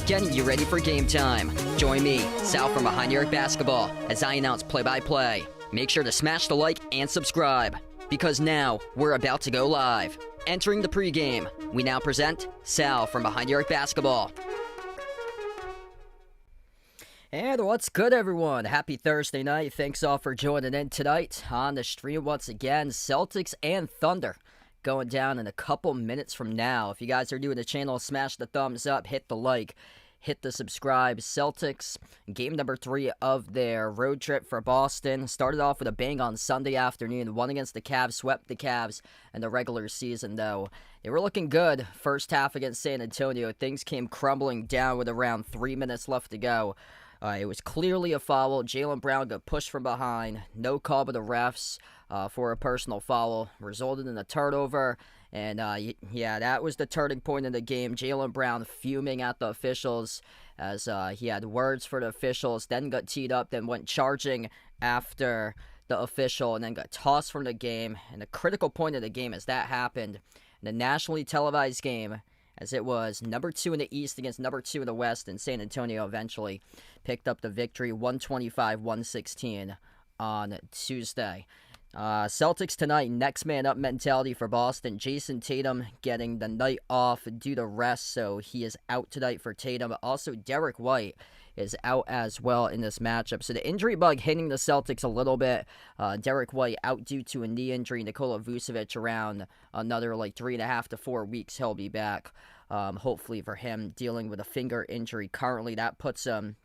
Getting you ready for game time. Join me, Sal from Behind Your Basketball, as I announce play-by-play. Make sure to smash the like and subscribe, because now we're about to go live. Entering the pregame, we now present Sal from Behind Your Basketball. And what's good, everyone? Happy Thursday night. Thanks all for joining in tonight on the stream once again. Celtics and Thunder going down in a couple minutes from now. If you guys are new to the channel, smash the thumbs up, hit the like, hit the subscribe. Celtics, game number 3 of their road trip for Boston. Started off with a bang on Sunday afternoon. Won against the Cavs, swept the Cavs in the regular season, though. They were looking good first half against San Antonio. Things came crumbling down with around 3 minutes left to go. It was clearly a foul. Jaylen Brown got pushed from behind. No call by the refs for a personal foul. Resulted in a turnover. And, yeah, that was the turning point in the game. Jaylen Brown fuming at the officials as he had words for the officials. Then got teed up, then went charging after the official, and then got tossed from the game. And the critical point of the game as that happened, in the nationally televised game, as it was number 2 in the East against number 2 in the West, and San Antonio eventually picked up the victory 125-116 on Tuesday. Celtics tonight, next man up mentality for Boston. Jason Tatum getting the night off due to rest, so he is out tonight for Tatum. Also, Derek White is out as well in this matchup. So the injury bug hitting the Celtics a little bit. Derek White out due to a knee injury. Nikola Vucevic around another 3.5 to 4 weeks. He'll be back. Hopefully for him, dealing with a finger injury currently. That puts him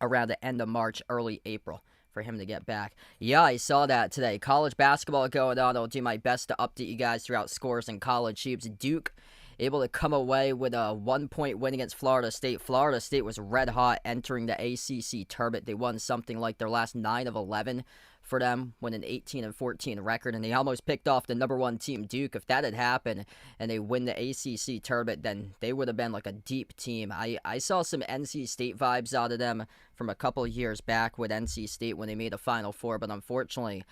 around the end of March, early April for him to get back. Yeah, I saw that today. College basketball going on. I'll do my best to update you guys throughout scores and college hoops. Duke able to come away with a 1-point win against Florida State. Florida State was red hot entering the ACC tournament. They won something like their last 9 of 11 for them, with an 18-14 record, and they almost picked off the number 1 team, Duke. If that had happened and they win the ACC tournament, then they would have been like a deep team. I saw some NC State vibes out of them from a couple of years back with NC State when they made a Final Four, but unfortunately,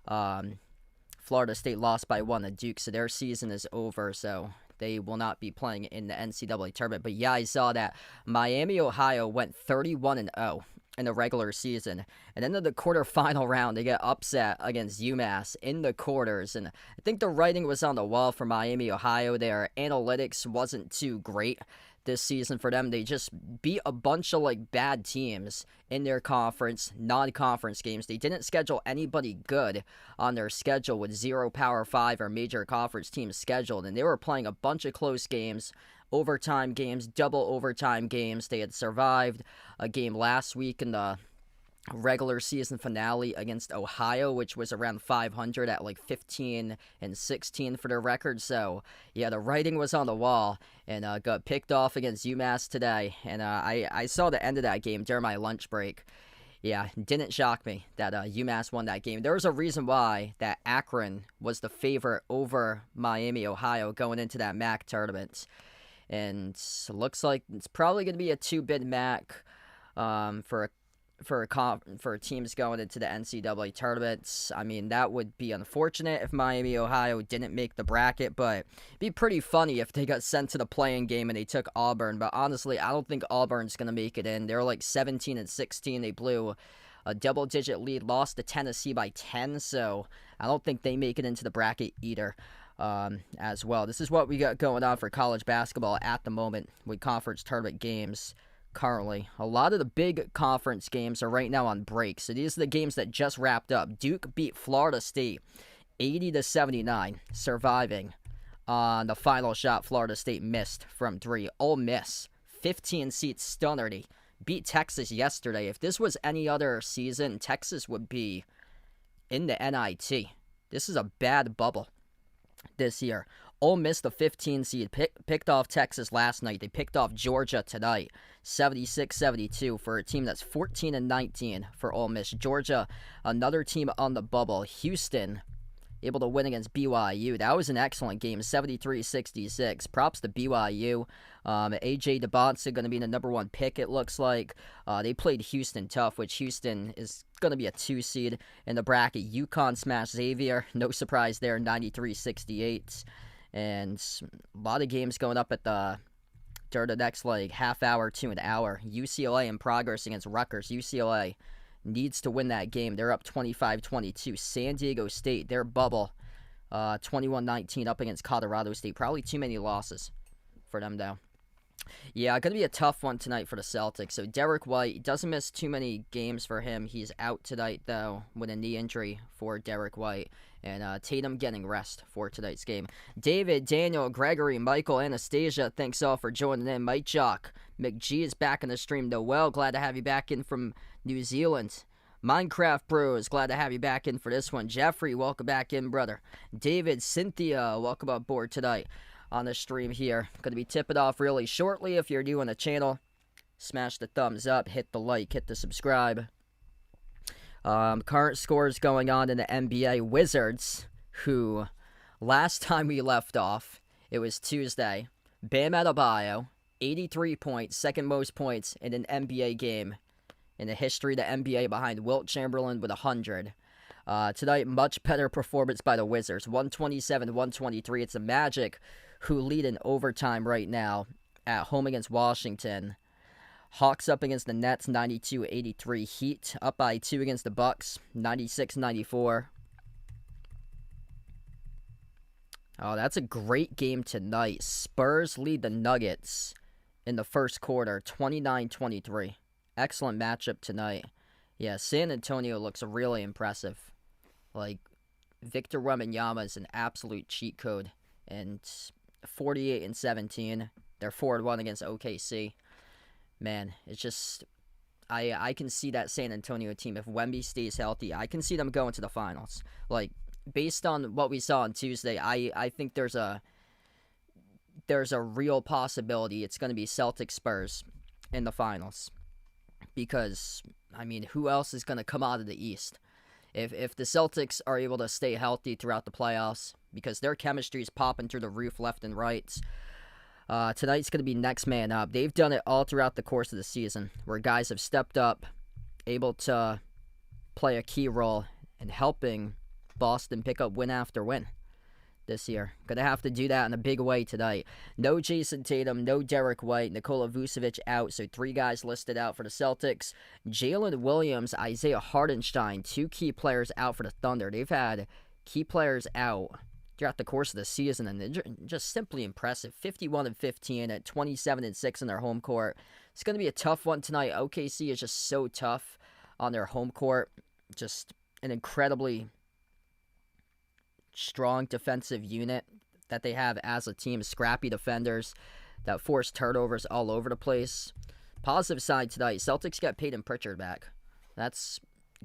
Florida State lost by 1 to Duke, so their season is over, so they will not be playing in the NCAA tournament. But yeah, I saw that Miami, Ohio went 31-0 in the regular season. And then in the quarterfinal round, they get upset against UMass in the quarters. And I think the writing was on the wall for Miami, Ohio. Their analytics wasn't too great this season for them. They just beat a bunch of bad teams in their conference, non-conference games. They didn't schedule anybody good on their schedule with 0 Power 5 or major conference teams scheduled. And they were playing a bunch of close games, overtime games, double overtime games. They had survived a game last week in the regular season finale against Ohio, which was around 500 at 15-16 for their record. So yeah, the writing was on the wall, and got picked off against UMass today. And I saw the end of that game during my lunch break. Yeah, it didn't shock me that UMass won that game. There was a reason why that Akron was the favorite over Miami, Ohio going into that MAC tournament. And it looks like it's probably going to be a 2-bid MAC for teams going into the NCAA tournaments. I mean, that would be unfortunate if Miami, Ohio didn't make the bracket, but it'd be pretty funny if they got sent to the play-in game and they took Auburn. But honestly, I don't think Auburn's going to make it in. They're 17-16. They blew a double-digit lead, lost to Tennessee by 10, so I don't think they make it into the bracket either. As well. This is what we got going on for college basketball at the moment with conference tournament games currently. A lot of the big conference games are right now on break, so these are the games that just wrapped up. Duke beat Florida State 80-79, surviving on the final shot Florida State missed from 3. Ole Miss, 15-seat stunner, beat Texas yesterday. If this was any other season, Texas would be in the NIT. This is a bad bubble this year. Ole Miss, the 15 seed, picked off Texas last night. They picked off Georgia tonight, 76-72 for a team that's 14-19 for Ole Miss. Georgia, another team on the bubble. Houston, able to win against BYU. That was an excellent game, 73-66. Props to BYU. A.J. DeBonsa going to be the number 1 pick, it looks like. They played Houston tough, which Houston is going to be a 2 seed in the bracket. UConn smashed Xavier. No surprise there, 93-68. And a lot of games going up at during the next half hour to an hour. UCLA in progress against Rutgers. UCLA needs to win that game. They're up 25-22. San Diego State, their bubble, 21-19 up against Colorado State. Probably too many losses for them, though. Yeah, going to be a tough one tonight for the Celtics. So Derek White, doesn't miss too many games for him. He's out tonight, though, with a knee injury for Derek White. And Tatum getting rest for tonight's game. David, Daniel, Gregory, Michael, Anastasia, thanks all for joining in. Mike Jock, McG is back in the stream. Noel, glad to have you back in from New Zealand. Minecraft Bros, glad to have you back in for this one. Jeffrey, welcome back in, brother. David, Cynthia, welcome aboard tonight on the stream here. Going to be tipping off really shortly. If you're new on the channel, smash the thumbs up, hit the like, hit the subscribe. Current scores going on in the NBA. Wizards, who last time we left off, it was Tuesday. Bam Adebayo, 83 points, second most points in an NBA game in the history of the NBA, behind Wilt Chamberlain with 100. Tonight, much better performance by the Wizards, 127-123. It's the Magic who lead in overtime right now at home against Washington. Hawks up against the Nets, 92-83. Heat up by 2 against the Bucks, 96-94. Oh, that's a great game tonight. Spurs lead the Nuggets in the first quarter, 29-23. Excellent matchup tonight. Yeah, San Antonio looks really impressive. Victor Wembanyama is an absolute cheat code. And 48-17. They're 4-1 against OKC. Man, it's just, I can see that San Antonio team, if Wemby stays healthy, I can see them going to the finals. Based on what we saw on Tuesday, I think there's a real possibility it's going to be Celtics Spurs in the finals. Because, who else is going to come out of the East? If the Celtics are able to stay healthy throughout the playoffs, because their chemistry is popping through the roof left and right, tonight's going to be next man up. They've done it all throughout the course of the season, where guys have stepped up, able to play a key role in helping Boston pick up win after win this year. Going to have to do that in a big way tonight. No Jason Tatum, no Derek White, Nikola Vucevic out, so 3 guys listed out for the Celtics. Jalen Williams, Isaiah Hartenstein, 2 key players out for the Thunder. They've had key players out throughout the course of the season, and they're just simply impressive. 51-15 at 27-6 in their home court. It's going to be a tough one tonight. OKC is just so tough on their home court. Just an incredibly strong defensive unit that they have as a team. Scrappy defenders that force turnovers all over the place. Positive side tonight, Celtics got Peyton Pritchard back. That's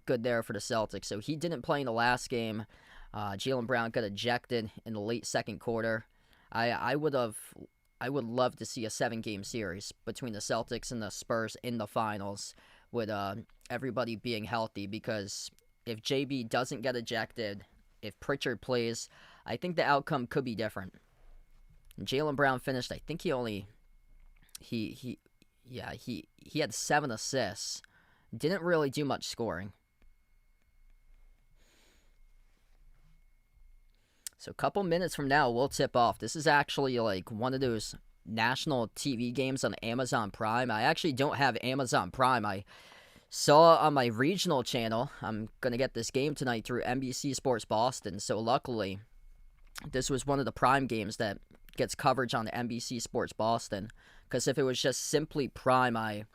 good there for the Celtics. So he didn't play in the last game. Jaylen Brown got ejected in the late second quarter. I would love to see a 7-game series between the Celtics and the Spurs in the finals with everybody being healthy, because if JB doesn't get ejected, if Pritchard plays, I think the outcome could be different. Jaylen Brown finished, I think he had 7 assists. Didn't really do much scoring. So a couple minutes from now, we'll tip off. This is actually one of those national TV games on Amazon Prime. I actually don't have Amazon Prime. I saw on my regional channel, I'm going to get this game tonight through NBC Sports Boston. So luckily, this was one of the Prime games that gets coverage on NBC Sports Boston. Because if it was just simply Prime, I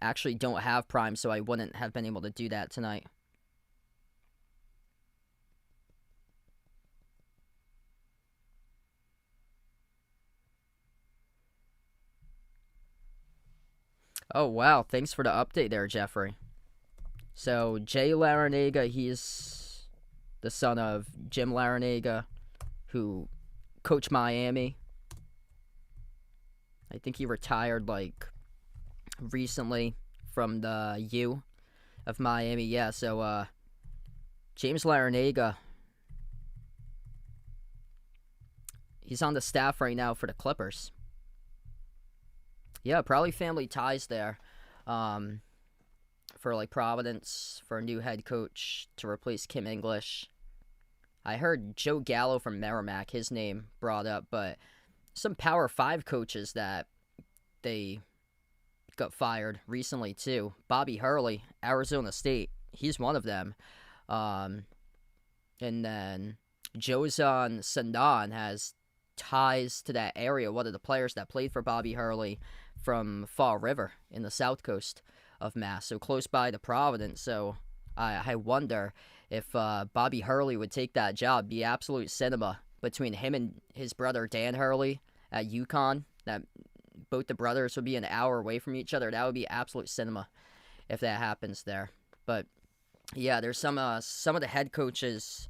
actually don't have Prime, so I wouldn't have been able to do that tonight. Oh, wow. Thanks for the update there, Jeffrey. So, Jay Larranaga, he's the son of Jim Larranaga, who coached Miami. I think he retired like recently from the U of Miami. Yeah, so James Larinaga, he's on the staff right now for the Clippers. Yeah, probably family ties there. For like Providence, for a new head coach to replace Kim English. I heard Joe Gallo from Merrimack, his name brought up, but some Power 5 coaches that they got fired recently too. Bobby Hurley, Arizona State, he's one of them. And then Jozan Sandan has ties to that area, one of the players that played for Bobby Hurley from Fall River in the south coast of Mass, so close by to Providence. So I wonder if Bobby Hurley would take that job. Be absolute cinema between him and his brother Dan Hurley at UConn. That both the brothers would be an hour away from each other. That would be absolute cinema if that happens there. But yeah, there's some of the head coaches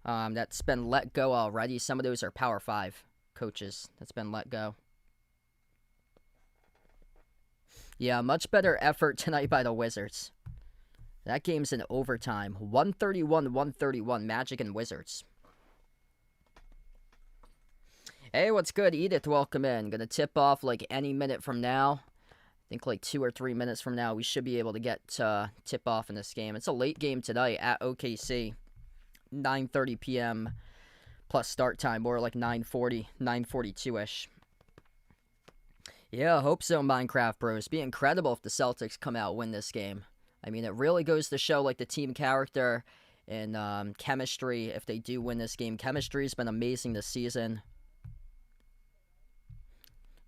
that's been let go already. Some of those are Power 5 coaches that's been let go. Yeah, much better effort tonight by the Wizards. That game's in overtime. 131-131, Magic and Wizards. Hey, what's good? Edith, welcome in. Gonna tip off like any minute from now. I think like 2 or 3 minutes from now, we should be able to get tip off in this game. It's a late game tonight at OKC. 9:30 p.m. plus start time, more like 9:40, 9:42-ish. Yeah, I hope so, Minecraft Bros. It'd be incredible if the Celtics come out and win this game. I mean, it really goes to show like the team character and chemistry if they do win this game. Chemistry's been amazing this season.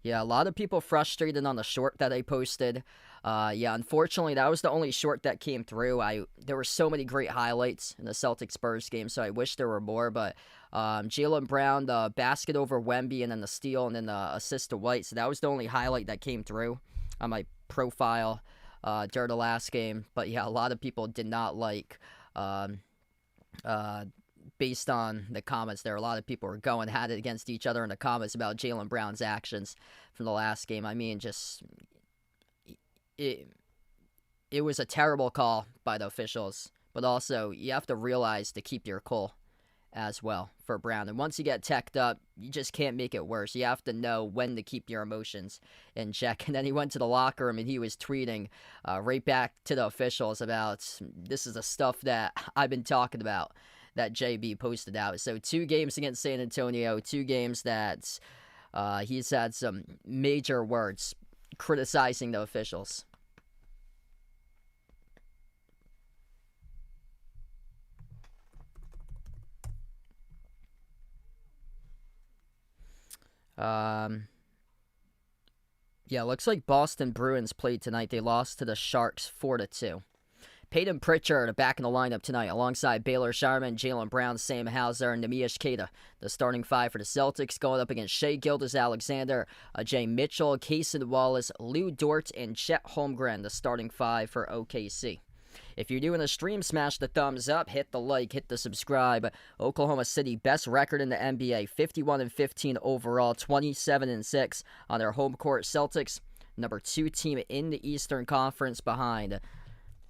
Yeah, a lot of people frustrated on the short that I posted. Yeah, unfortunately, that was the only short that came through. There were so many great highlights in the Celtics-Spurs game, so I wish there were more. But Jaylen Brown, the basket over Wemby, and then the steal, and then the assist to White. So that was the only highlight that came through on my profile during the last game. But yeah, a lot of people did not like, based on the comments there, a lot of people were going at it against each other in the comments about Jaylen Brown's actions from the last game. I mean, just it was a terrible call by the officials, but also you have to realize to keep your cool as well for Brown. And once you get teched up, you just can't make it worse. You have to know when to keep your emotions in check. And then he went to the locker room and he was tweeting right back to the officials about, this is the stuff that I've been talking about, that JB posted out. So 2 games against San Antonio, 2 games that he's had some major words criticizing the officials. Yeah, looks like Boston Bruins played tonight. They lost to the Sharks 4-2. Peyton Pritchard back in the lineup tonight alongside Baylor Sharman, Jaylen Brown, Sam Hauser, and Neemias Queta. The starting 5 for the Celtics going up against Shay Gilgeous-Alexander, Jay Mitchell, Cason Wallace, Lou Dort, and Chet Holmgren. The starting 5 for OKC. If you're doing a stream, smash the thumbs up, hit the like, hit the subscribe. Oklahoma City, best record in the NBA, 51-15 overall, 27-6 on their home court. Celtics, number 2 team in the Eastern Conference behind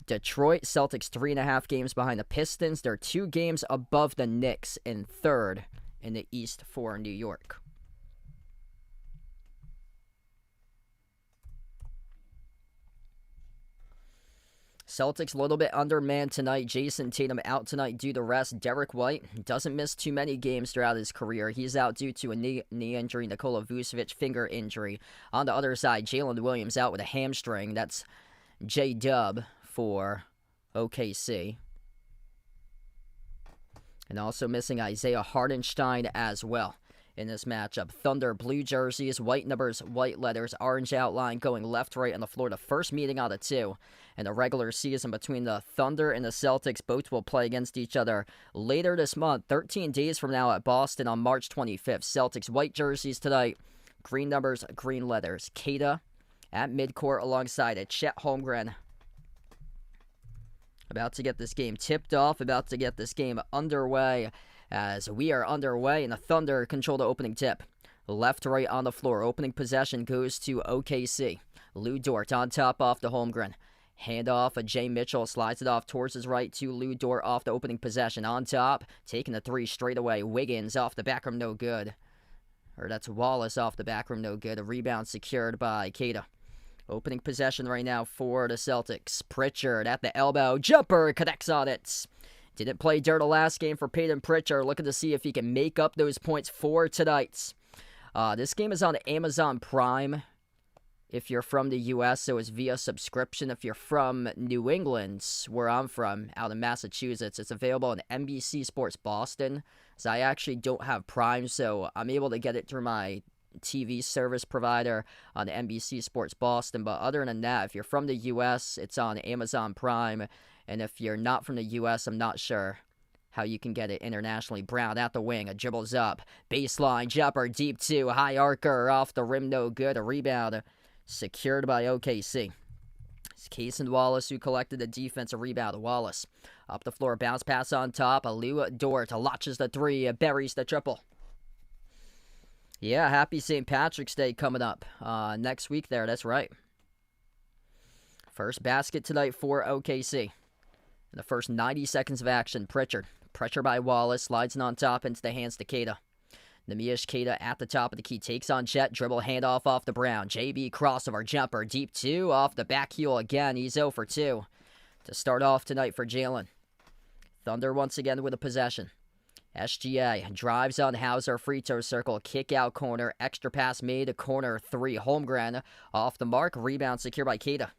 Detroit. Celtics 3.5 games behind the Pistons. They're 2 games above the Knicks in 3rd in the East for New York. Celtics a little bit undermanned tonight. Jason Tatum out tonight due to rest. Derek White doesn't miss too many games throughout his career. He's out due to a knee injury. Nikola Vucevic finger injury. On the other side, Jalen Williams out with a hamstring. That's J-Dub for OKC. And also missing Isaiah Hartenstein as well in this matchup. Thunder, blue jerseys, white numbers, white letters, orange outline going left, right on the floor. The first meeting out of 2 in the regular season between the Thunder and the Celtics. Both will play against each other later this month, 13 days from now at Boston on March 25th. Celtics white jerseys tonight, green numbers, green letters. Queta at midcourt alongside Chet Holmgren About to get this game tipped off, about to get this game underway, as we are underway, and the Thunder control the opening tip. Left to right on the floor. Opening possession goes to OKC. Lou Dort on top off the Holmgren. Handoff, Jay Mitchell slides it off towards his right to Lou Dort off the opening possession. On top, taking the three straight away. Wiggins off the back rim, no good. Or that's Wallace off the back rim, no good. A rebound secured by Keita. Opening possession right now for the Celtics. Pritchard at the elbow. Jumper connects on it. Didn't play dirt the last game for Peyton Pritchard. Looking to see if he can make up those points for tonight. This game is on Amazon Prime. If you're from the U.S., so it's via subscription. If you're from New England, where I'm from, out in Massachusetts, it's available on NBC Sports Boston. So I actually don't have Prime, so I'm able to get it through my TV service provider on NBC Sports Boston. But other than that, if you're from the U.S., it's on Amazon Prime. And if you're not from the U.S., I'm not sure how you can get it internationally. Brown at the wing, dribbles up. Baseline, jumper, deep two, high arcer, off the rim, no good. A rebound secured by OKC. It's Cason Wallace who collected the defensive rebound. Wallace up the floor, bounce pass on top. Lou Dort launches the three, buries the triple. Yeah, happy St. Patrick's Day coming up next week there, that's right. First basket tonight for OKC. In the first 90 seconds of action, Pritchard. Pressure by Wallace, slides it on top into the hands to Keita. Neemias Queta at the top of the key, takes on Chet, dribble handoff off the Brown. JB crossover, jumper, deep two, off the back heel again. He's 0 for 2 to start off tonight for Jalen. Thunder once again with a possession. SGA drives on Hauser, free throw circle, kick out corner, extra pass made, a corner three. Holmgren off the mark, rebound secured by Queta.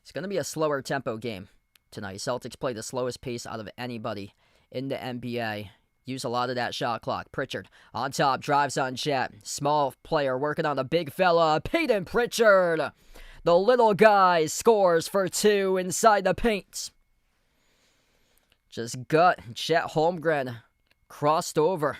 It's going to be a slower tempo game tonight. Celtics play the slowest pace out of anybody in the NBA. Use a lot of that shot clock. Pritchard on top, drives on Chet. Small player working on the big fella. Peyton Pritchard. The little guy scores for 2 inside the paint. Just gut. Chet Holmgren crossed over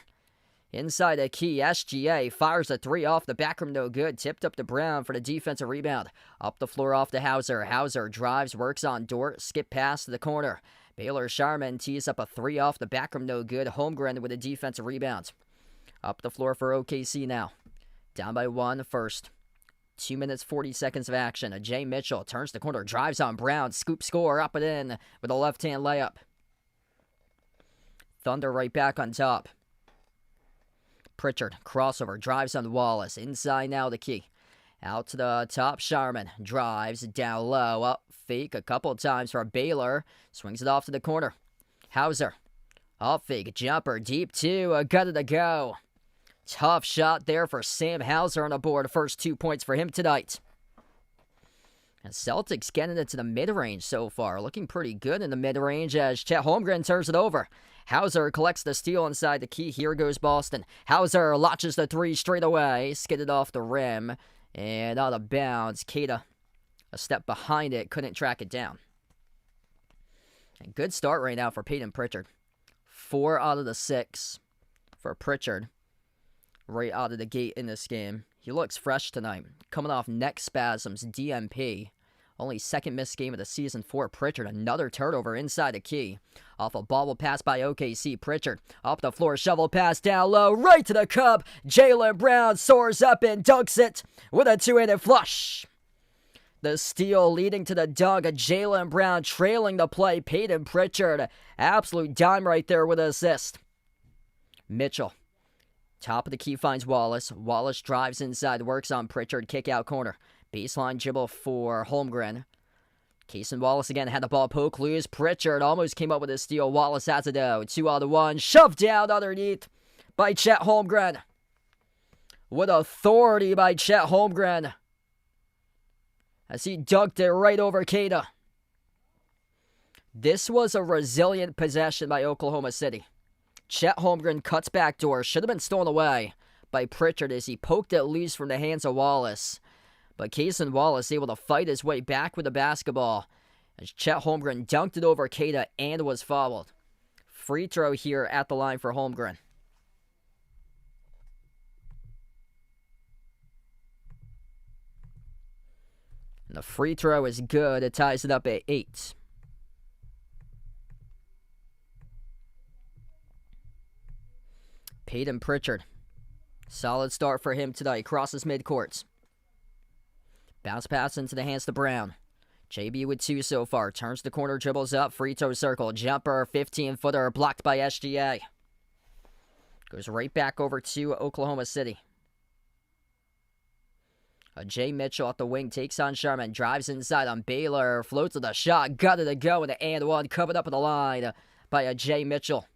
inside the key. SGA fires a 3 off the back rim, no good. Tipped up to Brown for the defensive rebound. Up the floor off to Hauser. Hauser drives, works on Dort. Skip pass to the corner. Baylor Sharman tees up a 3 off the back rim, no good. Holmgren with a defensive rebound. Up the floor for OKC now. Down by 1 first. 2 minutes, 40 seconds of action. Jay Mitchell turns the corner, drives on Brown. Scoop score, up and in with a left-hand layup. Thunder right back on top. Pritchard, crossover, drives on Wallace. Inside now the key. Out to the top, Sharman drives down low, up fake a couple of times for Baylor. Swings it off to the corner. Hauser, up fake, jumper, deep two, got it to go. Tough shot there for Sam Hauser on the board. First 2 points for him tonight. And Celtics getting it to the mid-range so far. Looking pretty good in the mid-range as Chet Holmgren turns it over. Hauser collects the steal inside the key. Here goes Boston. Hauser launches the 3 straight away. Skidded off the rim. And out of bounds. Keita, a step behind it, couldn't track it down. And good start right now for Peyton Pritchard. 4 out of the 6 for Pritchard. Right out of the gate in this game. He looks fresh tonight. Coming off neck spasms, DMP. Only second missed game of the season for Pritchard. Another turnover inside the key. Off a bobble pass by OKC. Pritchard up the floor. Shovel pass down low. Right to the cup. Jaylen Brown soars up and dunks it with a two-handed flush. The steal leading to the dunk. Jaylen Brown trailing the play. Peyton Pritchard. Absolute dime right there with an assist. Mitchell. Top of the key finds Wallace. Wallace drives inside. Works on Pritchard. Kick out corner. Baseline dribble for Holmgren. Cason Wallace again had the ball poke loose. Pritchard almost came up with a steal. Wallace has it though. 2 out of 1. Shoved down underneath by Chet Holmgren. With authority by Chet Holmgren. As he dunked it right over Keita. This was a resilient possession by Oklahoma City. Chet Holmgren cuts back door. Should have been stolen away by Pritchard as he poked it loose from the hands of Wallace. But Cason Wallace able to fight his way back with the basketball as Chet Holmgren dunked it over Keita and was fouled. Free throw here at the line for Holmgren. And the free throw is good. It ties it up at 8. Peyton Pritchard. Solid start for him tonight. Crosses midcourt. Bounce pass into the hands to Brown. JB with 2 so far. Turns the corner, dribbles up. Free throw circle. Jumper, 15-footer. Blocked by SGA. Goes right back over to Oklahoma City. Jay Mitchell at the wing takes on Sharman. Drives inside on Baylor. Floats with a shot. Got it to go with an and one. Covered up at the line by Jay Mitchell.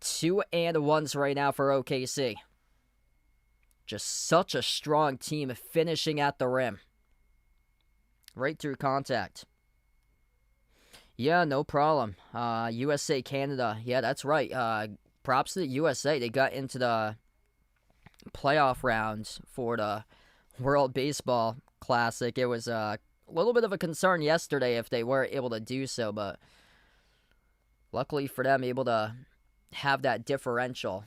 2 and 1s right now for OKC. Just such a strong team finishing at the rim. Right through contact. Yeah, no problem. USA, Canada. Yeah, that's right. Props to the USA. They got into the playoff rounds for the World Baseball Classic. It was a little bit of a concern yesterday if they weren't able to do so, but luckily for them, able to have that differential.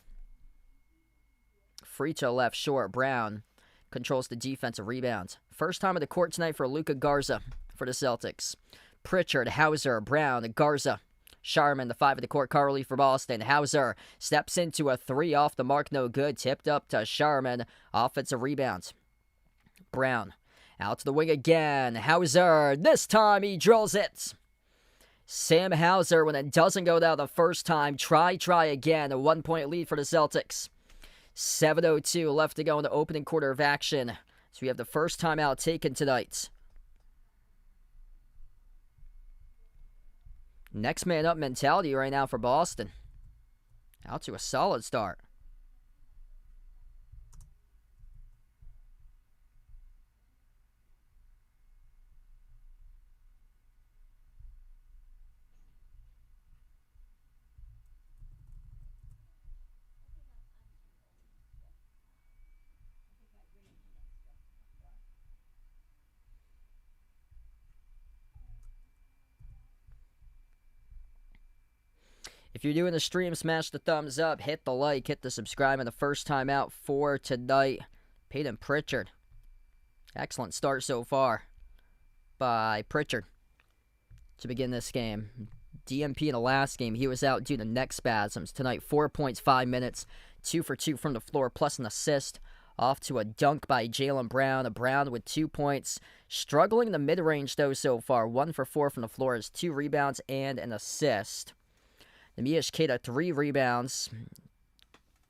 Free to left short. Brown controls the defensive rebounds. First time on the court tonight for Luka Garza for the Celtics. Pritchard, Hauser, Brown, Garza. Sharman, the 5 of the court, Carly for Boston. Hauser steps into a 3 off the mark, no good. Tipped up to Sharman. Offensive rebounds. Brown out to the wing again. Hauser, this time he drills it. Sam Hauser, when it doesn't go down the first time, try again. A 1-point lead for the Celtics. 7:02 left to go in the opening quarter of action. So we have the first timeout taken tonight. Next man up mentality right now for Boston. Out to a solid start. If you're doing the stream, smash the thumbs up, hit the like, hit the subscribe, and the first time out for tonight, Peyton Pritchard. Excellent start so far by Pritchard to begin this game. DMP in the last game, he was out due to neck spasms. Tonight, 4 points, 5 minutes, 2 for 2 from the floor, plus an assist. Off to a dunk by Jaylen Brown. Brown with 2 points. Struggling in the mid-range, though, so far. 1 for 4 from the floor is 2 rebounds and an assist. Nemish Keita, 3 rebounds.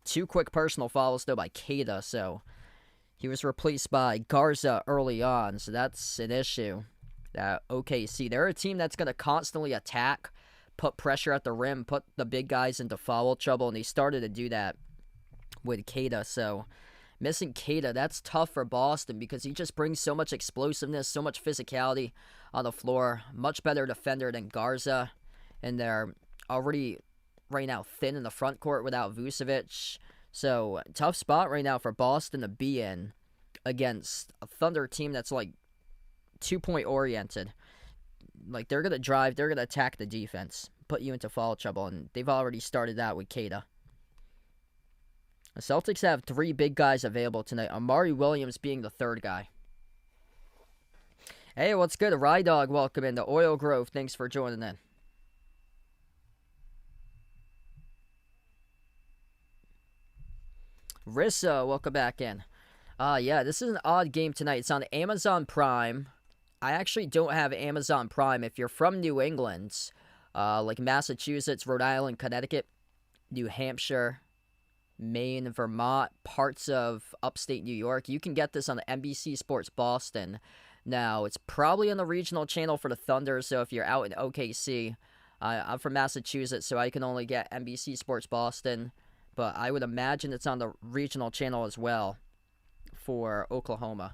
2 quick personal fouls, though, by Keita, so he was replaced by Garza early on, so that's an issue. That OKC, they're a team that's going to constantly attack, put pressure at the rim, put the big guys into foul trouble, and they started to do that with Keita, so missing Keita, that's tough for Boston because he just brings so much explosiveness, so much physicality on the floor. Much better defender than Garza, and they're already right now thin in the front court without Vucevic. So, tough spot right now for Boston to be in against a Thunder team that's like 2-point oriented. Like, they're going to drive, they're going to attack the defense, put you into foul trouble, and they've already started that with Keita. The Celtics have 3 big guys available tonight, Amari Williams being the 3rd guy. Hey, what's good? Rye Dog, welcome in. The Oil Grove, thanks for joining in. Rissa, welcome back in. Yeah, this is an odd game tonight. It's on Amazon Prime. I actually don't have Amazon Prime. If you're from New England, like Massachusetts, Rhode Island, Connecticut, New Hampshire, Maine, Vermont, parts of upstate New York, you can get this on the NBC Sports Boston. Now, it's probably on the regional channel for the Thunder, so if you're out in OKC, I'm from Massachusetts, so I can only get NBC Sports Boston. But I would imagine it's on the regional channel as well for Oklahoma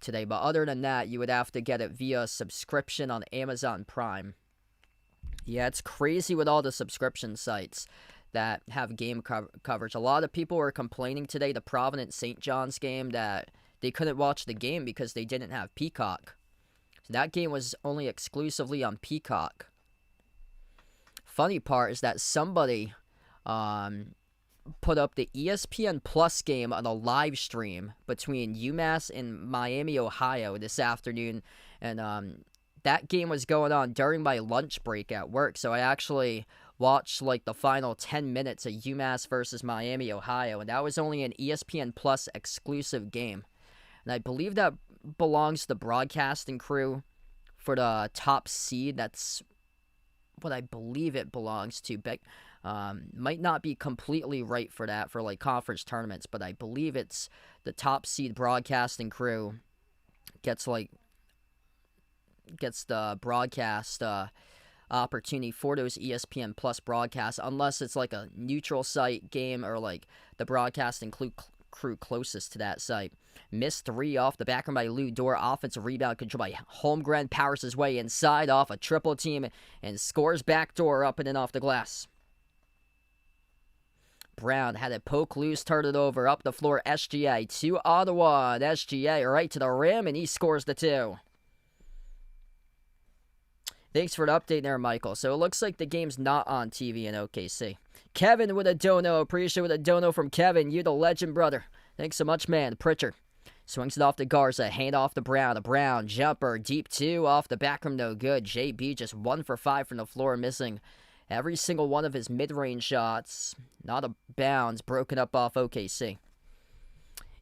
today. But other than that, you would have to get it via subscription on Amazon Prime. Yeah, it's crazy with all the subscription sites that have game coverage. A lot of people were complaining today, the Providence St. John's game, that they couldn't watch the game because they didn't have Peacock. So that game was only exclusively on Peacock. Funny part is that somebody put up the ESPN Plus game on a live stream between UMass and Miami, Ohio this afternoon. And that game was going on during my lunch break at work. So I actually watched like the final 10 minutes of UMass versus Miami, Ohio. And that was only an ESPN Plus exclusive game. And I believe that belongs to the broadcasting crew for the top seed. That's what I believe it belongs to. But might not be completely right for that for like conference tournaments, but I believe it's the top seed broadcasting crew gets the broadcast opportunity for those ESPN Plus broadcasts, unless it's like a neutral site game or like the broadcasting crew closest to that site. Missed 3 off the back by Lou Dort. Offensive rebound controlled by Holmgren. Powers his way inside off a triple team and scores backdoor up and in off the glass. Brown had it poke loose, turned it over, up the floor, SGA, 2 on 1. SGA right to the rim, and he scores the 2. Thanks for the update there, Michael. So it looks like the game's not on TV in OKC. Kevin with a dono. Appreciate with a dono from Kevin. You the legend, brother. Thanks so much, man. Pritchard swings it off to Garza. Hand off to Brown. A Brown jumper. Deep 2 off the back rim. No good. JB just 1 for 5 from the floor, missing every single one of his mid-range shots. Not a bounds. Broken up off OKC.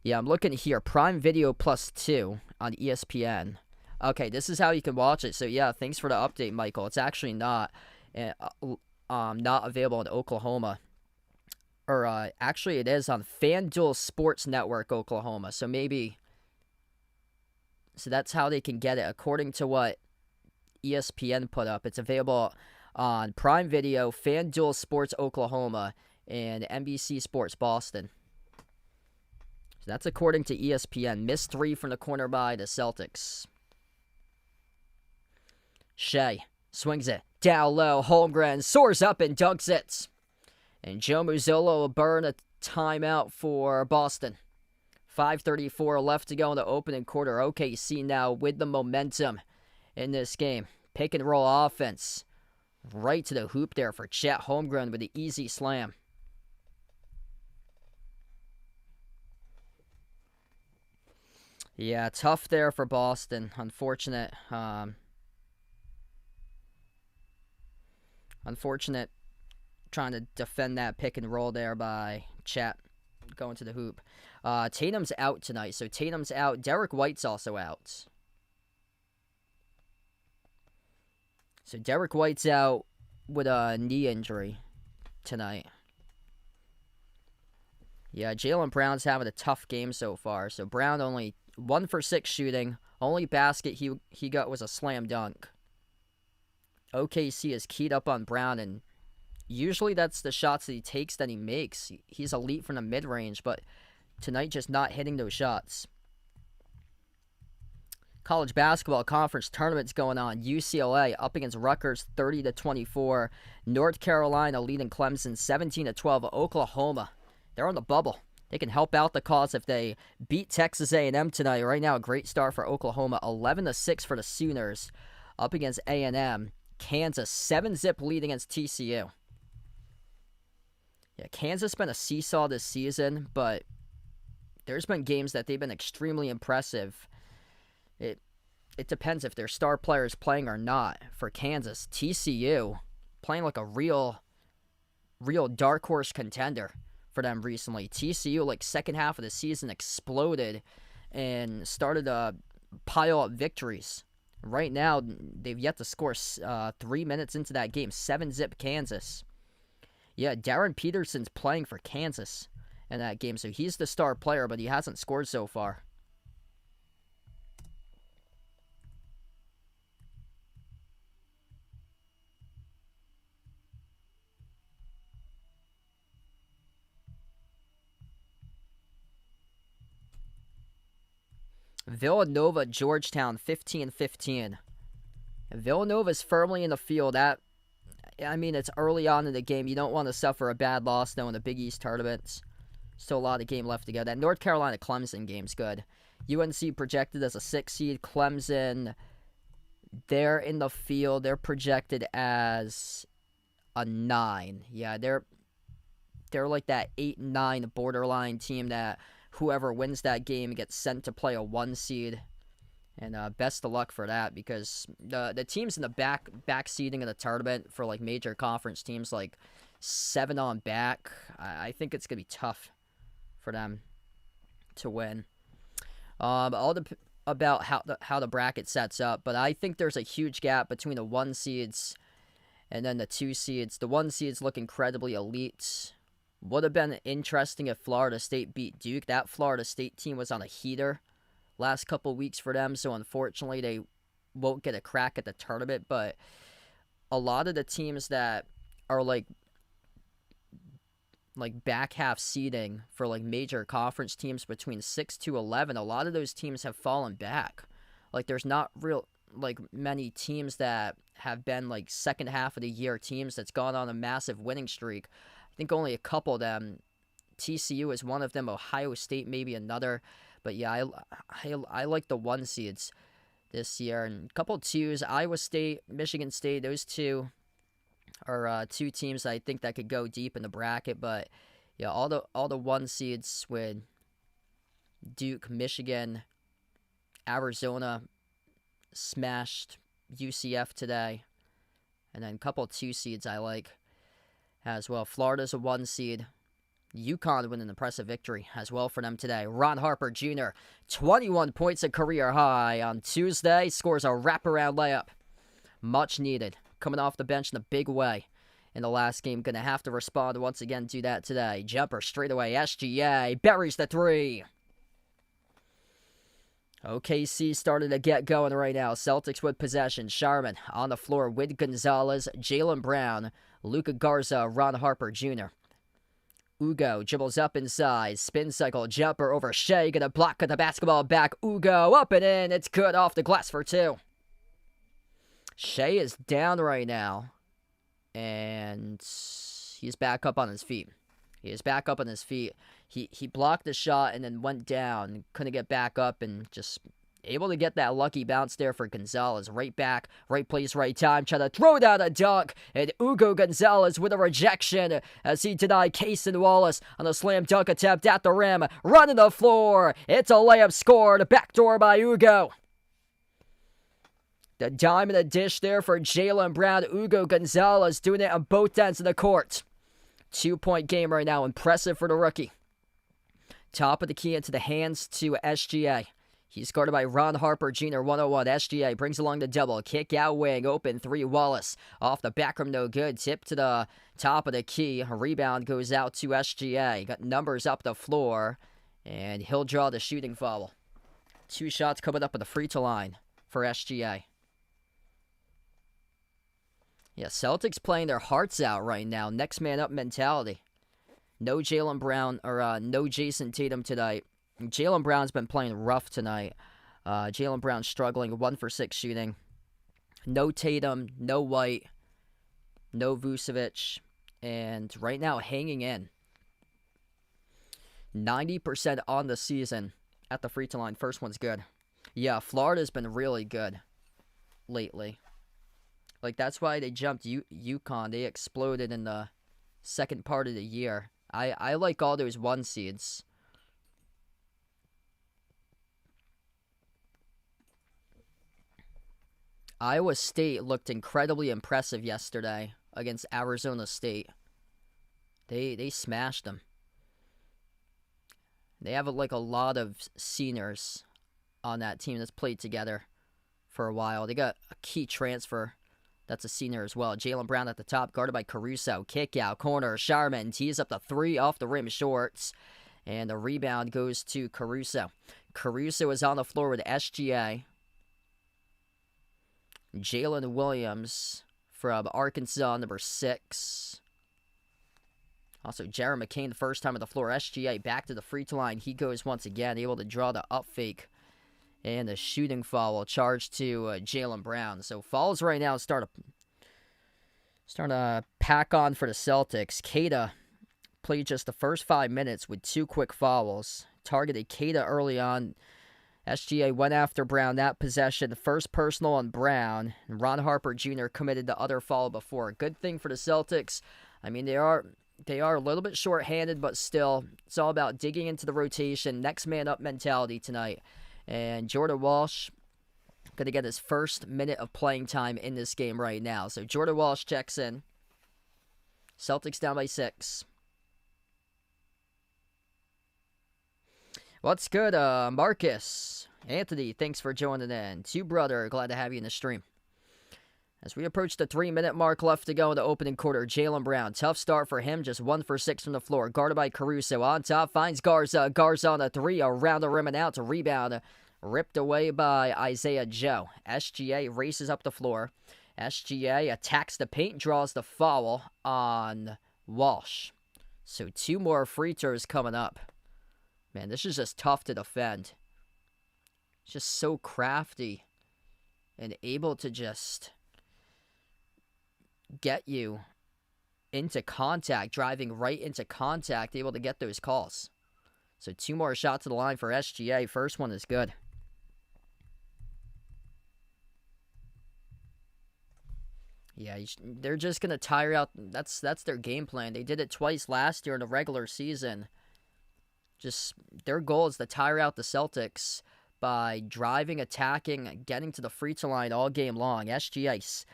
Yeah, I'm looking here. Prime Video plus 2 on ESPN. Okay, this is how you can watch it. So, yeah, thanks for the update, Michael. It's actually not available in Oklahoma. Or, actually, it is on FanDuel Sports Network, Oklahoma. So, maybe... So, that's how they can get it. According to what ESPN put up, it's available on Prime Video, FanDuel Sports Oklahoma, and NBC Sports Boston. So, that's according to ESPN. Missed 3 from the corner by the Celtics. Shay swings it down low. Holmgren soars up and dunks it. And Joe Mazzulla will burn a timeout for Boston. 5:34 left to go in the opening quarter. OKC now with the momentum in this game. Pick and roll offense. Right to the hoop there for Chet Holmgren with the easy slam. Yeah, tough there for Boston. Unfortunate trying to defend that pick and roll there by Chet going to the hoop. Tatum's out tonight, so Tatum's out. Derek White's also out. So Derek White's out with a knee injury tonight. Yeah, Jaylen Brown's having a tough game so far. So Brown only 1 for 6 shooting. Only basket he got was a slam dunk. OKC is keyed up on Brown, and usually that's the shots that he takes that he makes. He's elite from the mid-range, but tonight just not hitting those shots. College basketball conference tournaments going on. UCLA up against Rutgers 30-24. North Carolina leading Clemson 17-12. Oklahoma, they're on the bubble. They can help out the cause if they beat Texas A&M tonight. Right now, a great start for Oklahoma. 11-6 for the Sooners up against A&M. Kansas 7-zip lead against TCU. Yeah, Kansas been a seesaw this season, but there's been games that they've been extremely impressive. It depends if their star player is playing or not. For Kansas, TCU playing like a real dark horse contender for them recently. TCU, like second half of the season, exploded and started to pile up victories. Right now, they've yet to score 3 minutes into that game. 7-zip Kansas. Yeah, Darren Peterson's playing for Kansas in that game, so he's the star player, but he hasn't scored so far. Villanova, Georgetown, 15-15. Villanova's firmly in the field. It's early on in the game. You don't want to suffer a bad loss, though, in the Big East tournaments. Still a lot of game left to go. That North Carolina-Clemson game's good. UNC projected as a 6 seed. Clemson, they're in the field. They're projected as a 9. Yeah, they're they're like that 8-9 borderline team that whoever wins that game gets sent to play a 1 seed. And best of luck for that, because the teams in the back seeding of the tournament for like major conference teams like 7 on back, I think it's gonna be tough for them to win. About how the bracket sets up, but I think there's a huge gap between the 1 seeds and then the 2 seeds. The 1 seeds look incredibly elite. Would have been interesting if Florida State beat Duke. That Florida State team was on a heater last couple weeks for them, so unfortunately they won't get a crack at the tournament. But a lot of the teams that are like back half seeding for like major conference teams between 6 to 11, a lot of those teams have fallen back. Like there's not real like many teams that have been like second half of the year teams that's gone on a massive winning streak. I think only a couple of them. TCU is one of them, Ohio State maybe another. But yeah, I like the 1 seeds this year. And a couple of 2s, Iowa State, Michigan State, those 2 are 2 teams I think that could go deep in the bracket. But yeah, all the 1 seeds with Duke, Michigan, Arizona smashed UCF today. And then a couple of 2 seeds I like as well. Florida's a 1 seed. UConn with an impressive victory as well for them today. Ron Harper Jr., 21 points, a career high on Tuesday. Scores a wraparound layup. Much needed. Coming off the bench in a big way in the last game. Going to have to respond once again to that today. Jumper straight away. SGA buries the 3. OKC started to get going right now. Celtics with possession. Sharman on the floor with Gonzalez, Jaylen Brown, Luka Garza, Ron Harper Jr. Ugo dribbles up inside. Spin cycle jumper over Shea. Gonna block the basketball back. Ugo up and in. It's good off the glass for 2. Shea is down right now. And he's back up on his feet. He blocked the shot and then went down. Couldn't get back up and just able to get that lucky bounce there for Gonzalez. Right back, right place, right time. Try to throw down a dunk. And Ugo Gonzalez with a rejection as he denied Cason Wallace on a slam dunk attempt at the rim. Running the floor. It's a layup scored. Backdoor by Ugo. The dime in the dish there for Jaylen Brown. Ugo Gonzalez doing it on both ends of the court. 2-point game right now. Impressive for the rookie. Top of the key into the hands to SGA. He's guarded by Ron Harper Jr. 101. SGA brings along the double. Kick out wing. Open 3. Wallace. Off the back rim. No good. Tip to the top of the key. A rebound goes out to SGA. Got numbers up the floor. And he'll draw the shooting foul. 2 shots coming up at the free throw line for SGA. Yeah, Celtics playing their hearts out right now. Next man up mentality. No Jaylen Brown or no Jason Tatum tonight. Jaylen Brown's been playing rough tonight. Jaylen Brown struggling, 1 for 6 shooting. No Tatum, no White, no Vucevic, and right now hanging in. 90% on the season at the free throw line. First one's good. Yeah, Florida's been really good lately. Like, that's why they jumped UConn. They exploded in the second part of the year. I like all those 1 seeds. Iowa State looked incredibly impressive yesterday against Arizona State. They smashed them. They have like a lot of seniors on that team that's played together for a while. They got a key transfer that's a senior as well. Jaylen Brown at the top, guarded by Caruso. Kick out, corner, Sharman tees up the 3 off the rim, shorts. And the rebound goes to Caruso. Caruso is on the floor with SGA. Jalen Williams from Arkansas, number 6. Also, Jared McCain, the first time on the floor. SGA back to the free throw line. He goes once again, able to draw the up fake. And the shooting foul charged to Jaylen Brown. So fouls right now start to pack on for the Celtics. Keita played just the first 5 minutes with 2 quick fouls. Targeted Keita early on. SGA went after Brown that possession. The first personal on Brown. And Ron Harper Jr. committed the other foul before. Good thing for the Celtics. I mean, they are They are a little bit short-handed, but still, it's all about digging into the rotation, next man up mentality tonight. And Jordan Walsh going to get his first minute of playing time in this game right now. So Jordan Walsh checks in. Celtics down by 6. What's good, Marcus? Anthony, thanks for joining in. Two brother, glad to have you in the stream. As we approach the 3-minute mark left to go in the opening quarter, Jaylen Brown, tough start for him, just 1 for 6 from the floor. Guarded by Caruso, on top, finds Garza. Garza on a 3, around the rim and out to rebound. Ripped away by Isaiah Joe. SGA races up the floor. SGA attacks the paint, draws the foul on Walsh. So 2 more free throws coming up. Man, this is just tough to defend. It's just so crafty and able to just get you into contact, driving right into contact, able to get those calls. So 2 more shots to the line for SGA. First one is good. Yeah, they're just going to tire out. That's their game plan. They did it twice last year in the regular season. Just their goal is to tire out the Celtics by driving, attacking, getting to the free throw line all game long. SGA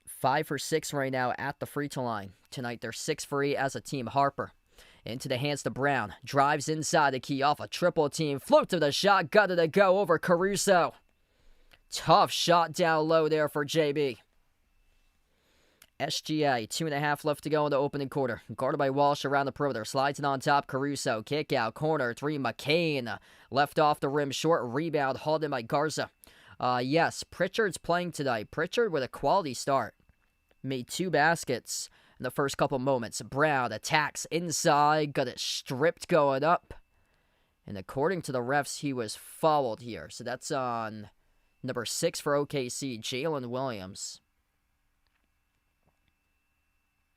5 for 6 right now at the free throw line. Tonight they're 6 for 8 as a team. Harper into the hands to Brown. Drives inside the key off a triple team. Float to the shot. Got it to go over Caruso. Tough shot down low there for JB. SGA, 2.5 left to go in the opening quarter. Guarded by Walsh around the perimeter. Slides it on top. Caruso. Kick out. Corner. 3. McCain. Left off the rim. Short rebound. Hauled in by Garza. Yes, Pritchard's playing tonight. Pritchard with a quality start. Made 2 baskets in the first couple moments. Brown attacks inside. Got it stripped going up. And according to the refs, he was fouled here. So that's on number 6 for OKC, Jalen Williams.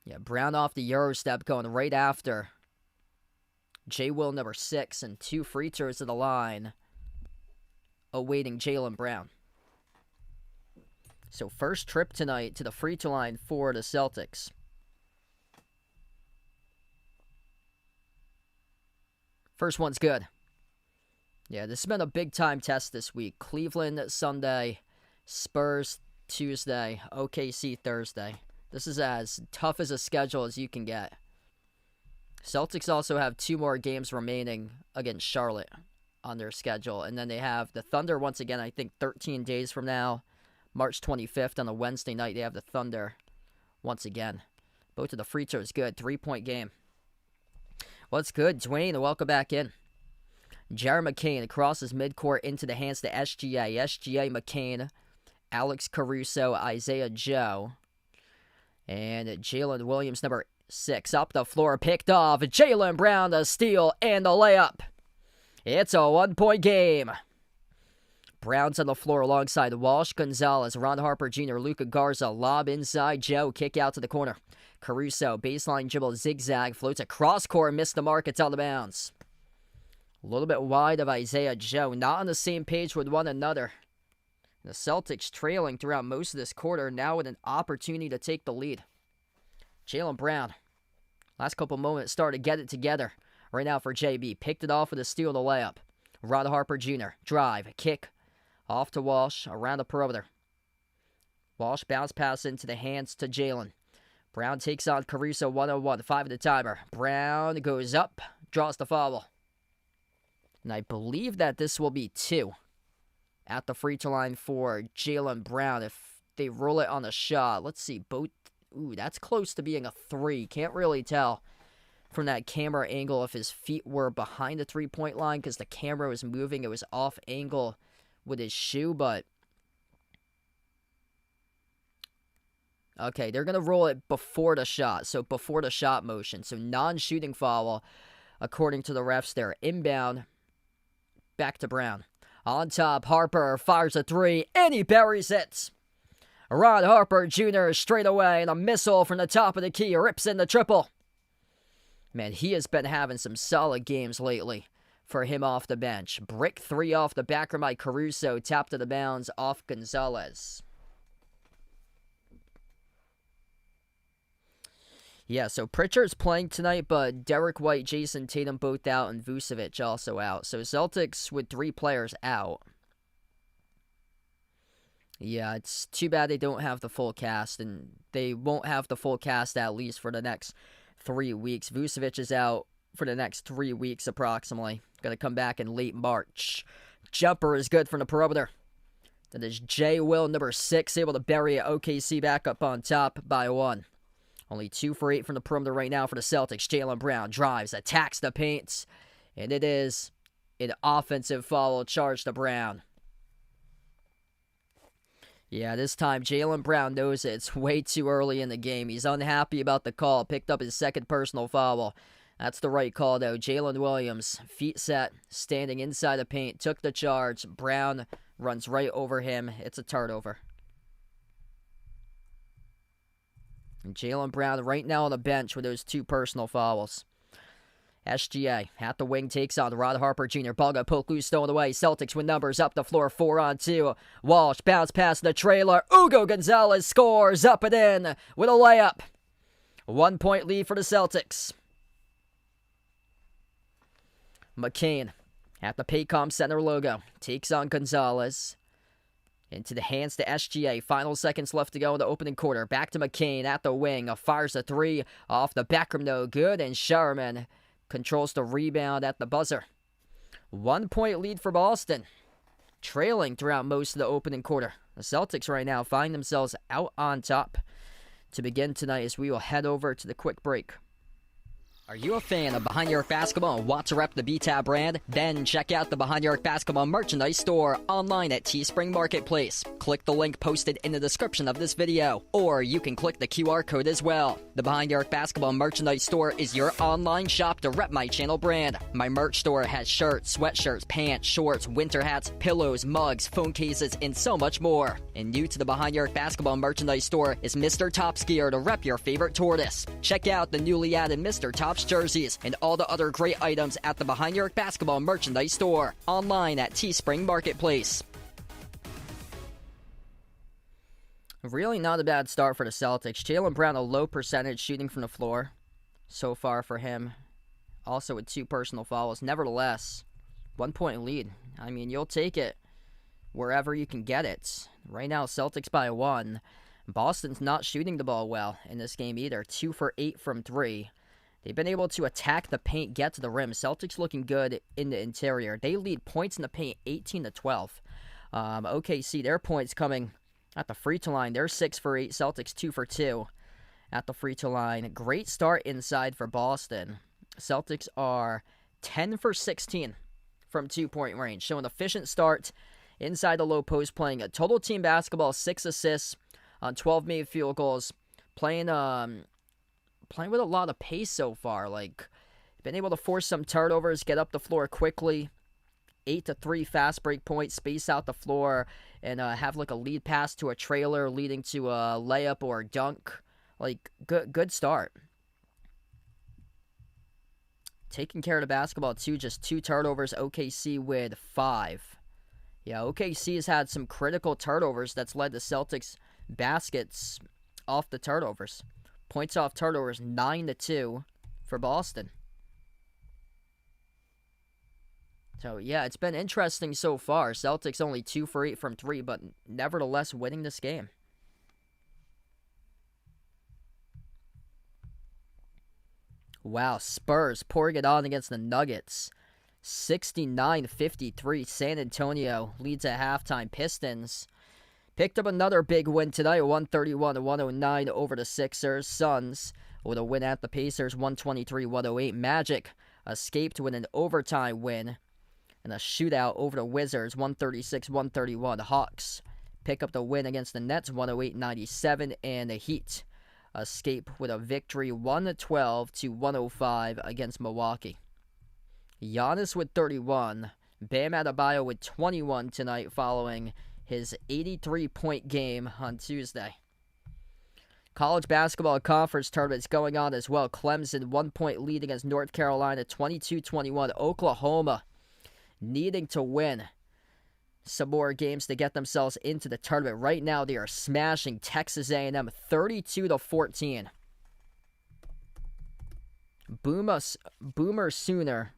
Yeah, Brown off the Euro step going right after. J. Will, number 6, and 2 free throws to the line, awaiting Jaylen Brown. So first trip tonight to the free throw line for the Celtics. First one's good. Yeah, this has been a big-time test this week. Cleveland Sunday, Spurs Tuesday, OKC Thursday. This is as tough as a schedule as you can get. Celtics also have 2 more games remaining against Charlotte on their schedule. And then they have the Thunder once again, I think 13 days from now. March 25th on a Wednesday night, they have the Thunder once again. Both of the free throws good. 3-point game. What's good, Dwayne? Welcome back in. Jared McCain crosses midcourt into the hands to SGA. SGA, McCain, Alex Caruso, Isaiah Joe. And Jalen Williams, number 6, up the floor, picked off. Jaylen Brown, the steal and the layup. It's a 1-point game. Brown's on the floor alongside Walsh, Gonzalez, Ron Harper Jr., Luka Garza, lob inside Joe, kick out to the corner. Caruso, baseline dribble, zigzag, floats across court, missed the mark, it's out of bounds. A little bit wide of Isaiah Joe, not on the same page with one another. The Celtics trailing throughout most of this quarter, now with an opportunity to take the lead. Jaylen Brown, last couple moments, started to get it together. Right now for JB, picked it off with a steal and a layup. Ron Harper Jr., drive, kick, off to Walsh, around the perimeter. Walsh bounce pass into the hands to Jalen. Brown takes on Caruso 1-on-1, 5 at the timer. Brown goes up, draws the foul. And I believe that this will be 2 at the free throw line for Jaylen Brown if they roll it on a shot. Let's see, both. Ooh, that's close to being a 3. Can't really tell from that camera angle if his feet were behind the 3-point line because the camera was moving. It was off angle with his shoe, but okay, they're going to roll it before the shot, so before the shot motion. So non-shooting foul according to the refs there. Inbound, back to Brown. On top, Harper fires a 3, and he buries it. Ron Harper Jr. straight away, and a missile from the top of the key rips in the triple. Man, he has been having some solid games lately for him off the bench. Brick 3 off the back of my Caruso, tapped to the bounds off Gonzalez. Yeah, so Pritchard's playing tonight, but Derek White, Jason Tatum both out, and Vucevic also out. So Celtics with 3 players out. Yeah, it's too bad they don't have the full cast, and they won't have the full cast at least for the next 3 weeks. Vucevic is out for the next 3 weeks approximately. Going to come back in late March. Jumper is good from the perimeter. That is J. Will, number 6, able to bury it. OKC back up on top by 1. Only 2 for 8 from the perimeter right now for the Celtics. Jaylen Brown drives, attacks the paint, and it is an offensive foul charge to Brown. Yeah, this time Jaylen Brown knows it's way too early in the game. He's unhappy about the call. Picked up his second personal foul. That's the right call, though. Jalen Williams, feet set, standing inside the paint, took the charge. Brown runs right over him. It's a turnover. And Jaylen Brown right now on the bench with those 2 personal fouls. SGA at the wing takes on Rod Harper Jr. Ball got poked loose, stolen away. Celtics with numbers up the floor, 4-on-2. Walsh bounce past the trailer. Hugo Gonzalez scores up and in with a layup. 1-point lead for the Celtics. McCain at the Paycom Center logo takes on Gonzalez. Into the hands to SGA. Final seconds left to go in the opening quarter. Back to McCain at the wing. Fires a 3 off the back rim, no good. And Sherman controls the rebound at the buzzer. 1-point lead for Boston. Trailing throughout most of the opening quarter. The Celtics right now find themselves out on top to begin tonight as we will head over to the quick break. Are you a fan of Behind Your Arc Basketball and want to rep the B-Tab brand? Then check out the Behind Your Arc Basketball merchandise store online at Teespring Marketplace. Click the link posted in the description of this video, or you can click the QR code as well. The Behind Your Arc Basketball merchandise store is your online shop to rep my channel brand. My merch store has shirts, sweatshirts, pants, shorts, winter hats, pillows, mugs, phone cases, and so much more. And new to the Behind Your Arc Basketball merchandise store is Mr. Top's gear to rep your favorite tortoise. Check out the newly added Mr. Top's jerseys and all the other great items at the Behind Your Arc Basketball merchandise store online at Teespring Marketplace. Really not a bad start for the Celtics. Jaylen Brown, a low percentage shooting from the floor so far for him. Also with 2 personal fouls. Nevertheless, 1-point lead. I mean, you'll take it wherever you can get it. Right now, Celtics by 1. Boston's not shooting the ball well in this game either. 2 for 8 from 3. They've been able to attack the paint, get to the rim. Celtics looking good in the interior. They lead points in the paint 18-12. OKC, their points coming at the free throw line. They're 6 for 8. Celtics 2 for 2 at the free throw line. Great start inside for Boston. Celtics are 10 for 16 from 2-point range. Showing an efficient start inside the low post, playing a total team basketball, 6 assists on 12 made field goals. Playing with a lot of pace so far. Like, been able to force some turnovers, get up the floor quickly. 8-3 fast break point, space out the floor, and have like a lead pass to a trailer leading to a layup or a dunk. Like, good start. Taking care of the basketball too, just 2 turnovers. OKC with 5. Yeah, OKC has had some critical turnovers that's led to Celtics baskets off the turnovers. Points off turnovers, 9-2 for Boston. So, yeah, it's been interesting so far. Celtics only 2 for 8 from 3, but nevertheless winning this game. Wow, Spurs pouring it on against the Nuggets. 69-53. San Antonio leads at halftime. Pistons picked up another big win tonight, 131-109 over the Sixers. Suns with a win at the Pacers, 123-108. Magic escaped with an overtime win and a shootout over the Wizards, 136-131. The Hawks pick up the win against the Nets, 108-97. And the Heat escape with a victory, 112-105 against Milwaukee. Giannis with 31. Bam Adebayo with 21 tonight following his 83-point game on Tuesday. College basketball conference tournaments going on as well. Clemson 1-point lead against North Carolina, 22-21. Oklahoma needing to win some more games to get themselves into the tournament. Right now they are smashing Texas A&M 32-14. Boomer Sooner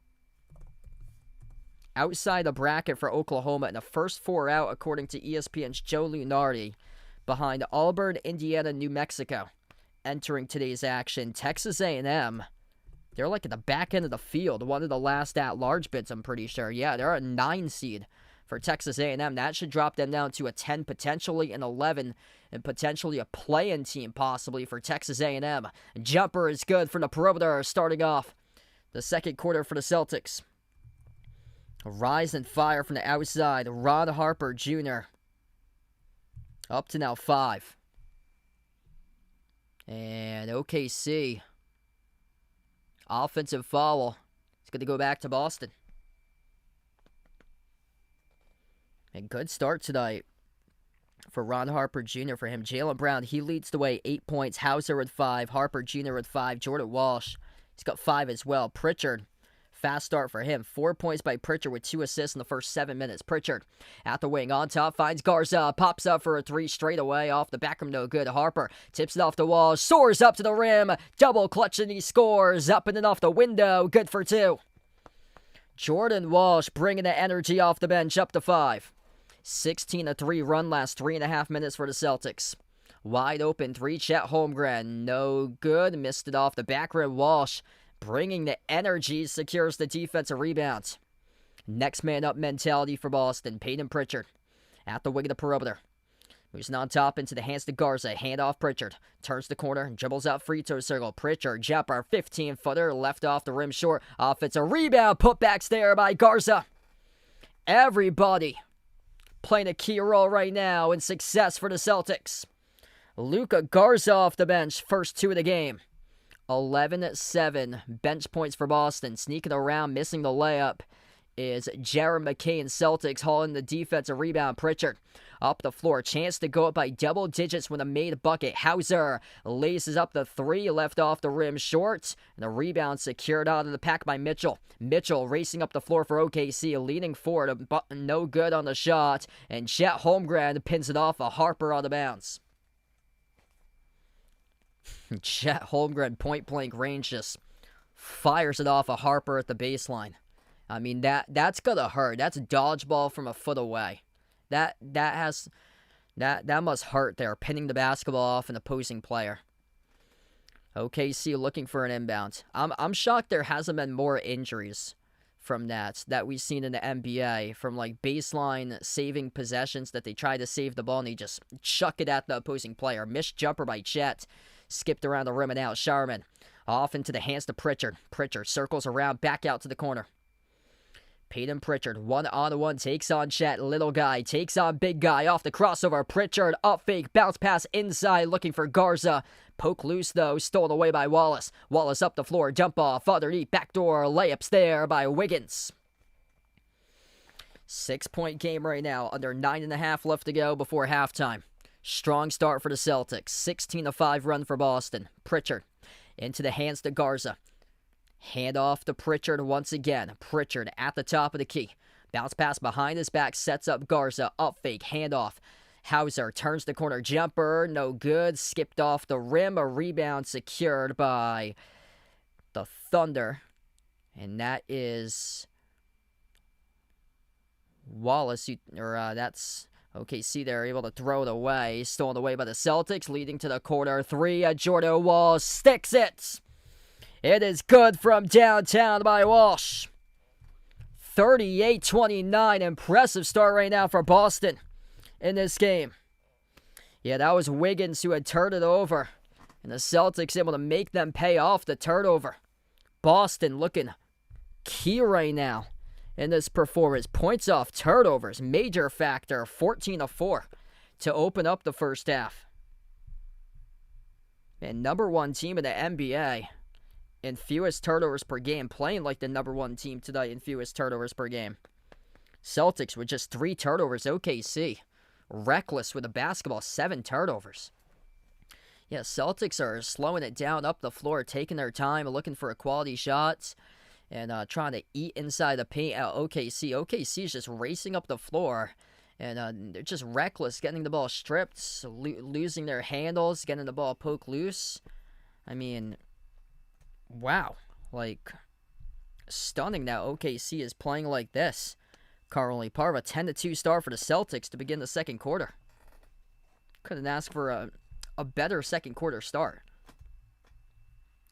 outside the bracket for Oklahoma in the first 4 out, according to ESPN's Joe Lunardi, behind Auburn, Indiana, New Mexico. Entering today's action, Texas A&M, they're like at the back end of the field, one of the last at-large bids, I'm pretty sure. Yeah, they're a 9 seed for Texas A&M. That should drop them down to a 10, potentially an 11, and potentially a play-in team possibly for Texas A&M. Jumper is good for the perimeter, starting off the second quarter for the Celtics. Rise and fire from the outside. Ron Harper Jr. up to now 5. And OKC. Offensive foul. It's going to go back to Boston. A good start tonight for Ron Harper Jr. for him. Jaylen Brown, he leads the way. 8 points. Hauser with 5. Harper Jr. with 5. Jordan Walsh, he's got 5 as well. Pritchard, fast start for him. 4 points by Pritchard with 2 assists in the first 7 minutes. Pritchard at the wing on top, finds Garza, pops up for a 3 straight away off the back rim, no good. Harper tips it off the wall, soars up to the rim, double clutch, and he scores. Up and in off the window, good for 2. Jordan Walsh bringing the energy off the bench, up to 5. 16-3 run last 3.5 minutes for the Celtics. Wide open 3, Chet Holmgren, no good, missed it off the back rim. Walsh bringing the energy, secures the defensive rebound. Next man up mentality for Boston. Peyton Pritchard at the wing of the perimeter. Moves on top into the hands to Garza. Hand off Pritchard. Turns the corner and dribbles out free throw circle. Pritchard, jumper, 15-footer, left off the rim short. Offensive rebound, putbacks there by Garza. Everybody playing a key role right now in success for the Celtics. Luka Garza off the bench, first 2 of the game. 11-7 bench points for Boston. Sneaking around, missing the layup is Jared McCain. Celtics hauling the defensive rebound. Pritchard up the floor. Chance to go up by double digits with a made bucket. Hauser laces up the 3, left off the rim short. And the rebound secured out of the pack by Mitchell. Mitchell racing up the floor for OKC, leaning forward, but no good on the shot. And Chet Holmgren pins it off a Harper out of bounds. Chet Holmgren, point-blank range, just fires it off a Harper at the baseline. I mean, that's gonna hurt. That's a dodgeball from a foot away. That must hurt there, pinning the basketball off an opposing player. OKC looking for an inbound. I'm shocked there hasn't been more injuries from that we've seen in the NBA, from like baseline saving possessions that they try to save the ball and they just chuck it at the opposing player. Missed jumper by Chet. Skipped around the rim and out. Sharman off into the hands to Pritchard. Pritchard circles around, back out to the corner. Peyton Pritchard, 1-on-1, takes on Chet. Little guy takes on big guy off the crossover. Pritchard up fake, bounce pass inside, looking for Garza. Poke loose though, stolen away by Wallace. Wallace up the floor, jump off, underneath, backdoor layups there by Wiggins. 6-point game right now, under 9.5 left to go before halftime. Strong start for the Celtics. 16-5 run for Boston. Pritchard into the hands to Garza. Hand off to Pritchard once again. Pritchard at the top of the key. Bounce pass behind his back. Sets up Garza. Up fake. Hand off. Hauser turns the corner. Jumper. No good. Skipped off the rim. A rebound secured by the Thunder. And that is Wallace. That's OKC. They're able to throw it away. Stolen away by the Celtics. Leading to the corner 3. Jordan Walsh sticks it. It is good from downtown by Walsh. 38-29. Impressive start right now for Boston in this game. Yeah, that was Wiggins who had turned it over. And the Celtics able to make them pay off the turnover. Boston looking key right now in this performance. Points off turnovers, major factor. 14-4 to open up the first half. And number 1 team in the NBA in fewest turnovers per game, playing like the number 1 team tonight in fewest turnovers per game. Celtics with just 3 turnovers. OKC reckless with the basketball, 7 turnovers. Yeah, Celtics are slowing it down up the floor, taking their time, looking for quality shots, and trying to eat inside the paint at OKC is just racing up the floor, and they're just reckless, getting the ball stripped, losing their handles, getting the ball poked loose. I mean, wow. Like, stunning that OKC is playing like this. Currently, part of a 10-2 start for the Celtics to begin the second quarter. Couldn't ask for a better second quarter start.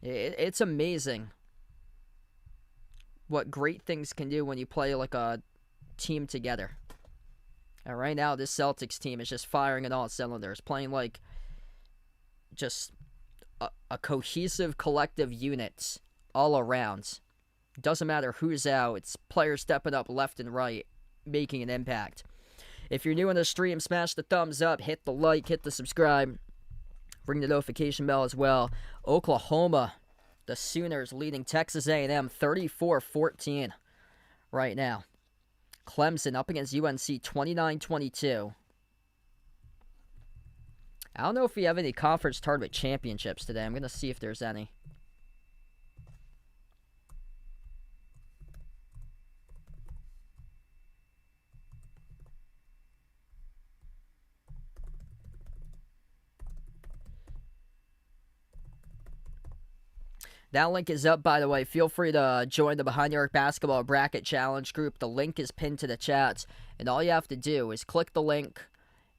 It's amazing what great things can do when you play like a team together. And right now, this Celtics team is just firing on all cylinders, playing like just a cohesive collective unit all around. Doesn't matter who's out, it's players stepping up left and right, making an impact. If you're new on the stream, smash the thumbs up, hit the like, hit the subscribe, ring the notification bell as well. Oklahoma, the Sooners leading Texas A&M 34-14 right now. Clemson up against UNC 29-22. I don't know if we have any conference tournament championships today. I'm going to see if there's any. That link is up, by the way. Feel free to join the Behind the Arc Basketball Bracket Challenge group. The link is pinned to the chat. And all you have to do is click the link.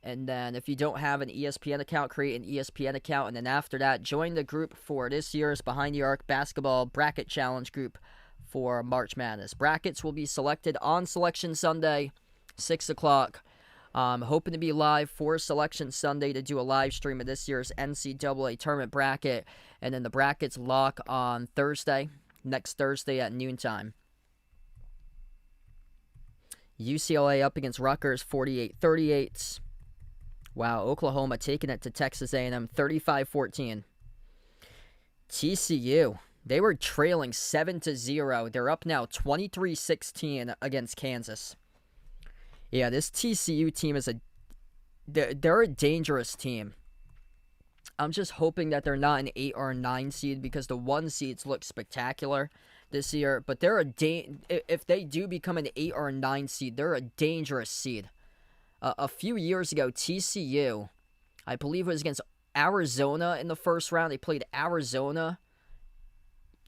And then if you don't have an ESPN account, create an ESPN account. And then after that, join the group for this year's Behind the Arc Basketball Bracket Challenge group for March Madness. Brackets will be selected on Selection Sunday, 6 o'clock. Hoping to be live for Selection Sunday to do a live stream of this year's NCAA tournament bracket. And then the brackets lock on Thursday, next Thursday at noontime. UCLA up against Rutgers, 48-38. Wow, Oklahoma taking it to Texas A&M, 35-14. TCU, they were trailing 7-0. They're up now 23-16 against Kansas. Yeah, this TCU team is they're a dangerous team. I'm just hoping that they're not an 8 or a 9 seed because the 1 seeds look spectacular this year. But they're if they do become an 8 or a 9 seed, they're a dangerous seed. A few years ago, TCU, I believe it was against Arizona in the first round. They played Arizona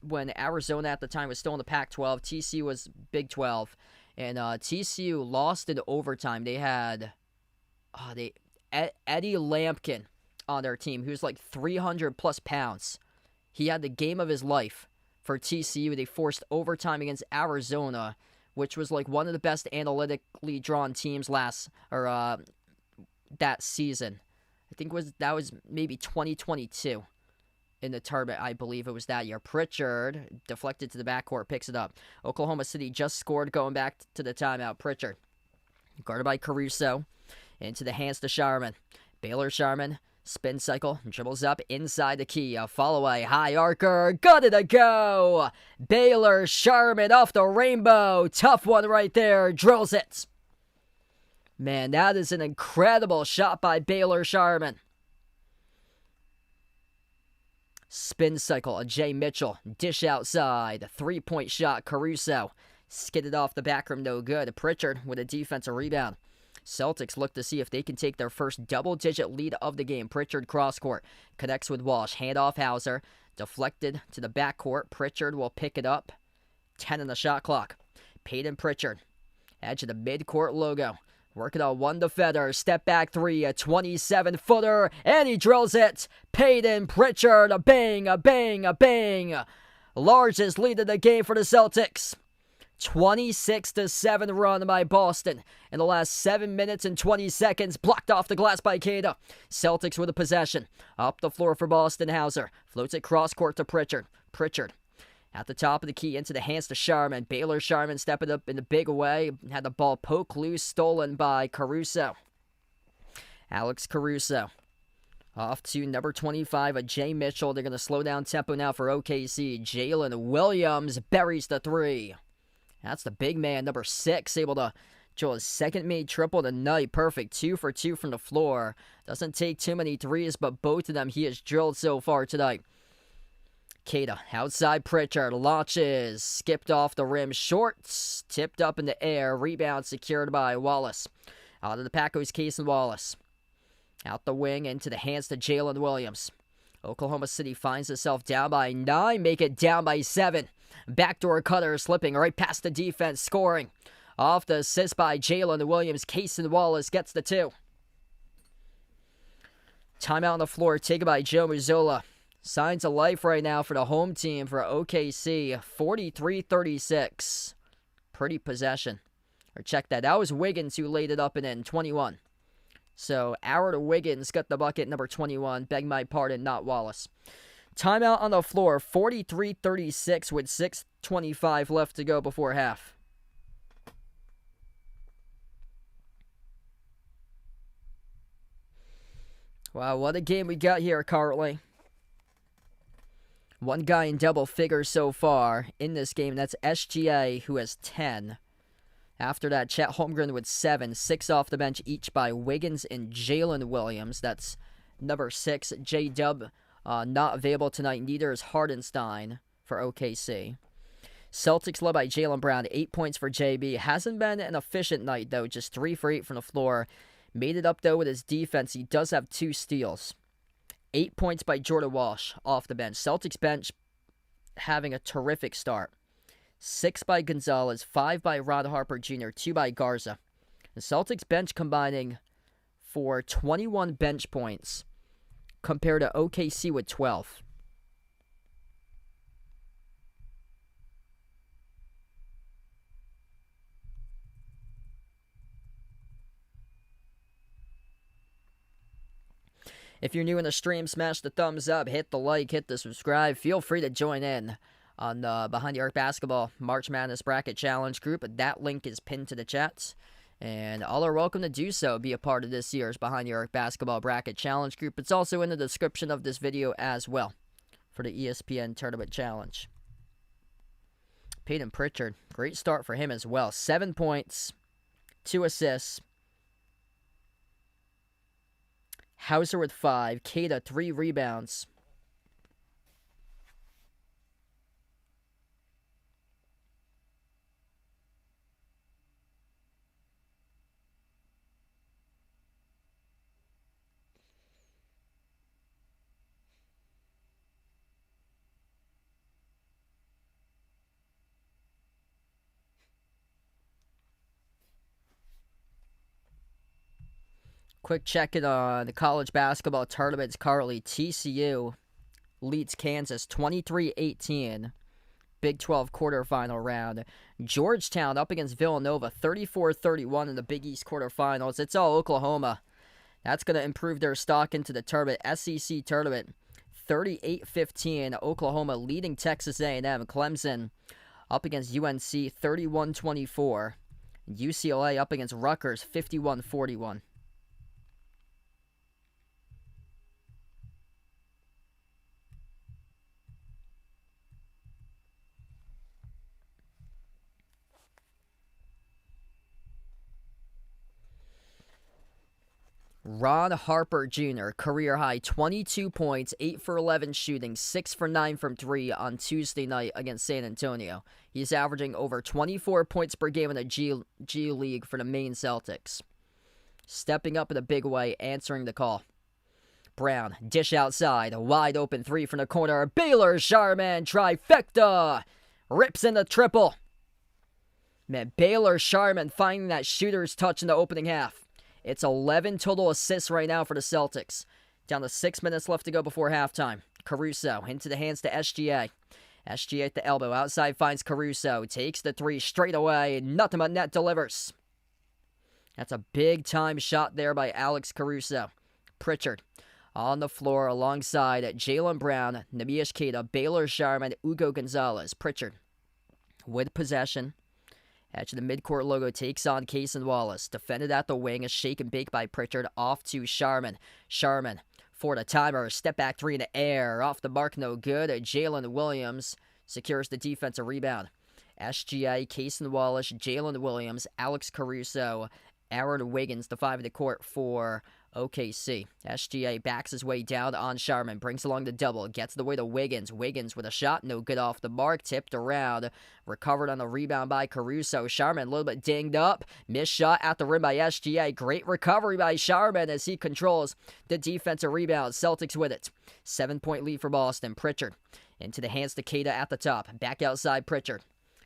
when Arizona at the time was still in the Pac-12. TCU was Big 12. And TCU lost in overtime. They had Eddie Lampkin on their team, who's like 300-plus pounds. He had the game of his life for TCU. They forced overtime against Arizona, which was like one of the best analytically drawn teams that season. I think that was maybe 2022 in the tournament. I believe it was that year. Pritchard deflected to the backcourt, picks it up. Oklahoma City just scored going back to the timeout. Pritchard, guarded by Caruso, into the hands to Sharman. Baylor Sharman, spin cycle, dribbles up inside the key. A follow-away, high arcer, got it to go! Baylor Sharman off the rainbow. Tough one right there, drills it. Man, that is an incredible shot by Baylor Sharman. Spin cycle, a Jay Mitchell, dish outside, three-point shot, Caruso, skidded off the back rim, no good. Pritchard with a defensive rebound. Celtics look to see if they can take their first double-digit lead of the game. Pritchard cross-court, connects with Walsh, handoff Hauser, deflected to the backcourt. Pritchard will pick it up, 10 on the shot clock. Peyton Pritchard, edge of the mid-court logo. Working on one defender, step back three, a 27-footer, and he drills it. Peyton Pritchard, a bang, a bang, a bang. Largest lead of the game for the Celtics. 26-7 run by Boston in the last 7 minutes and 20 seconds. Blocked off the glass by Queta. Celtics with a possession. Up the floor for Boston. Hauser floats it cross court to Pritchard. Pritchard at the top of the key, into the hands to Sharman. Baylor Sharman stepping up in a big way. Had the ball poke loose, stolen by Caruso. Alex Caruso. Off to number 25, a Jay Mitchell. They're going to slow down tempo now for OKC. Jalen Williams buries the three. That's the big man, number 6, able to drill his second made triple tonight. Perfect, 2 for 2 from the floor. Doesn't take too many threes, but both of them he has drilled so far tonight. Queta, outside Pritchard, launches, skipped off the rim, shorts, tipped up in the air, rebound secured by Wallace. Out of the pack goes Cason Wallace. Out the wing, into the hands to Jalen Williams. Oklahoma City finds itself down by 9, make it down by 7. Backdoor cutter slipping right past the defense, scoring. Off the assist by Jalen Williams. Cason Wallace gets the 2. Timeout on the floor taken by Joe Mazzola. Signs of life right now for the home team for OKC. 43-36. Pretty possession. Or check that. That was Wiggins who laid it up and in. 21. So, Howard Wiggins got the bucket, number 21. Beg my pardon, not Wallace. Timeout on the floor. 43-36 with 6:25 left to go before half. Wow, what a game we got here currently. One guy in double figures so far in this game. That's SGA, who has 10. After that, Chet Holmgren with 7. 6 off the bench each by Wiggins and Jalen Williams. That's number 6. J-Dub not available tonight. Neither is Hardenstein for OKC. Celtics led by Jaylen Brown. 8 points for JB. Hasn't been an efficient night, though. Just 3 for 8 from the floor. Made it up, though, with his defense. He does have 2 steals. 8 points by Jordan Walsh off the bench. Celtics bench having a terrific start. 6 by Gonzalez, 5 by Ron Harper Jr., 2 by Garza. The Celtics bench combining for 21 bench points compared to OKC with 12. If you're new in the stream, smash the thumbs up, hit the like, hit the subscribe. Feel free to join in on the Behind the Arc Basketball March Madness Bracket Challenge group. That link is pinned to the chat. And all are welcome to do so. Be a part of this year's Behind the Arc Basketball Bracket Challenge group. It's also in the description of this video as well for the ESPN Tournament Challenge. Peyton Pritchard, great start for him as well. 7 points, 2 assists. Hauser with 5. Keita, 3 rebounds. Quick check-in on the college basketball tournaments currently. TCU leads Kansas 23-18. Big 12 quarterfinal round. Georgetown up against Villanova 34-31 in the Big East quarterfinals. It's all Oklahoma. That's going to improve their stock into the tournament. SEC tournament 38-15. Oklahoma leading Texas A&M. Clemson up against UNC 31-24. UCLA up against Rutgers 51-41. Ron Harper Jr., career high 22 points, 8 for 11 shooting, 6 for 9 from 3 on Tuesday night against San Antonio. He's averaging over 24 points per game in the G League for the Maine Celtics. Stepping up in a big way, answering the call. Brown, dish outside, a wide open 3 from the corner. Baylor Sharman, trifecta, rips in the triple. Man, Baylor Sharman finding that shooter's touch in the opening half. It's 11 total assists right now for the Celtics. Down to 6 minutes left to go before halftime. Caruso into the hands to SGA. SGA at the elbow. Outside finds Caruso. Takes the 3 straight away. Nothing but net delivers. That's a big-time shot there by Alex Caruso. Pritchard on the floor alongside Jaylen Brown, Neemias Queta, Baylor Sharman, Ugo Gonzalez. Pritchard with possession. Edge of the midcourt logo takes on Cason Wallace. Defended at the wing. A shake and bake by Pritchard. Off to Sharman. Sharman for the timer. Step back 3 in the air. Off the mark, no good. Jalen Williams secures the defensive rebound. SGA, Cason Wallace, Jalen Williams, Alex Caruso, Aaron Wiggins, the 5 in the court for OKC. SGA backs his way down on Sharman, brings along the double, gets the way to Wiggins. Wiggins with a shot, no good off the mark, tipped around, recovered on the rebound by Caruso. Sharman a little bit dinged up, missed shot at the rim by SGA. Great recovery by Sharman as he controls the defensive rebound. Celtics with it. 7-point lead for Boston. Pritchard Into the hands to Keita at the top. Back outside Pritchard.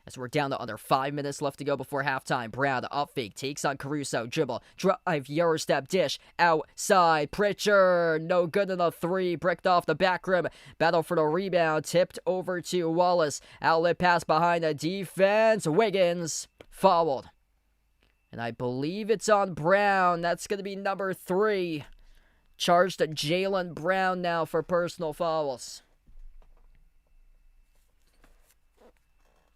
As we're down to under 5 minutes left to go before halftime. Brown, up fake, takes on Caruso. Dribble, drive, Eurostep, dish, outside. Pritchard, no good in the three. Bricked off the back rim. Battle for the rebound. Tipped over to Wallace. Outlet pass behind the defense. Wiggins, fouled. And I believe it's on Brown. That's going to be number 3. Charged to Jaylen Brown now for personal fouls.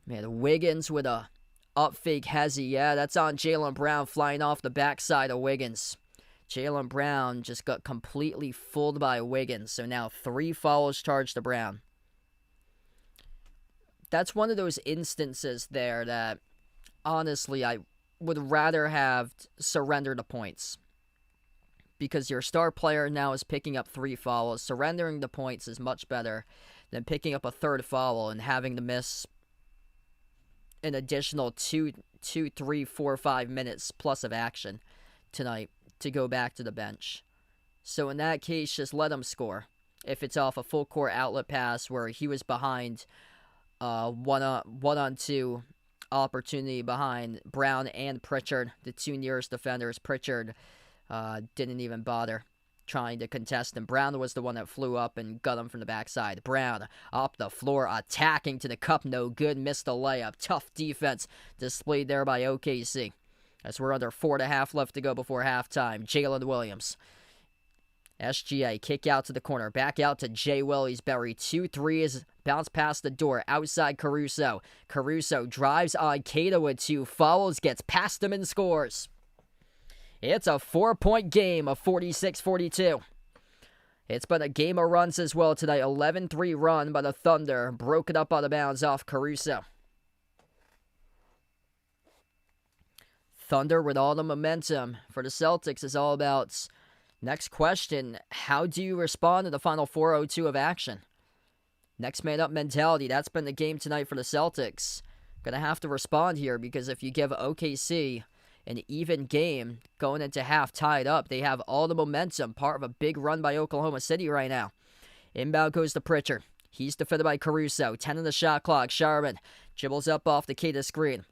Man, Wiggins with a up fake hezzy. Yeah, that's on Jaylen Brown flying off the backside of Wiggins. Jaylen Brown just got completely fooled by Wiggins. So now 3 fouls charged to Brown. That's one of those instances there that, honestly, I would rather have surrendered the points. Because your star player now is picking up 3 fouls. Surrendering the points is much better than picking up a 3rd foul and having to miss an additional 2, 3, 4, 5 minutes plus of action tonight to go back to the bench. So in that case, just let him score. If it's off a full court outlet pass where he was behind one on 2 opportunity behind Brown and Pritchard, the 2 nearest defenders. Pritchard didn't even bother trying to contest him. Brown was the one that flew up and got him from the backside. Brown up the floor, attacking to the cup, no good, missed a layup. Tough defense displayed there by OKC. As we're under 4.5 left to go before halftime. Jalen Williams. SGA, kick out to the corner, back out to Jay Willies Berry. 2 threes, bounce past the door, outside Caruso. Caruso drives on Keita with 2 fouls, gets past him and scores. It's a 4-point game of 46-42. It's been a game of runs as well tonight. 11-3 run by the Thunder. Broken up out of bounds off Caruso. Thunder with all the momentum for the Celtics is all about... Next question, how do you respond to the final 4:02 of action? Next man up mentality. That's been the game tonight for the Celtics. Gonna have to respond here because if you give OKC an even game going into half tied up, they have all the momentum, part of a big run by Oklahoma City right now. Inbound goes to Pritchard. He's defended by Caruso. 10 in the shot clock. Sharman dribbles up off the Keita screen.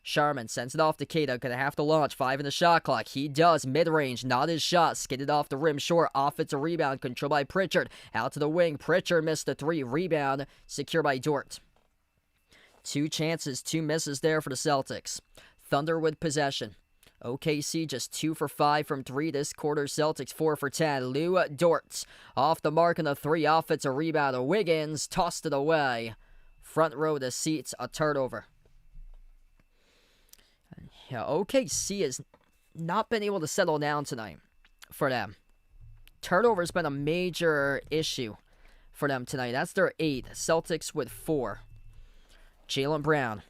Sharman sends it off to Keita. Gonna have to launch. 5 in the shot clock. He does. Mid-range. Not his shot. Skidded off the rim short. Offensive rebound. Controlled by Pritchard. Out to the wing. Pritchard missed the 3. Rebound. Secured by Dort. 2 chances. 2 misses there for the Celtics. Thunder with possession. OKC just 2 for 5 from 3 this quarter. Celtics 4 for 10. Lou Dort off the mark on the 3. Offensive rebound. Wiggins tossed it away. Front row of the seats. A turnover. Yeah, OKC has not been able to settle down tonight for them. Turnover's been a major issue for them tonight. That's their 8th. Celtics with 4. Jaylen Brown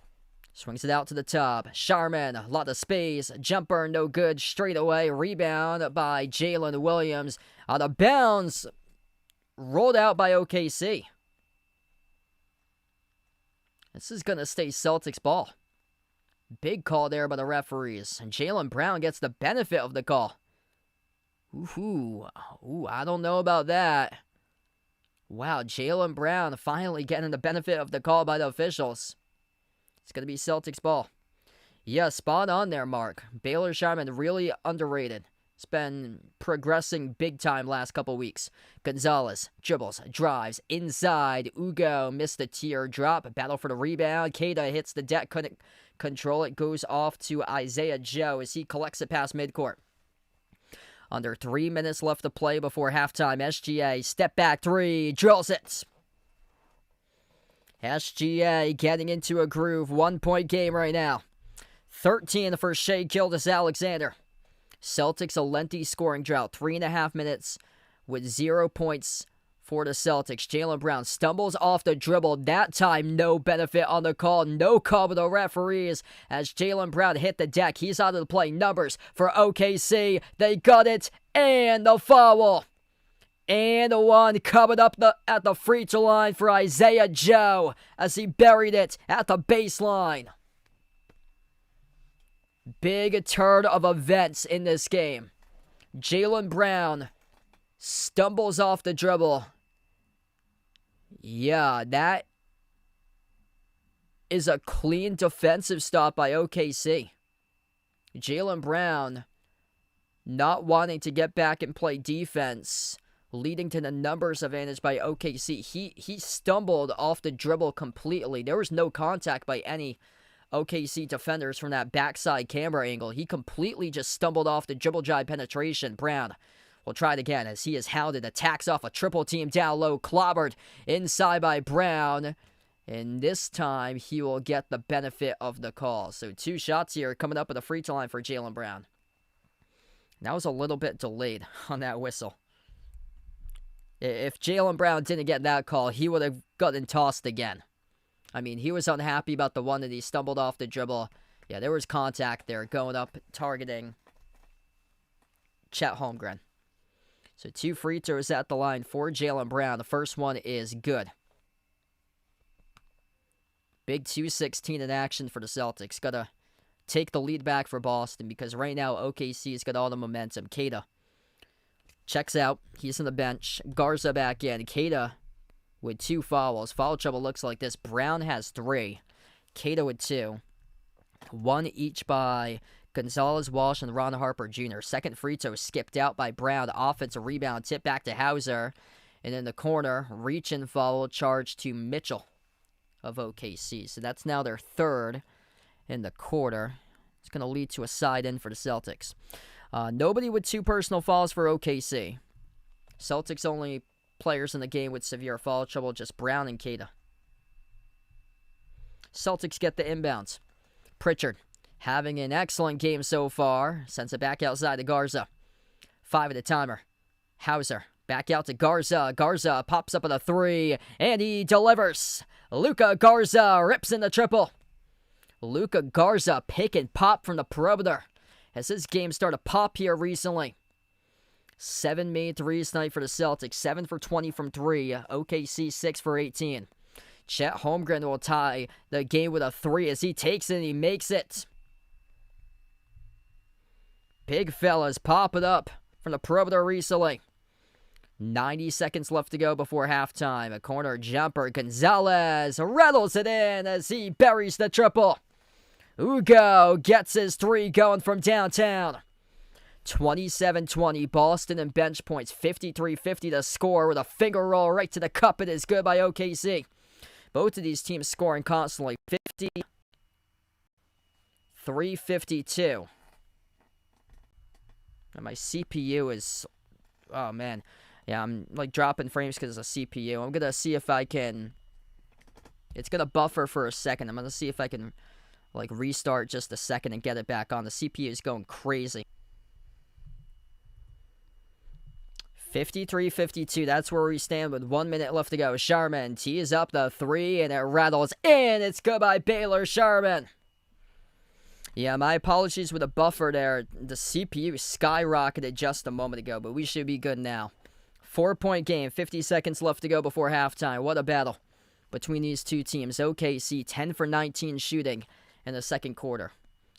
swings it out to the top. Sharman, a lot of space. Jumper, no good. Straight away. Rebound by Jalen Williams. Out of bounds. Rolled out by OKC. This is going to stay Celtics ball. Big call there by the referees. And Jaylen Brown gets the benefit of the call. Ooh, I don't know about that. Wow, Jaylen Brown finally getting the benefit of the call by the officials. It's going to be Celtics ball. Yeah, spot on there, Mark. Baylor Sharman really underrated. It's been progressing big time last couple weeks. Gonzalez dribbles, drives, inside. Ugo missed the teardrop. Battle for the rebound. Keita hits the deck, couldn't control it. Goes off to Isaiah Joe as he collects it past midcourt. Under 3 minutes left to play before halftime. SGA, step back 3, drills it. SGA getting into a groove. 1-point game right now. 13 for Shay Gilgeous-Alexander. Celtics a lengthy scoring drought. 3.5 minutes with 0 points for the Celtics. Jaylen Brown stumbles off the dribble. That time, no benefit on the call. No call with the referees as Jaylen Brown hit the deck. He's out of the play. Numbers for OKC. They got it. And the foul. And the one coming up at the free throw line for Isaiah Joe as he buried it at the baseline. Big turn of events in this game. Jaylen Brown stumbles off the dribble. Yeah, that is a clean defensive stop by OKC. Jaylen Brown not wanting to get back and play defense, leading to the numbers advantage by OKC. He stumbled off the dribble completely. There was no contact by any OKC defenders from that backside camera angle. He completely just stumbled off the dribble drive penetration. Brown will try it again as he is hounded. Attacks off a triple team down low. Clobbered inside by Brown. And this time he will get the benefit of the call. So 2 shots here coming up at the free throw line for Jaylen Brown. That was a little bit delayed on that whistle. If Jaylen Brown didn't get that call, he would have gotten tossed again. I mean, he was unhappy about the one that he stumbled off the dribble. Yeah, there was contact there going up, targeting Chet Holmgren. So 2 free throws at the line for Jaylen Brown. The first one is good. Big 2:16 in action for the Celtics. Got to take the lead back for Boston because right now OKC's got all the momentum. Queta checks out. He's on the bench. Garza back in. Queta with 2 fouls. Foul trouble looks like this. Brown has 3. Queta with 2. 1 each by Gonzalez, Walsh, and Ron Harper Jr. Second free throw skipped out by Brown. Offensive rebound. Tip back to Hauser. And in the corner, reach and foul charge to Mitchell of OKC. So that's now their 3rd in the quarter. It's going to lead to a side in for the Celtics. Nobody with 2 personal fouls for OKC. Celtics only players in the game with severe foul trouble, just Brown and Queta. Celtics get the inbounds. Pritchard having an excellent game so far. Sends it back outside to Garza. 5 at the timer. Hauser back out to Garza. Garza pops up at a 3, and he delivers. Luka Garza rips in the triple. Luka Garza pick and pop from the perimeter as his game started to pop here recently. 7 made threes tonight for the Celtics. 7 for 20 from 3. OKC 6 for 18. Chet Holmgren will tie the game with a 3 as he takes it and he makes it. Big fellas pop it up from the perimeter recently. 90 seconds left to go before halftime. A corner jumper. Gonzalez rattles it in as he buries the triple. Ugo gets his 3 going from downtown. 27-20. Boston and bench points. 53-50 to score with a finger roll right to the cup. It is good by OKC. Both of these teams scoring constantly. 53-52. And my CPU is... Oh, man. Yeah, I'm like dropping frames because it's a CPU. I'm going to see if I can... It's going to buffer for a second. I'm going to see if I can like restart just a second and get it back on. The CPU is going crazy. 53-52. That's where we stand with 1 minute left to go. Sharman tees up the 3 and it rattles in. It's good by Baylor Sharman. Yeah, my apologies with the buffer there. The CPU skyrocketed just a moment ago, but we should be good now. 4-point game, 50 seconds left to go before halftime. What a battle between these two teams. OKC 10 for 19 shooting in the second quarter.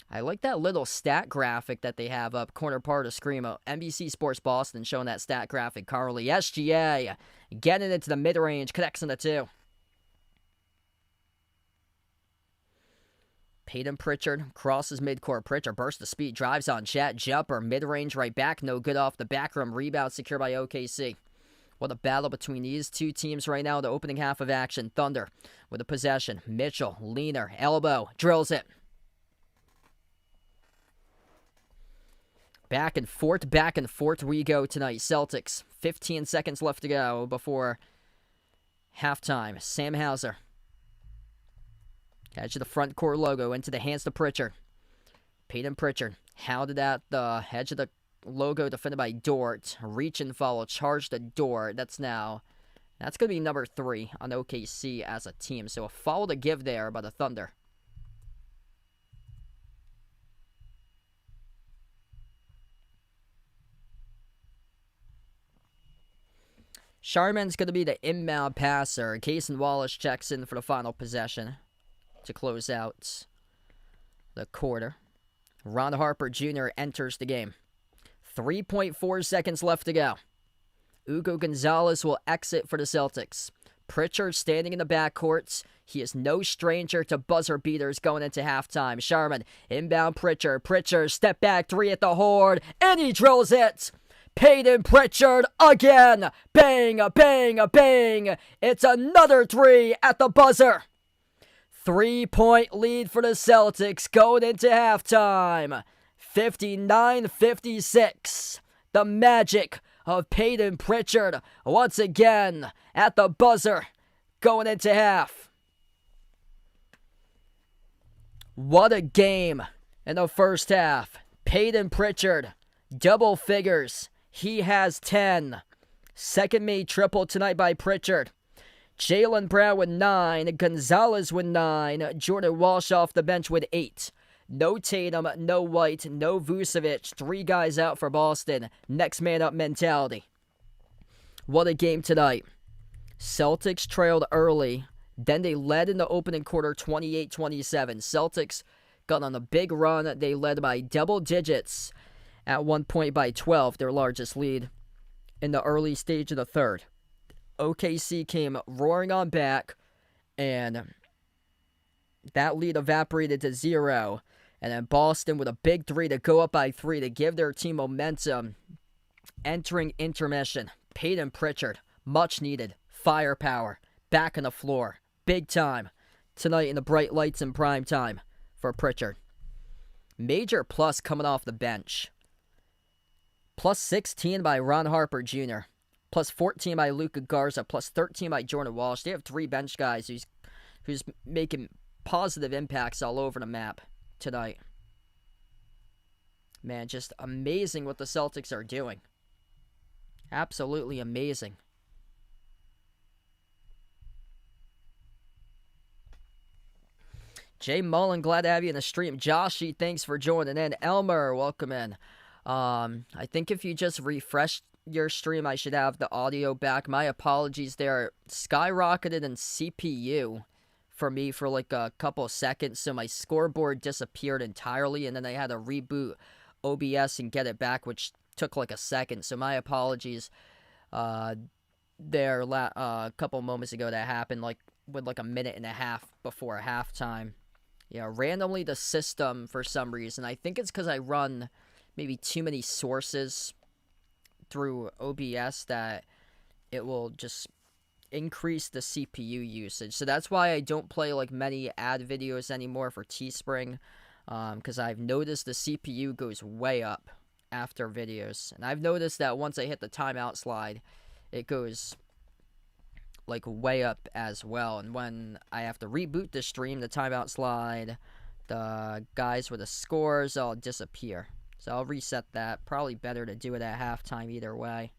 I like that little stat graphic that they have up corner part of Screamo. NBC Sports Boston showing that stat graphic. Carly SGA getting into the mid-range, connects on the 2. Peyton Pritchard crosses midcourt. Pritchard bursts the speed, drives on Chet, jumper, mid-range right back, no good off the back rim. Rebound secured by OKC. What a battle between these two teams right now in the opening half of action. Thunder with a possession. Mitchell, leaner, elbow, drills it. Back and forth we go tonight. Celtics, 15 seconds left to go before halftime. Sam Hauser. Edge of the front court logo into the hands to Pritchard. Peyton Pritchard hounded at the edge of the logo, defended by Dort. Reach and follow, charge to Dort. That's going to be number 3 on OKC as a team. So a foul to give there by the Thunder. Sharman's going to be the inbound passer. Cason Wallace checks in for the final possession to close out the quarter. Ron Harper Jr. enters the game. 3.4 seconds left to go. Ugo Gonzalez will exit for the Celtics. Pritchard standing in the backcourts. He is no stranger to buzzer beaters going into halftime. Sharman, inbound Pritchard. Pritchard, step back three at the horn, and he drills it. Peyton Pritchard again. Bang, bang, bang. It's another three at the buzzer. 3-point lead for the Celtics going into halftime. 59-56. The magic of Peyton Pritchard once again at the buzzer going into half. What a game in the first half. Peyton Pritchard, double figures. He has 10. Second made triple tonight by Pritchard. Jaylen Brown with 9. Gonzalez with 9. Jordan Walsh off the bench with 8. No Tatum, no White, no Vucevic. 3 guys out for Boston. Next man up mentality. What a game tonight. Celtics trailed early. Then they led in the opening quarter 28-27. Celtics got on a big run. They led by double digits at one point by 12, their largest lead in the early stage of the third. OKC came roaring on back, and that lead evaporated to 0. And then Boston with a big 3 to go up by 3 to give their team momentum. Entering intermission, Peyton Pritchard, much needed, firepower, back on the floor, big time, tonight in the bright lights in prime time for Pritchard. Major plus coming off the bench. Plus 16 by Ron Harper Jr., plus 14 by Luka Garza, plus 13 by Jordan Walsh. They have 3 bench guys who's making positive impacts all over the map tonight. Man, just amazing what the Celtics are doing. Absolutely amazing. Jay Mullen, glad to have you in the stream. Joshy, thanks for joining in. Elmer, welcome in. I think if you just refresh your stream, I should have the audio back. My apologies there. Skyrocketed in CPU for me for like a couple of seconds, so my scoreboard disappeared entirely, and then I had to reboot OBS and get it back, which took like a second. So my apologies there. A couple moments ago that happened, like with like a minute and a half before halftime. Yeah, randomly the system for some reason. I think it's because I run maybe too many sources through OBS that it will just increase the CPU usage. So that's why I don't play like many ad videos anymore for Teespring, because I've noticed the CPU goes way up after videos. And I've noticed that once I hit the timeout slide, it goes like way up as well. And when I have to reboot the stream, the timeout slide, the guys with the scores all disappear. So I'll reset that. Probably better to do it at halftime either way.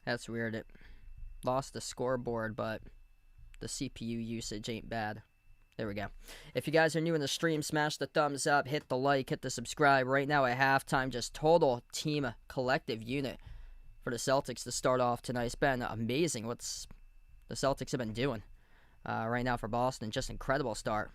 That's weird. It lost the scoreboard, but the CPU usage ain't bad. There we go. If you guys are new in the stream, smash the thumbs up, hit the like, hit the subscribe. Right now at halftime, just total team collective unit for the Celtics to start off tonight. It's been amazing what's the Celtics have been doing right now for Boston. Just incredible start.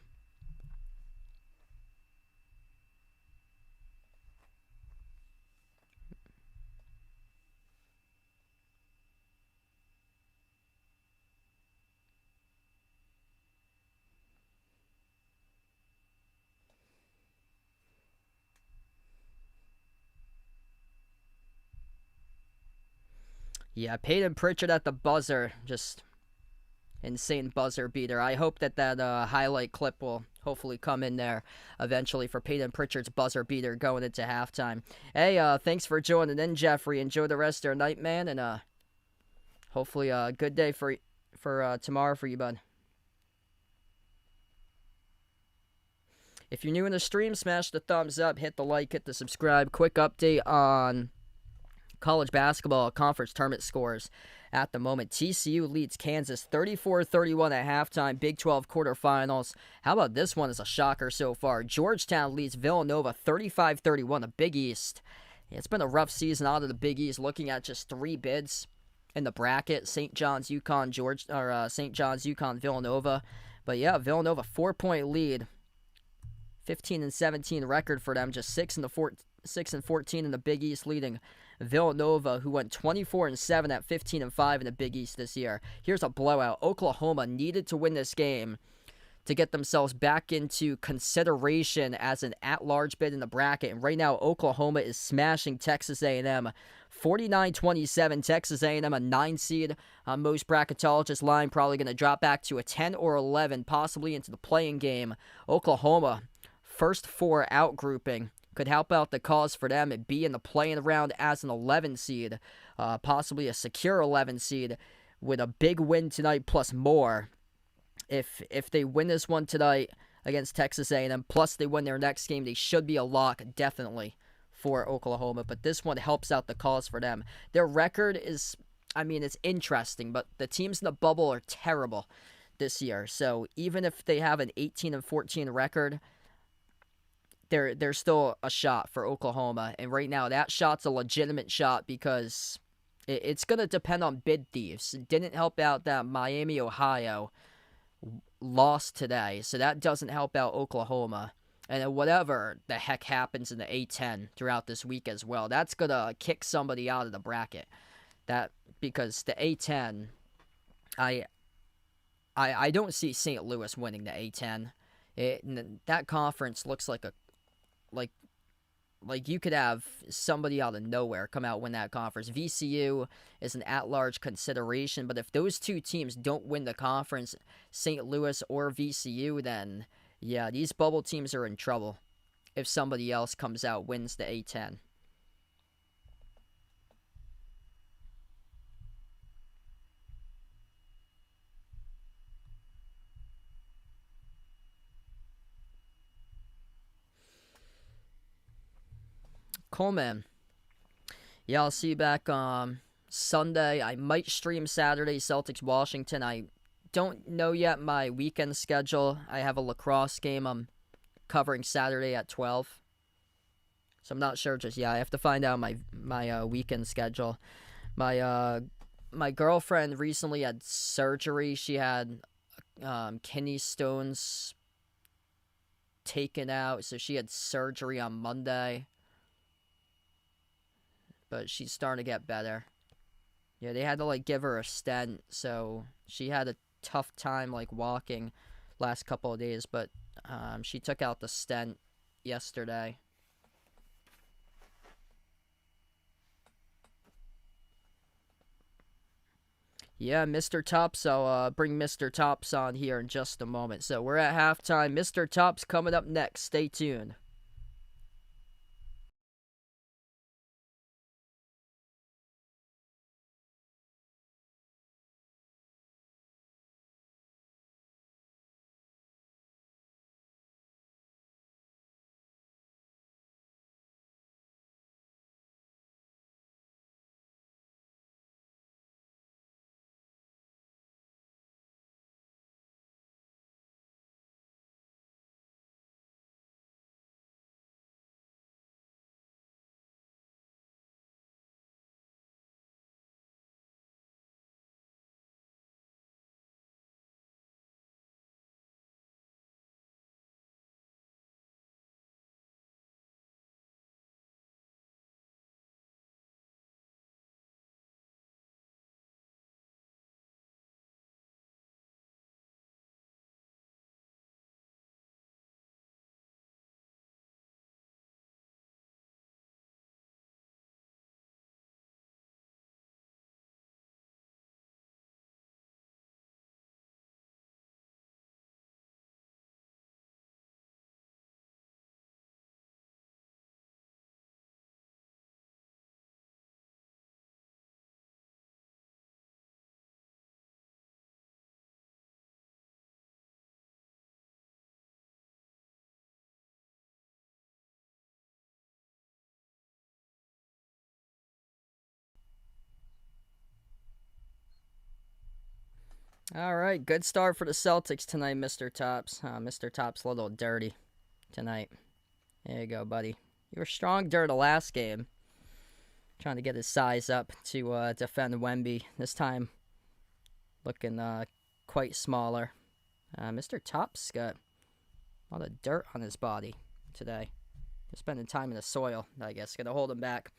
Yeah, Peyton Pritchard at the buzzer. Just insane buzzer beater. I hope that highlight clip will hopefully come in there eventually for Peyton Pritchard's buzzer beater going into halftime. Hey, thanks for joining in, Jeffrey. Enjoy the rest of your night, man, and hopefully a good day for tomorrow for you, bud. If you're new in the stream, smash the thumbs up, hit the like, hit the subscribe. Quick update on college basketball conference tournament scores at the moment. TCU leads Kansas 34-31 at halftime, Big 12 quarterfinals. How about this one as a shocker so far? Georgetown leads Villanova 35-31, the Big East. It's been a rough season out of the Big East, looking at just 3 bids in the bracket: St. John's, UConn, St. John's, UConn, Villanova. But yeah, Villanova 4-point lead, 15-17 record for them, just 6-14 in the Big East, leading Villanova, who went 24-7 at 15-5 in the Big East this year. Here's a blowout. Oklahoma needed to win this game to get themselves back into consideration as an at-large bid in the bracket. And right now, Oklahoma is smashing Texas A&M 49-27. Texas A&M, a 9 seed on most bracketologists' line, probably going to drop back to a 10 or 11, possibly into the playing game. Oklahoma, first 4 out grouping, could help out the cause for them and be in the play-in round as an 11 seed, possibly a secure 11 seed with a big win tonight plus more. If they win this one tonight against Texas A&M, plus they win their next game, they should be a lock, definitely, for Oklahoma. But this one helps out the cause for them. Their record is, it's interesting, but the teams in the bubble are terrible this year. So even if they have an 18-14 record, there's still a shot for Oklahoma. And right now, that shot's a legitimate shot because it's going to depend on bid thieves. It didn't help out that Miami, Ohio lost today, so that doesn't help out Oklahoma. And then whatever the heck happens in the A10 throughout this week as well, that's going to kick somebody out of the bracket. Because the A10, I don't see St. Louis winning the A10. That conference looks like you could have somebody out of nowhere come out win that conference. VCU is an at-large consideration, but if those 2 teams don't win the conference, St. Louis or VCU, then yeah, these bubble teams are in trouble if somebody else comes out, wins the A10. Coleman. Yeah, I'll see you back Sunday. I might stream Saturday, Celtics Washington. I don't know yet my weekend schedule. I have a lacrosse game I'm covering Saturday at 12. So I'm not sure just yet. I have to find out my weekend schedule. My girlfriend recently had surgery. She had kidney stones taken out, so she had surgery on Monday. But she's starting to get better. Yeah, they had to give her a stent, so she had a tough time walking last couple of days, but she took out the stent yesterday. Yeah, Mr. Tops. I'll bring Mr. Tops on here in just a moment. So we're at halftime. Mr. Tops coming up next. Stay tuned. All right, good start for the Celtics tonight, Mr. Tops. Mr. Tops a little dirty tonight. There you go, buddy. You were strong during the last game. Trying to get his size up to defend Wemby. This time, looking quite smaller. Mr. Tops got a lot of dirt on his body today. He's spending time in the soil, I guess. Gonna hold him back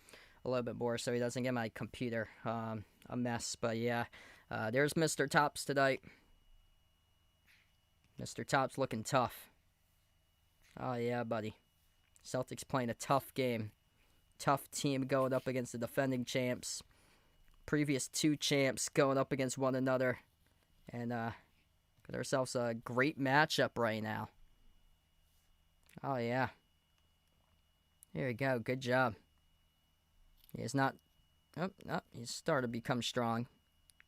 a little bit more so he doesn't get my computer a mess. But yeah, there's Mr. Tops tonight. Mr. Tops looking tough. Oh yeah, buddy. Celtics playing a tough game. Tough team going up against the defending champs. Previous two champs going up against one another. And got ourselves a great matchup right now. Oh yeah. Here we go. Good job. He's not... Oh, no, he's starting to become strong.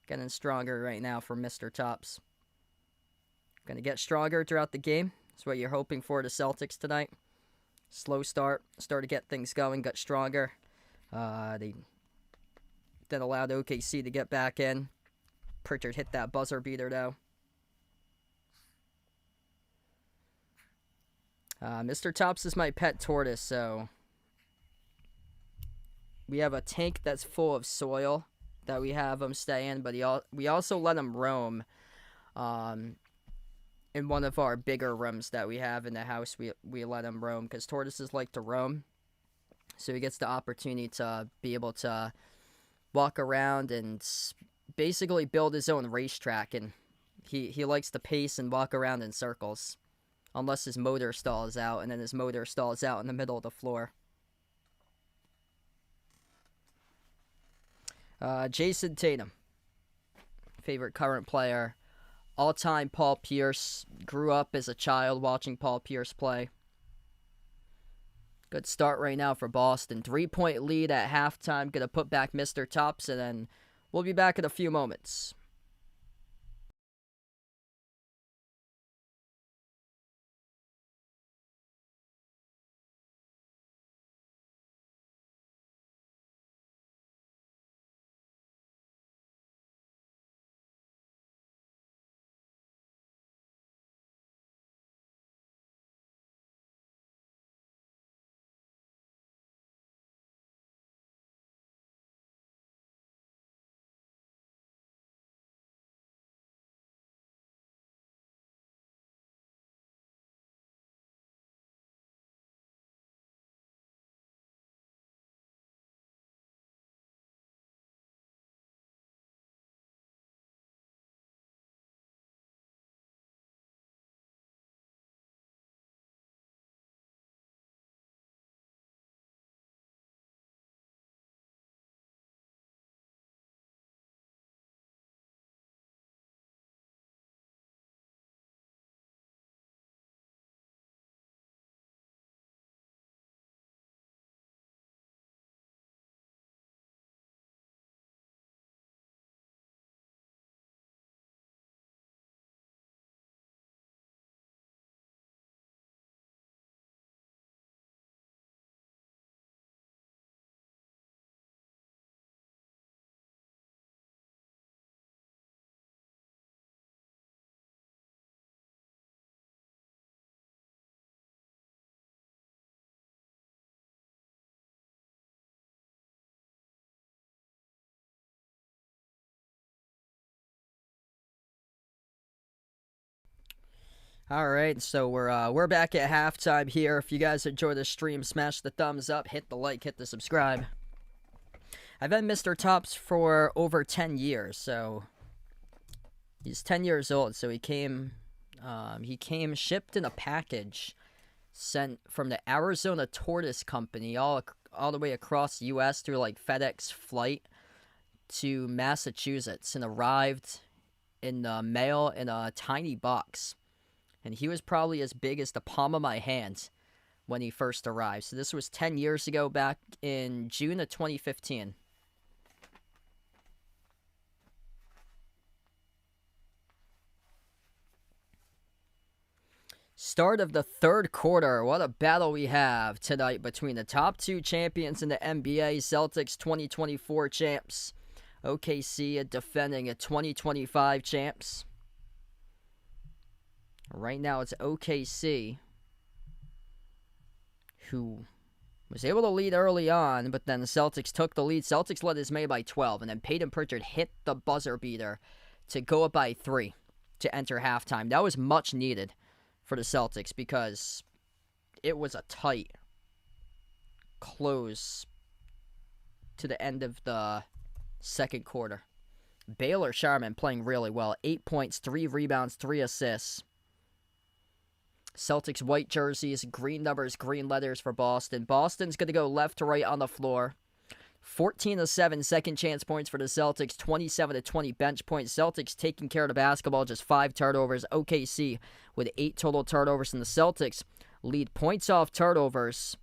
Getting stronger right now for Mr. Tops. Going to get stronger throughout the game. That's what you're hoping for the Celtics tonight. Slow start. Start to get things going. Got stronger. They then allowed OKC to get back in. Pritchard hit that buzzer beater, though. Mr. Tops is my pet tortoise, so... We have a tank that's full of soil that we have him stay in, but we also let him roam in one of our bigger rooms that we have in the house. We let him roam because tortoises like to roam. So he gets the opportunity to be able to walk around and basically build his own racetrack. And he likes to pace and walk around in circles. Unless his motor stalls out, and then his motor stalls out in the middle of the floor. Jason Tatum, favorite current player, all-time Paul Pierce. Grew up as a child watching Paul Pierce play. Good start right now for Boston. 3-point lead at halftime. Gonna put back Mr. Tops, and then we'll be back in a few moments. All right, so we're back at halftime here. If you guys enjoy the stream, smash the thumbs up, hit the like, hit the subscribe. I've had Mr. Tops for over 10 years, so he's 10 years old. So he came shipped in a package sent from the Arizona Tortoise Company all the way across the U.S. through like FedEx flight to Massachusetts, and arrived in the mail in a tiny box. And he was probably as big as the palm of my hand when he first arrived. So this was 10 years ago, back in June of 2015. Start of the third quarter. What a battle we have tonight between the top two champions in the NBA, Celtics 2024 champs, OKC defending a 2025 champs. Right now it's OKC who was able to lead early on, but then the Celtics took the lead. Celtics led as many by 12, and then Pritchard hit the buzzer beater to go up by 3 to enter halftime. That was much needed for the Celtics because it was a tight close to the end of the second quarter. Baylor Sharman playing really well. 8 points, 3 rebounds, 3 assists. Celtics white jerseys, green numbers, green letters for Boston. Boston's going to go left to right on the floor. 14-7 second chance points for the Celtics. 27-20 bench points. Celtics taking care of the basketball. Just 5 turnovers. OKC with 8 total turnovers. And the Celtics lead points off turnovers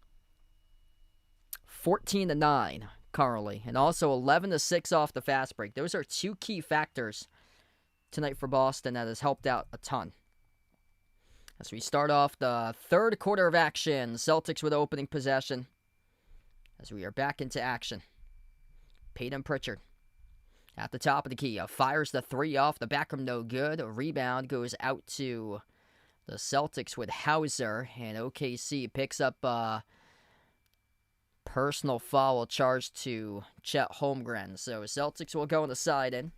14-9 currently. And also 11-6 off the fast break. Those are 2 key factors tonight for Boston that has helped out a ton. As we start off the third quarter of action, Celtics with opening possession. As we are back into action. Pritchard at the top of the key. Fires the 3 off the back rim, no good. A rebound goes out to the Celtics with Hauser. And OKC picks up a personal foul charged to Chet Holmgren. So Celtics will go on the side in.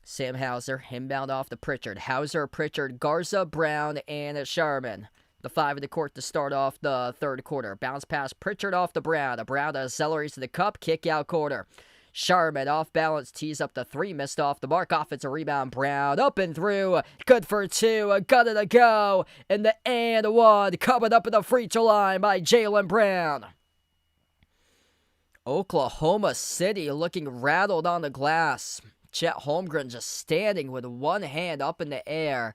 Sam Hauser, inbound off to Pritchard. Hauser, Pritchard, Garza, Brown, and Sharman. The 5 of the court to start off the third quarter. Bounce pass Pritchard off to Brown. Brown accelerates to the cup, kick out corner. Sharman off balance, tees up the 3, missed off the mark. Offensive rebound, Brown up and through. Good for 2, got it to go. And the and 1 coming up at the free throw line by Jaylen Brown. Oklahoma City looking rattled on the glass. Chet Holmgren just standing with one hand up in the air,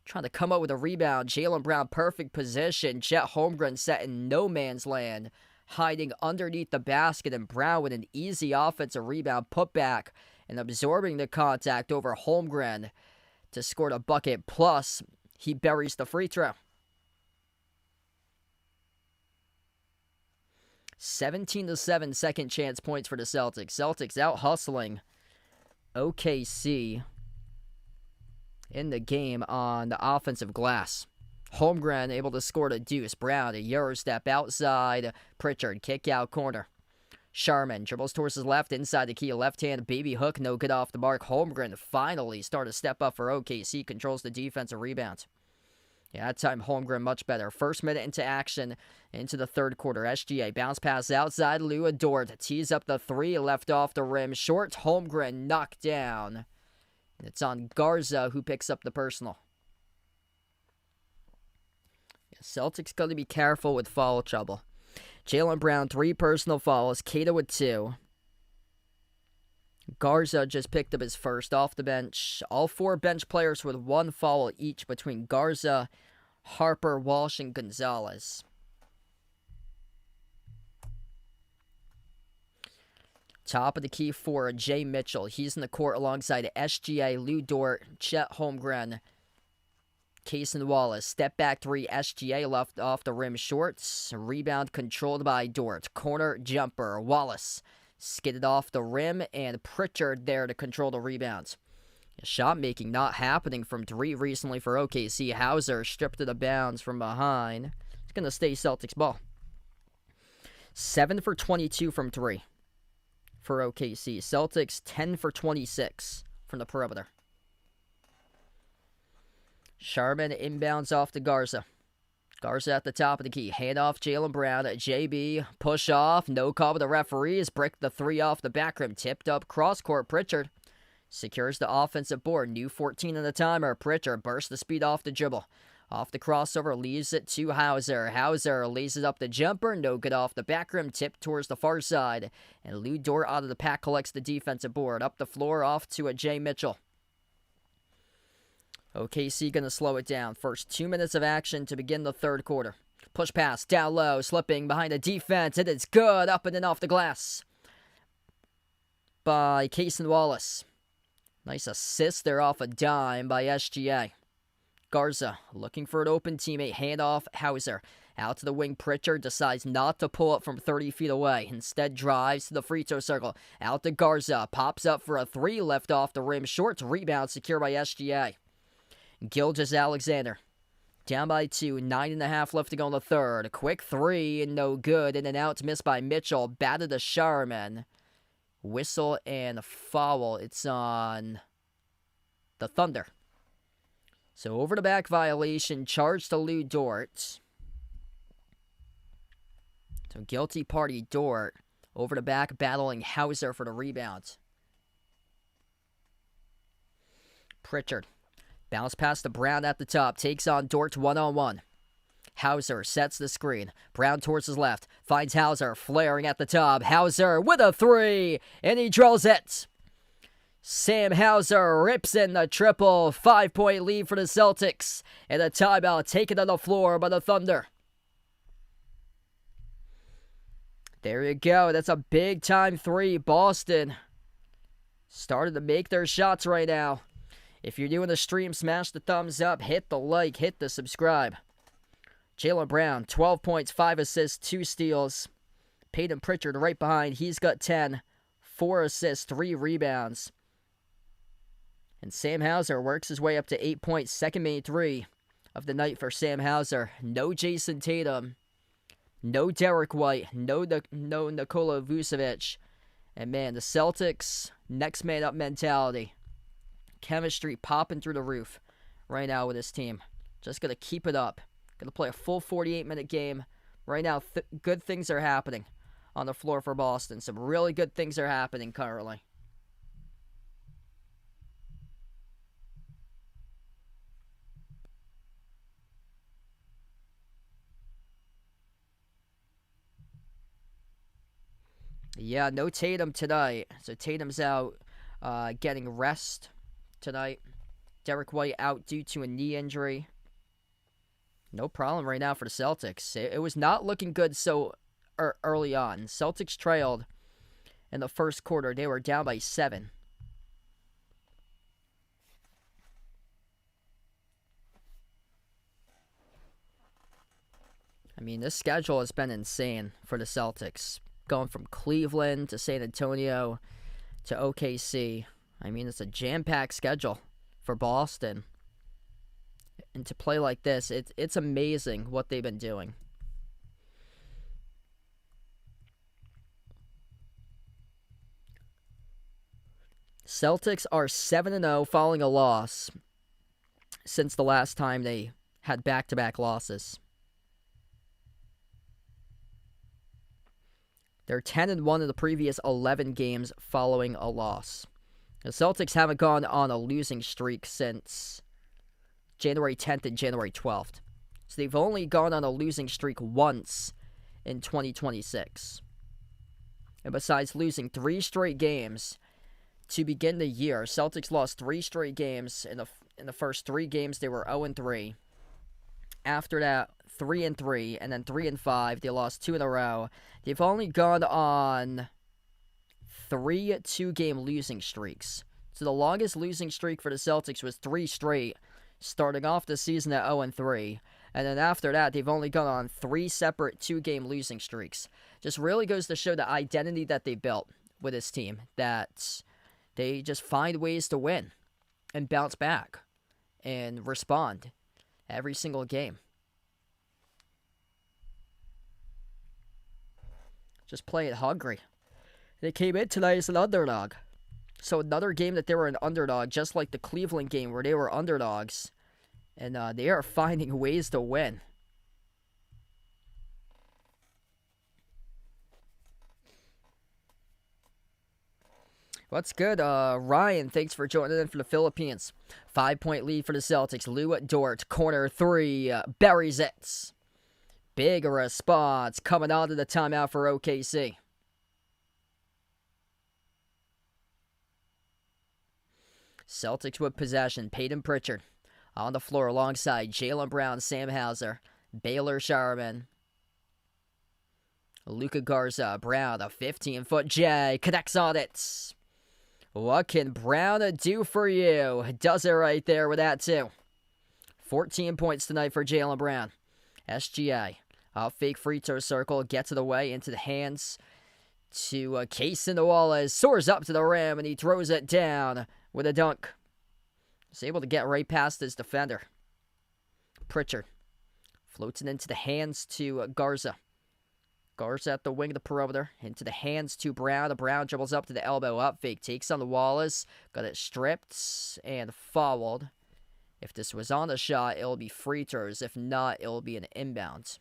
trying to come up with a rebound. Jaylen Brown, perfect position. Chet Holmgren set in no man's land, hiding underneath the basket, and Brown with an easy offensive rebound, put back, and absorbing the contact over Holmgren to score the bucket. Plus, he buries the free throw. 17-7 second chance points for the Celtics. Celtics out hustling OKC in the game on the offensive glass. Holmgren able to score the deuce. Brown, a Euro step outside. Pritchard, kick out corner. Sharman dribbles towards his left, inside the key, a left-hand baby hook, no good off the mark. Holmgren finally started to step up for OKC, controls the defensive rebound. Yeah, that time Holmgren much better. First minute into action, into the third quarter. SGA bounce pass outside. Lua Dort tees up the 3, left off the rim. Short, Holmgren knocked down. And it's on Garza who picks up the personal. Yeah, Celtics got to be careful with foul trouble. Jaylen Brown, 3 personal fouls. Keita with 2. Garza just picked up his first off the bench. All 4 bench players with 1 foul each between Garza, Harper, Walsh, and Gonzalez. Top of the key for Jay Mitchell. He's in the court alongside SGA, Lou Dort, Chet Holmgren, Cason Wallace. Step back 3, SGA left off the rim shorts. Rebound controlled by Dort. Corner jumper, Wallace skidded off the rim, and Pritchard there to control the rebounds. Shot making not happening from 3 recently for OKC. Hauser stripped to the bounds from behind. It's going to stay Celtics ball. 7 for 22 from 3 for OKC. Celtics 10 for 26 from the perimeter. Sharman inbounds off to Garza. Garza at the top of the key. Hand off Jaylen Brown. JB push off. No call with the referees. Brick the 3 off the back rim. Tipped up cross court. Pritchard secures the offensive board. New 14 in the timer. Pritchard bursts the speed off the dribble. Off the crossover. Leaves it to Hauser. Hauser lays it up the jumper. No good off the back rim. Tipped towards the far side. And Lou Dort out of the pack collects the defensive board. Up the floor off to a Jay Mitchell. OKC going to slow it down. First 2 minutes of action to begin the third quarter. Push pass, down low, slipping behind the defense. It is good, up and in off the glass by Cason Wallace. Nice assist there off a dime by SGA. Garza looking for an open teammate. Hand off Hauser. Out to the wing, Pritchard decides not to pull up from 30 feet away. Instead, drives to the free throw circle. Out to Garza. Pops up for a three, left off the rim. Short rebound secured by SGA. Gilgeous-Alexander. Down by 2, 9.5 left to go in the third. A quick three, and no good. In and out, missed by Mitchell. Batted to Sharman. Whistle and foul. It's on the Thunder. So over the back violation, charged to Lou Dort. So guilty party Dort. Over the back, battling Hauser for the rebound. Pritchard. Bounce past to Brown at the top. Takes on Dort one-on-one. Hauser sets the screen. Brown towards his left. Finds Hauser flaring at the top. Hauser with a three. And he drills it. Sam Hauser rips in the triple. 5-point lead for the Celtics. And a timeout taken on the floor by the Thunder. There you go. That's a big-time three. Boston started to make their shots right now. If you're new in the stream, smash the thumbs up, hit the like, hit the subscribe. Jaylen Brown, 12 points, 5 assists, 2 steals. Peyton Pritchard right behind. He's got 10, 4 assists, 3 rebounds. And Sam Hauser works his way up to 8 points, second main three of the night for Sam Hauser. No Jason Tatum. No Derek White. No Nikola Vucevic. And man, the Celtics, next man up mentality. Chemistry popping through the roof right now with this team. Just going to keep it up. Going to play a full 48-minute game. Right now, good things are happening on the floor for Boston. Some really good things are happening currently. Yeah, no Tatum tonight. So Tatum's out getting rest tonight. Derek White out due to a knee injury. No problem right now for the Celtics. It was not looking good so early on. Celtics trailed in the first quarter. They were down by 7. I mean, this schedule has been insane for the Celtics. Going from Cleveland to San Antonio to OKC. I mean, it's a jam-packed schedule for Boston. And to play like this, it's amazing what they've been doing. Celtics are 7-0 following a loss since the last time they had back-to-back losses. They're 10-1 in the previous 11 games following a loss. The Celtics haven't gone on a losing streak since January 10th and January 12th. So they've only gone on a losing streak once in 2026. And besides losing 3 straight games to begin the year, Celtics lost 3 straight games. In the first 3 games, they were 0-3. After that, 3-3, and then 3-5. They lost 2 in a row. They've only gone on 3 2-game losing streaks. So the longest losing streak for the Celtics was 3 straight, starting off the season at 0-3. And then after that, they've only gone on 3 separate 2-game losing streaks. Just really goes to show the identity that they built with this team, that they just find ways to win and bounce back and respond every single game. Just play it hungry. They came in tonight as an underdog. So another game that they were an underdog, just like the Cleveland game where they were underdogs. And they are finding ways to win. What's good? Ryan, thanks for joining in for the Philippines. 5-point lead for the Celtics. Lou Dort, corner 3, buries it. Big response coming out of the timeout for OKC. Celtics with possession. Peyton Pritchard on the floor alongside Jaylen Brown, Sam Hauser, Baylor Sharman, Luka Garza. Brown, a 15-foot J, connects on it. What can Brown do for you? Does it right there with that too. 14 points tonight for Jaylen Brown. SGA Fake free throw circle, gets it away into the hands to Case in the Wallace. Soars up to the rim, and he throws it down with a dunk. He's able to get right past his defender. Pritchard floats it into the hands to Garza. Garza at the wing of the perimeter. Into the hands to Brown. Brown dribbles up to the elbow. Up fake. Takes on the Wallace. Got it stripped and fouled. If this was on the shot, it'll be free throws. If not, it'll be an inbound.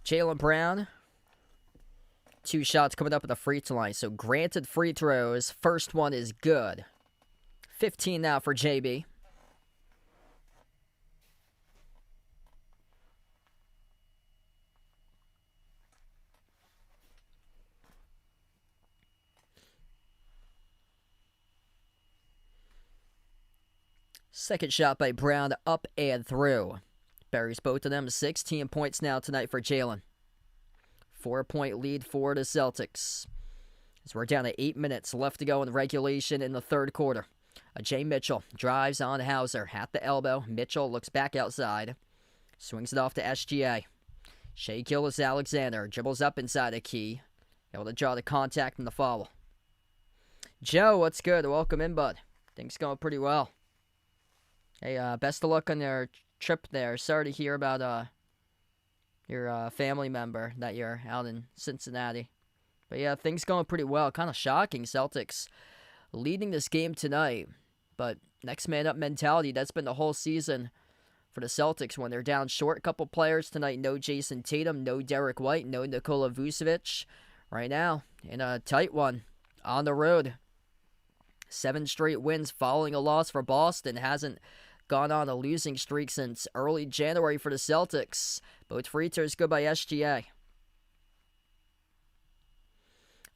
Jaylen Brown, 2 shots coming up at the free throw line. So granted free throws. First one is good. 15 now for JB. Second shot by Brown, up and through. Buries both of them. 16 points now tonight for Jaylen. 4-point lead for the Celtics. As we're down to 8 minutes left to go in regulation in the third quarter. Jay Mitchell drives on Hauser at the elbow. Mitchell looks back outside. Swings it off to SGA. Shay Gilgeous-Alexander dribbles up inside the key. Able to draw the contact and the foul. Joe, what's good? Welcome in, bud. Things going pretty well. Hey, best of luck on your trip there. Sorry to hear about your family member that you're out in Cincinnati. But yeah, things going pretty well. Kind of shocking. Celtics leading this game tonight. But next man up mentality, that's been the whole season for the Celtics when they're down short. A couple players tonight. No Jason Tatum, no Derek White, no Nikola Vucevic. Right now, in a tight one on the road. 7 straight wins following a loss for Boston. Hasn't gone on a losing streak since early January for the Celtics. Both free throws go by SGA.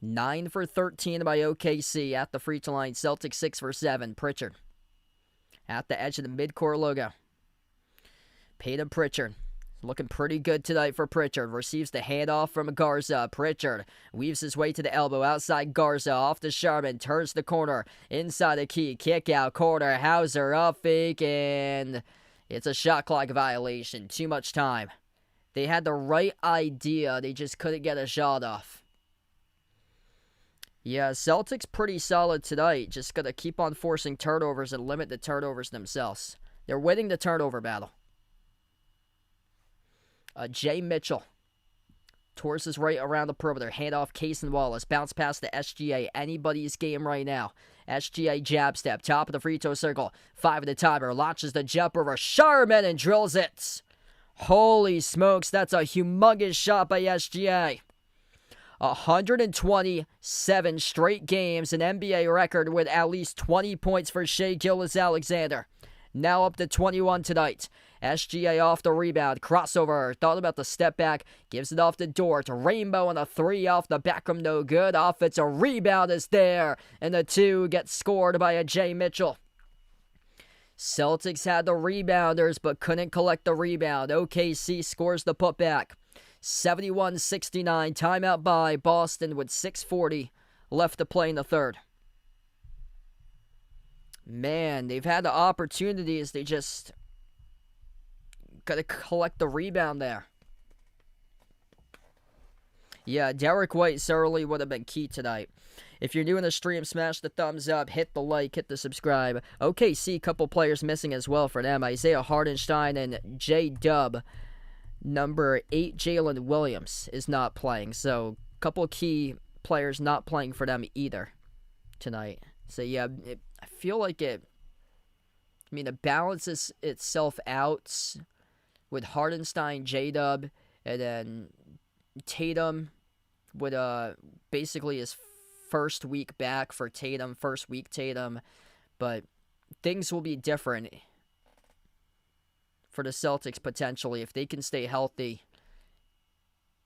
9 for 13 by OKC at the free throw line. Celtics 6 for 7. Pritchard at the edge of the midcourt logo. Peyton Pritchard. Looking pretty good tonight for Pritchard. Receives the handoff from Garza. Pritchard weaves his way to the elbow. Outside Garza. Off to Sharman. Turns the corner. Inside the key. Kick out. Corner. Hauser up fake. And it's a shot clock violation. Too much time. They had the right idea. They just couldn't get a shot off. Yeah, Celtics pretty solid tonight. Just got to keep on forcing turnovers and limit the turnovers themselves. They're winning the turnover battle. Jay Mitchell tours his right around the perimeter. Handoff Case and Wallace. Bounce past the SGA. Anybody's game right now. SGA jab step. Top of the free throw circle. 5 of the timer. Launches the jump over Sharman and drills it. Holy smokes. That's a humongous shot by SGA. 127 straight games. An NBA record with at least 20 points for Shay Gilgeous-Alexander. Now up to 21 tonight. SGA off the rebound. Crossover. Thought about the step back. Gives it off the door to Rainbow on a 3 off the back room. No good. Offensive rebound is there. And the 2 gets scored by a Jay Mitchell. Celtics had the rebounders but couldn't collect the rebound. OKC scores the putback. 71-69. Timeout by Boston with 6:40 left to play in the third. Man, they've had the opportunities. They just got to collect the rebound there. Yeah, Derek White certainly would have been key tonight. If you're new in the stream, smash the thumbs up, hit the like, hit the subscribe. OKC, couple players missing as well for them. Isaiah Hardenstein and J-Dub. Number 8, Jalen Williams, is not playing. So, couple key players not playing for them either tonight. So, yeah, I feel like it balances itself out with Hardenstein, J-Dub, and then Tatum with basically his first week back for Tatum, first week Tatum. But things will be different for the Celtics potentially if they can stay healthy.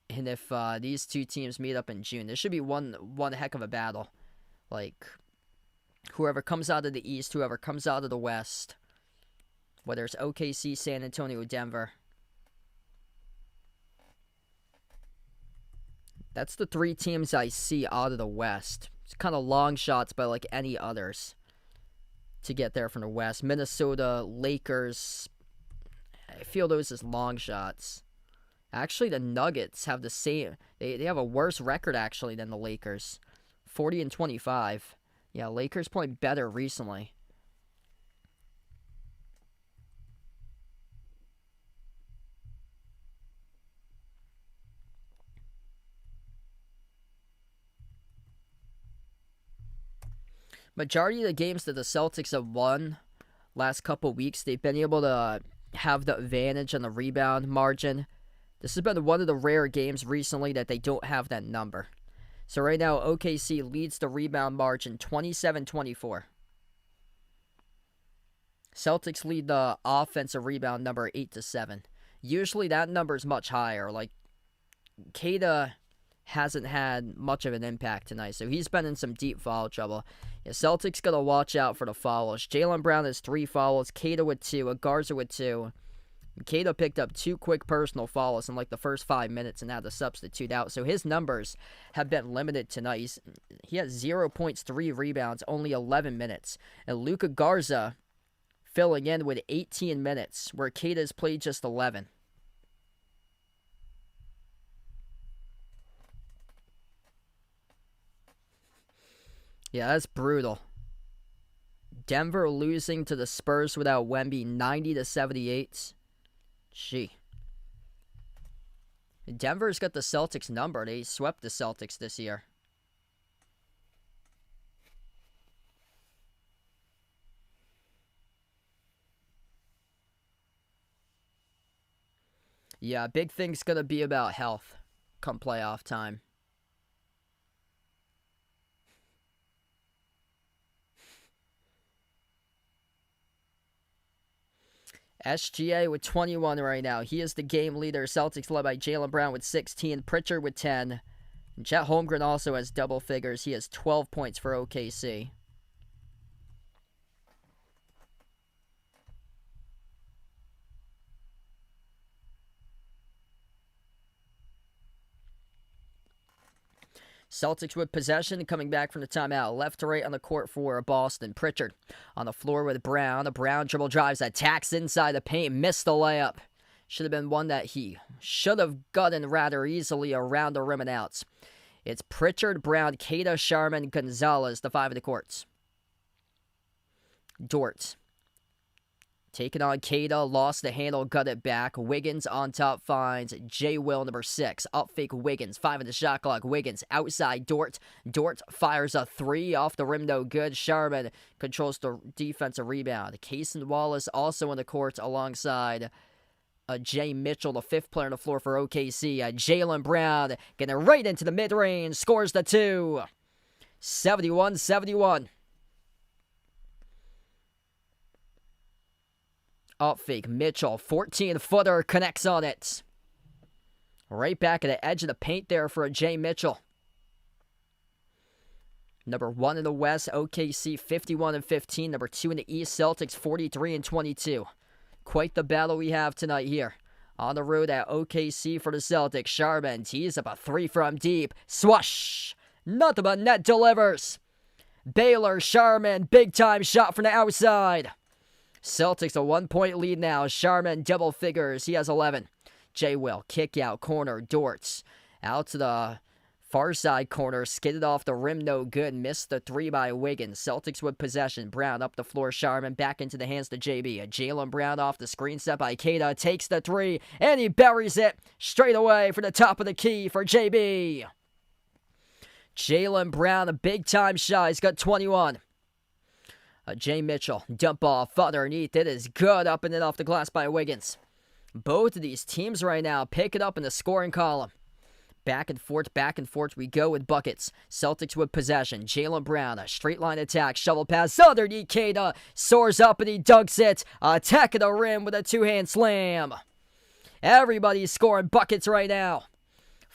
And if these two teams meet up in June, this should be one heck of a battle. Like, Whoever comes out of the East, whoever comes out of the West, whether it's OKC, San Antonio, Denver. That's the 3 teams I see out of the West. It's kind of long shots by like any others to get there from the West. Minnesota, Lakers, I feel those as long shots. Actually, the Nuggets have the same. They have a worse record, actually, than the Lakers. 40-25. Yeah, Lakers playing better recently. Majority of the games that the Celtics have won last couple weeks, they've been able to have the advantage on the rebound margin. This has been one of the rare games recently that they don't have that number. So right now, OKC leads the rebound margin 27-24. Celtics lead the offensive rebound number 8-7. Usually that number is much higher. Like, Kata hasn't had much of an impact tonight, so he's been in some deep foul trouble. Yeah, Celtics got to watch out for the fouls. Jaylen Brown has 3 fouls, Kata with 2, Garza with 2. Kata picked up 2 quick personal fouls in like the first 5 minutes and had to substitute out, so his numbers have been limited tonight. He has 0 points, 3 rebounds, only 11 minutes. And Luka Garza filling in with 18 minutes, where Kata's played just 11. Yeah, that's brutal. Denver losing to the Spurs without Wemby 90-78. Gee. Denver's got the Celtics number. They swept the Celtics this year. Yeah, big thing's going to be about health come playoff time. SGA with 21 right now. He is the game leader. Celtics led by Jaylen Brown with 16. Pritchard with 10. Chet Holmgren also has double figures. He has 12 points for OKC. Celtics with possession, coming back from the timeout. Left to right on the court for Boston. Pritchard on the floor with Brown. Brown dribble drives, attacks inside the paint, missed the layup. Should have been one that he should have gotten rather easily around the rim and outs. It's Pritchard, Brown, Kata, Sharman, Gonzalez, the 5 of the courts. Dort. Taking on Kata, lost the handle, got it back. Wiggins on top finds J. Will, number 6. Up fake Wiggins, 5 in the shot clock. Wiggins outside Dort. Dort fires a 3 off the rim, no good. Sharman controls the defensive rebound. Cason Wallace also in the court alongside Jay Mitchell, the 5th player on the floor for OKC. Jaylen Brown getting right into the mid-range, scores the 2. 71-71. Up fake, Mitchell, 14-footer, connects on it. Right back at the edge of the paint there for a Jay Mitchell. Number 1 in the West, OKC 51-15. Number 2 in the East, Celtics 43-22. Quite the battle we have tonight here. On the road at OKC for the Celtics. Sharman tees up a 3 from deep. Swash! Nothing but net delivers. Baylor, Sharman, big time shot from the outside. Celtics a 1-point lead now. Sharman double figures. He has 11. J. Will, kick out, corner, Dortz. Out to the far side corner, skidded off the rim, no good. Missed the 3 by Wiggins. Celtics with possession. Brown up the floor, Sharman back into the hands to JB. Jaylen Brown off the screen set by Kata. Takes the 3, and he buries it straight away for the top of the key for JB. Jaylen Brown, a big time shot. He's got 21. Jay Mitchell, dump ball, underneath. It is good, up and in off the glass by Wiggins. Both of these teams right now pick it up in the scoring column. Back and forth we go with buckets. Celtics with possession. Jaylen Brown, a straight line attack, shovel pass, underneath Kata, soars up and he dunks it. Attack of the rim with a 2-hand slam. Everybody's scoring buckets right now.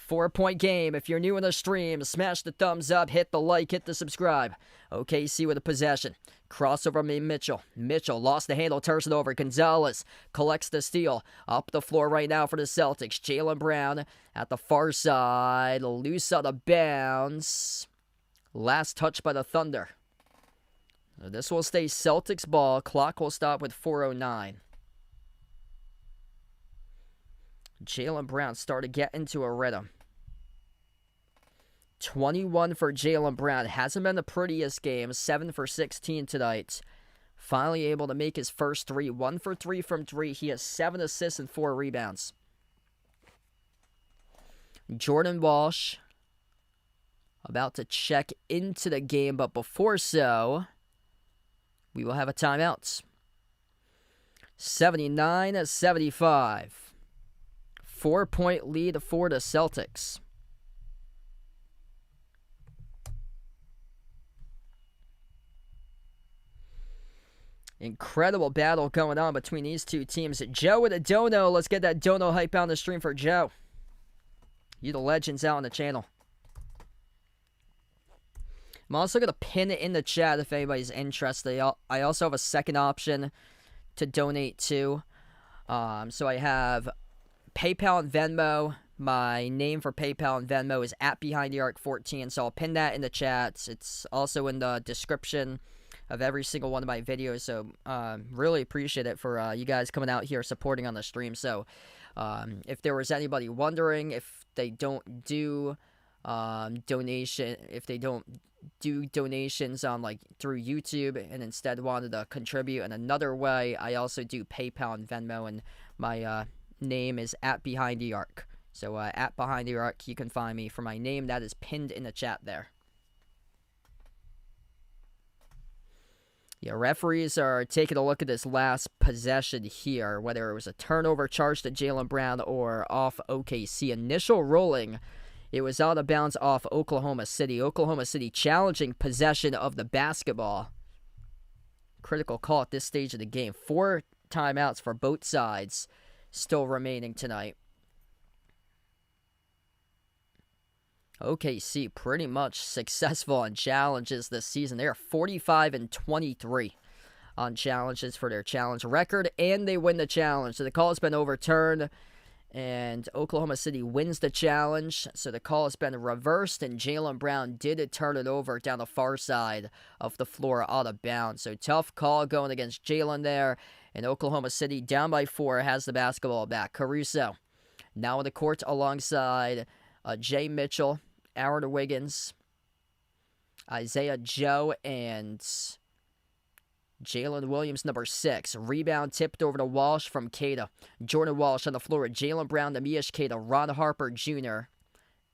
4-point game. If you're new in the stream, smash the thumbs up, hit the like, hit the subscribe. OKC with a possession. Crossover from Mitchell. Mitchell lost the handle, turns it over. Gonzalez collects the steal. Up the floor right now for the Celtics. Jaylen Brown at the far side. Loose out of bounds. Last touch by the Thunder. This will stay Celtics ball. Clock will stop with 4:09. Jaylen Brown started to get into a rhythm. 21 for Jaylen Brown. Hasn't been the prettiest game. 7 for 16 tonight. Finally able to make his first three. 1 for 3 from 3. He has 7 assists and 4 rebounds. Jordan Walsh about to check into the game, but before so, we will have a timeout. 79-75. 4-point lead for the Celtics. Incredible battle going on between these two teams. Joe with a dono. Let's get that dono hype on the stream for Joe. You the legends out on the channel. I'm also going to pin it in the chat if anybody's interested. I also have a second option to donate to. So I have PayPal and Venmo. My name for PayPal and Venmo is @BehindTheArc14. So I'll pin that in the chat. It's also in the description of every single one of my videos. So really appreciate it for you guys coming out here supporting on the stream. So if there was anybody wondering if they don't do donations on like through YouTube and instead wanted to contribute in another way, I also do PayPal and Venmo, and my name is @BehindTheArc. So @BehindTheArc, you can find me for my name. That is pinned in the chat there. Yeah, referees are taking a look at this last possession here, whether it was a turnover charge to Jaylen Brown or off OKC. Initial ruling, it was out of bounds off Oklahoma City. Oklahoma City challenging possession of the basketball. Critical call at this stage of the game. 4 timeouts for both sides still remaining tonight. OKC pretty much successful on challenges this season. They are 45-23 on challenges for their challenge record, and they win the challenge. So the call has been overturned, and Oklahoma City wins the challenge. So the call has been reversed, and Jaylen Brown did turn it over down the far side of the floor out of bounds. So tough call going against Jaylen there, and Oklahoma City down by 4 has the basketball back. Caruso now in the court alongside Jay Mitchell, Aaron Wiggins, Isaiah Joe, and Jalen Williams, number 6. Rebound tipped over to Walsh from Queta. Jordan Walsh on the floor with Jaylen Brown, Neemias Queta, Ron Harper Jr.,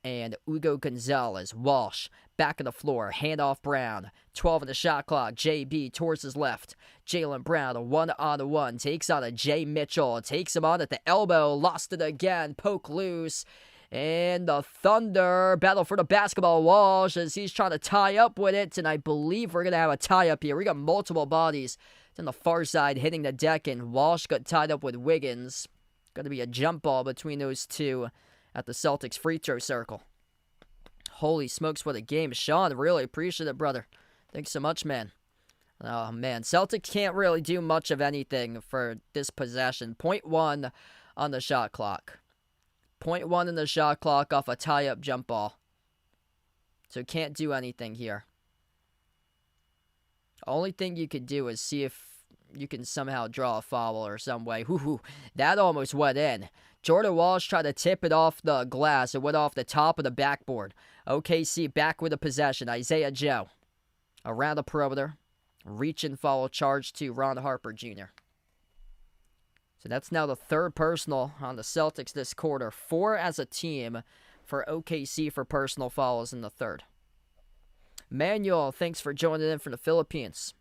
and Hugo Gonzalez. Walsh back on the floor. Handoff Brown. 12 in the shot clock. JB towards his left. Jaylen Brown, a 1-on-1. Takes on a Jay Mitchell. Takes him on at the elbow. Lost it again. Poke loose. And the Thunder battle for the basketball. Walsh as he's trying to tie up with it. And I believe we're going to have a tie-up here. We got multiple bodies on the far side hitting the deck. And Walsh got tied up with Wiggins. Going to be a jump ball between those two at the Celtics free throw circle. Holy smokes, what a game. Sean, really appreciate it, brother. Thanks so much, man. Oh, man. Celtics can't really do much of anything for this possession. 0.1 on the shot clock. 0.1 in the shot clock off a tie-up jump ball. So can't do anything here. Only thing you could do is see if you can somehow draw a foul or some way. That almost went in. Jordan Walsh tried to tip it off the glass. It went off the top of the backboard. OKC back with a possession. Isaiah Joe around the perimeter. Reach and foul charge to Ron Harper Jr. So that's now the 3rd personal on the Celtics this quarter. 4 as a team for OKC for personal fouls in the 3rd. Manuel, thanks for joining in from the Philippines.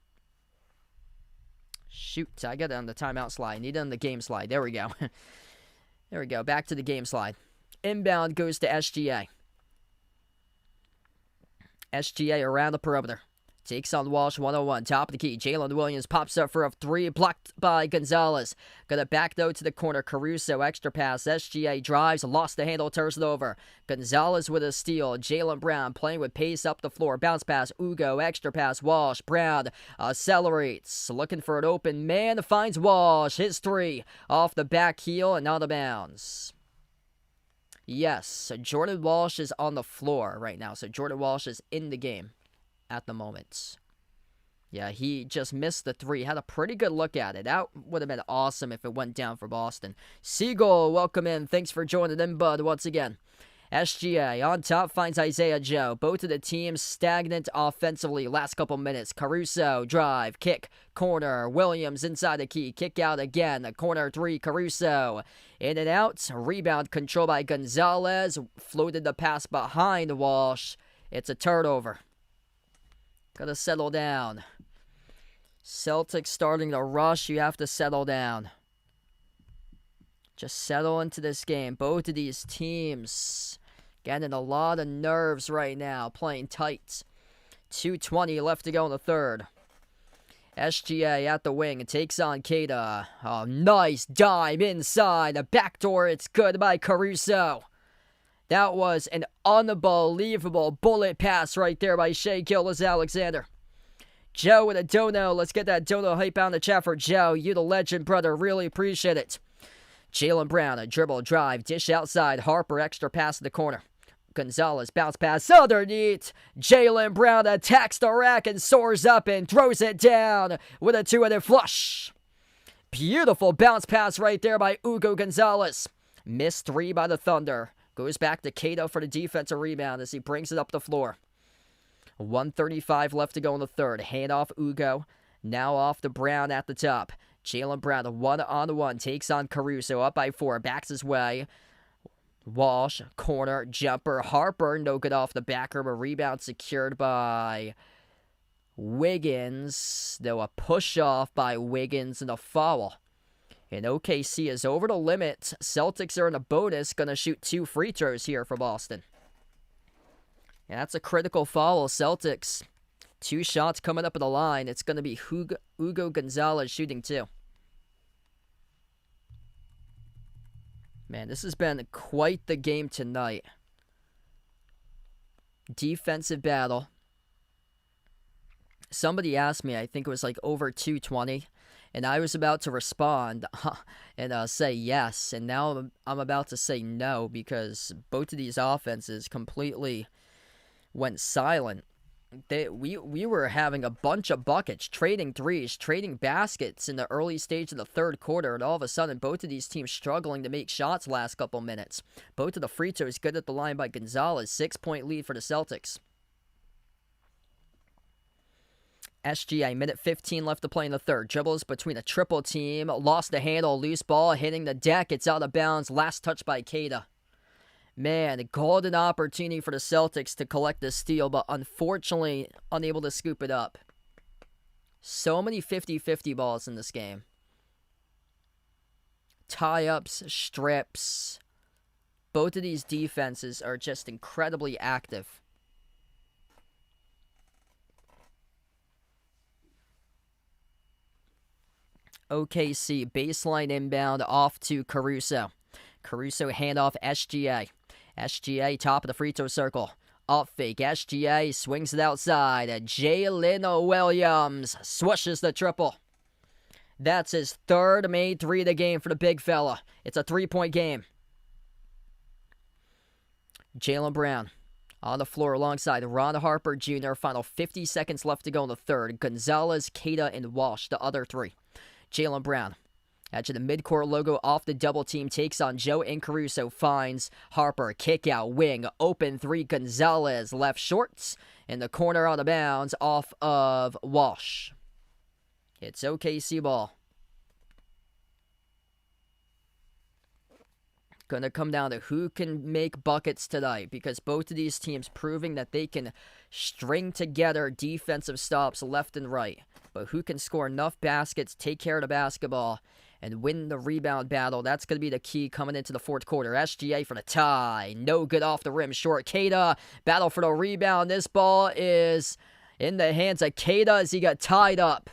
Shoot, I got it on the timeout slide. Need it on the game slide. There we go. There we go. Back to the game slide. Inbound goes to SGA. SGA around the perimeter. Takes on Walsh, 1-on-1, top of the key. Jalen Williams pops up for a three, blocked by Gonzalez. Got it back, though, to the corner. Caruso, extra pass. SGA drives, lost the handle, turns it over. Gonzalez with a steal. Jaylen Brown playing with pace up the floor. Bounce pass, Ugo, extra pass, Walsh. Brown accelerates, looking for an open man. Finds Walsh, his three. Off the back heel and out of bounds. Yes, Jordan Walsh is on the floor right now. So Jordan Walsh is in the game at the moment. Yeah, he just missed the three. Had a pretty good look at it. That would have been awesome if it went down for Boston. Siegel, welcome in. Thanks for joining in, bud, once again. SGA on top finds Isaiah Joe. Both of the teams stagnant offensively last couple minutes. Caruso, drive, kick, corner. Williams inside the key. Kick out again. The corner three, Caruso. In and out. Rebound control by Gonzalez. Floated the pass behind Walsh. It's a turnover. Gotta settle down. Celtics starting to rush. You have to settle down. Just settle into this game. Both of these teams getting a lot of nerves right now. Playing tight. 2:20 left to go in the third. SGA at the wing and takes on Keita. Oh, nice dive inside. The backdoor. It's good by Caruso. That was an unbelievable bullet pass right there by Shay Gilgeous-Alexander. Joe with a dono. Let's get that dono hype out in the chat for Joe. You the legend, brother. Really appreciate it. Jaylen Brown, a dribble drive. Dish outside. Harper, extra pass to the corner. Gonzalez, bounce pass underneath. Jaylen Brown attacks the rack and soars up and throws it down with a two-handed flush. Beautiful bounce pass right there by Ugo Gonzalez. Missed three by the Thunder. Goes back to Cato for the defensive rebound as he brings it up the floor. 1:35 left to go in the third. Hand off Ugo. Now off to Brown at the top. Jaylen Brown, 1-on-1, takes on Caruso. Up by 4. Backs his way. Walsh, corner, jumper. Harper, no good off the backer. A rebound secured by Wiggins. Though a push-off by Wiggins and a foul. And OKC is over the limit. Celtics are in a bonus. Going to shoot 2 free throws here for Boston. And that's a critical foul. Celtics. 2 shots coming up at the line. It's going to be Ugo Gonzalez shooting 2. Man, this has been quite the game tonight. Defensive battle. Somebody asked me, I think it was like over 220. And I was about to respond and say yes. And now I'm about to say no because both of these offenses completely went silent. We were having a bunch of buckets, trading threes, trading baskets in the early stage of the third quarter. And all of a sudden, both of these teams struggling to make shots last couple minutes. Both of the free throws good at the line by Gonzalez. 6-point lead for the Celtics. SGA, minute 15 left to play in the third. Dribbles between a triple team. Lost the handle. Loose ball hitting the deck. It's out of bounds. Last touch by Keita. Man, a golden opportunity for the Celtics to collect this steal, but unfortunately unable to scoop it up. So many 50-50 balls in this game. Tie-ups, strips. Both of these defenses are just incredibly active. OKC, baseline inbound off to Caruso. Caruso handoff SGA. SGA top of the free throw circle. Up fake. SGA swings it outside. Jalen Williams swishes the triple. That's his third made three of the game for the big fella. It's a 3-point game. Jaylen Brown on the floor alongside Ron Harper Jr. Final 50 seconds left to go in the third. Gonzalez, Keita, and Walsh, the other 3. Jaylen Brown. Actually, the midcourt logo off the double team takes on Joe and Caruso. Finds Harper. Kick out wing. Open 3. Gonzalez. Left shorts. In the corner out of bounds off of Walsh. It's OKC ball. Going to come down to who can make buckets tonight. Because both of these teams proving that they can string together defensive stops left and right. But who can score enough baskets, take care of the basketball, and win the rebound battle. That's going to be the key coming into the fourth quarter. SGA for the tie. No good off the rim. Short. Keita. Battle for the rebound. This ball is in the hands of Keita as he got tied up.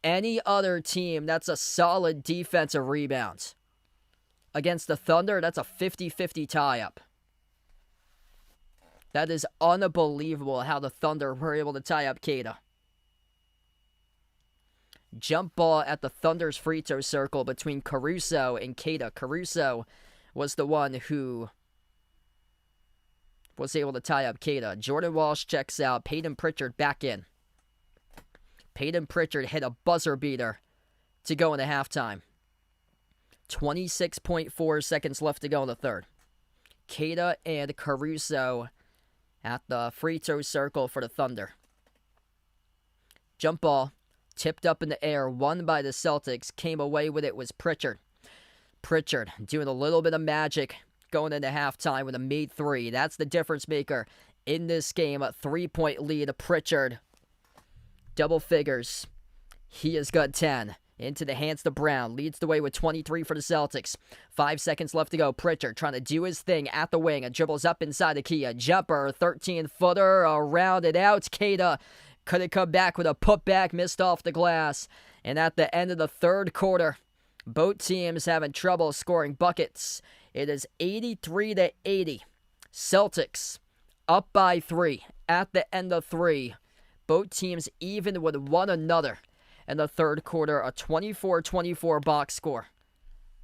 Any other team, that's a solid defensive rebound. Against the Thunder, that's a 50-50 tie-up. That is unbelievable how the Thunder were able to tie up Keita. Jump ball at the Thunder's free throw circle between Caruso and Keita. Caruso was the one who was able to tie up Keita. Jordan Walsh checks out. Peyton Pritchard back in. Peyton Pritchard hit a buzzer beater to go into halftime. 26.4 seconds left to go in the third. Keita and Caruso at the free throw circle for the Thunder. Jump ball, tipped up in the air, won by the Celtics. Came away with it was Pritchard. Pritchard doing a little bit of magic going into halftime with a made three. That's the difference maker in this game. A 3-point lead. Pritchard, double figures. He has got 10. Into the hands to Brown. Leads the way with 23 for the Celtics. 5 seconds left to go. Pritchard trying to do his thing at the wing. Dribbles up inside the key. A jumper. 13-footer. Around it out. Keita couldn't come back with a putback. Missed off the glass. And at the end of the third quarter, both teams having trouble scoring buckets. It is 83-80. Celtics up by 3 at the end of 3. Both teams even with one another. In the third quarter, a 24-24 box score.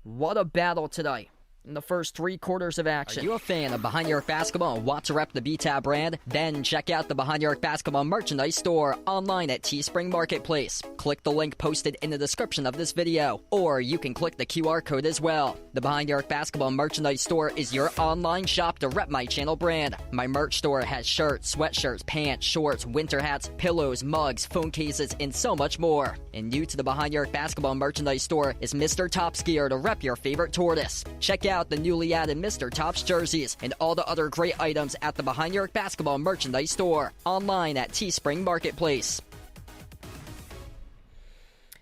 What a battle tonight in the first 3 quarters of action. Are you a fan of Behind Your Arc Basketball and want to rep the BTAB brand? Then check out the Behind Your Arc Basketball merchandise store online at Teespring Marketplace. Click the link posted in the description of this video, or you can click the QR code as well. The Behind Your Arc Basketball merchandise store is your online shop to rep my channel brand. My merch store has shirts, sweatshirts, pants, shorts, winter hats, pillows, mugs, phone cases, and so much more. And new to the Behind Your Arc Basketball merchandise store is Mr. Top's gear to rep your favorite tortoise. Check out the newly added Mr. Top's jerseys and all the other great items at the Behind Your Arc Basketball merchandise store online at Teespring Marketplace.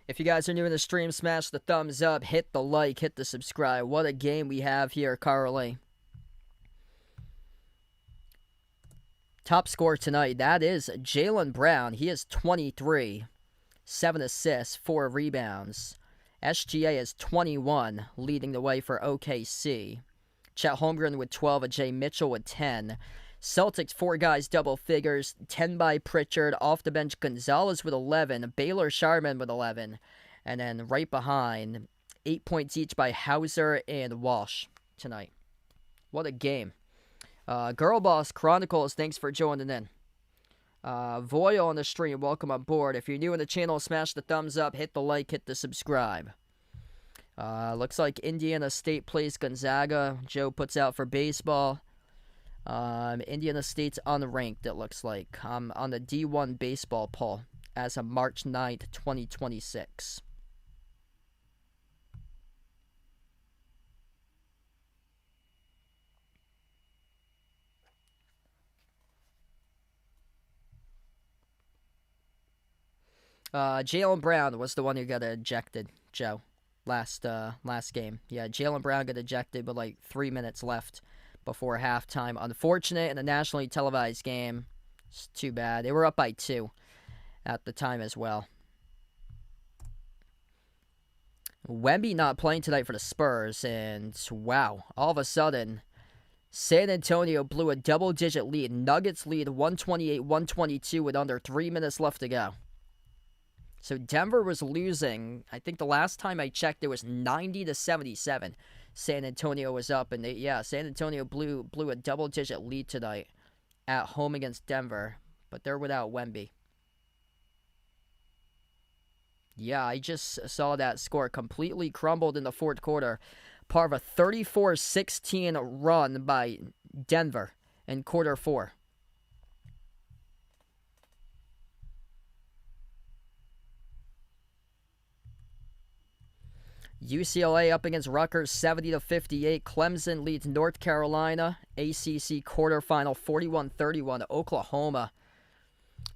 If you guys are new in the stream, smash the thumbs up, hit the like, hit the subscribe. What a game we have here, Carly. Top scorer tonight, that is Jaylen Brown. He has 23, 7 assists, 4 rebounds. SGA is 21, leading the way for OKC. Chet Holmgren with 12, Jay Mitchell with 10. Celtics, 4 guys, double figures, 10 by Pritchard. Off the bench, Gonzalez with 11, Baylor Sharman with 11. And then right behind, 8 points each by Hauser and Walsh tonight. What a game. Girl Boss Chronicles, thanks for joining in. Voyo on the stream, welcome on board. If you're new in the channel, smash the thumbs up, hit the like, hit the subscribe. Looks like Indiana State plays Gonzaga. Joe puts out for baseball. Indiana State's unranked, it looks like. On the D1 baseball poll as of March 9th, 2026. Jaylen Brown was the one who got ejected, Joe, last game. Yeah, Jaylen Brown got ejected with like 3 minutes left before halftime. Unfortunate in a nationally televised game. It's too bad. They were up by 2 at the time as well. Wemby not playing tonight for the Spurs, and wow, all of a sudden, San Antonio blew a double-digit lead. Nuggets lead 128-122 with under 3 minutes left to go. So Denver was losing. I think the last time I checked, it was 90-77. San Antonio was up, and San Antonio blew a double-digit lead tonight at home against Denver, but they're without Wemby. Yeah, I just saw that score completely crumbled in the fourth quarter. Part of a 34-16 run by Denver in quarter 4. UCLA up against Rutgers 70-58. Clemson leads North Carolina. ACC quarterfinal 41-31. Oklahoma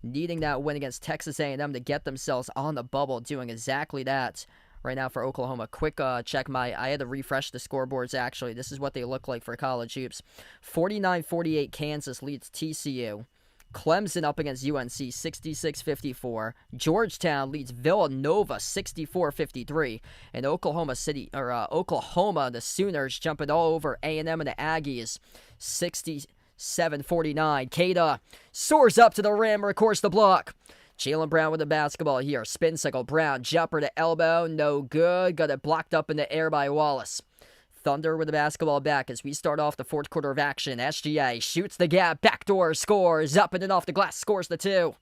needing that win against Texas A&M to get themselves on the bubble, doing exactly that right now for Oklahoma. Quick check. I had to refresh the scoreboards, actually. This is what they look like for college hoops. 49-48, Kansas leads TCU. Clemson up against UNC, 66-54. Georgetown leads Villanova, 64-53. And Oklahoma, the Sooners jumping all over A&M and the Aggies, 67-49. Kada soars up to the rim, records the block. Jaylen Brown with the basketball here. Spin cycle. Brown, jumper to elbow. No good. Got it blocked up in the air by Wallace. Thunder with the basketball back as we start off the fourth quarter of action. SGA shoots the gap. Backdoor scores. Up and in off the glass. Scores the 2.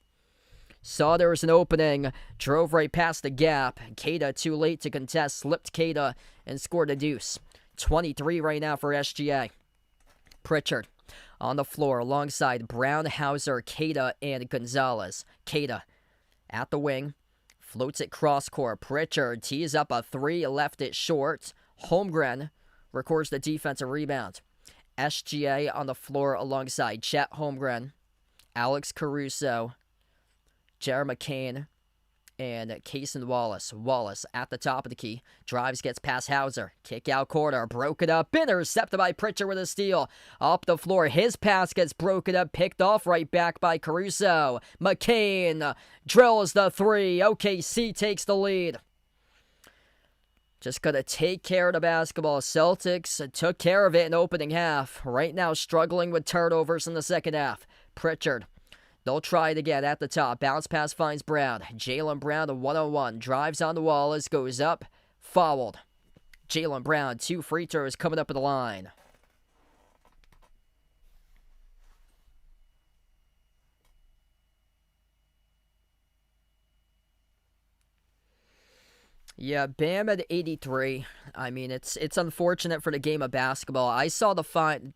Saw there was an opening. Drove right past the gap. Kada too late to contest. Slipped Kada and scored a deuce. 23 right now for SGA. Pritchard on the floor alongside Brown, Hauser, Kada, and Gonzalez. Kada at the wing. Floats it cross court. Pritchard tees up a 3. Left it short. Holmgren records the defensive rebound. SGA on the floor alongside Chet Holmgren, Alex Caruso, Jeremy McCain, and Cason Wallace. Wallace at the top of the key. Drives, gets past Hauser. Kick out corner. Broken up. Intercepted by Pritchard with a steal. Up the floor. His pass gets broken up. Picked off right back by Caruso. McCain drills the 3. OKC takes the lead. Just got to take care of the basketball. Celtics took care of it in opening half. Right now struggling with turnovers in the second half. Pritchard. They'll try it again at the top. Bounce pass finds Brown. Jaylen Brown, a 1-on-1. Drives on the Wallace. Goes up. Fouled. Jaylen Brown, 2 free throws coming up at the line. Yeah, Bam at 83. I mean, it's unfortunate for the game of basketball. I saw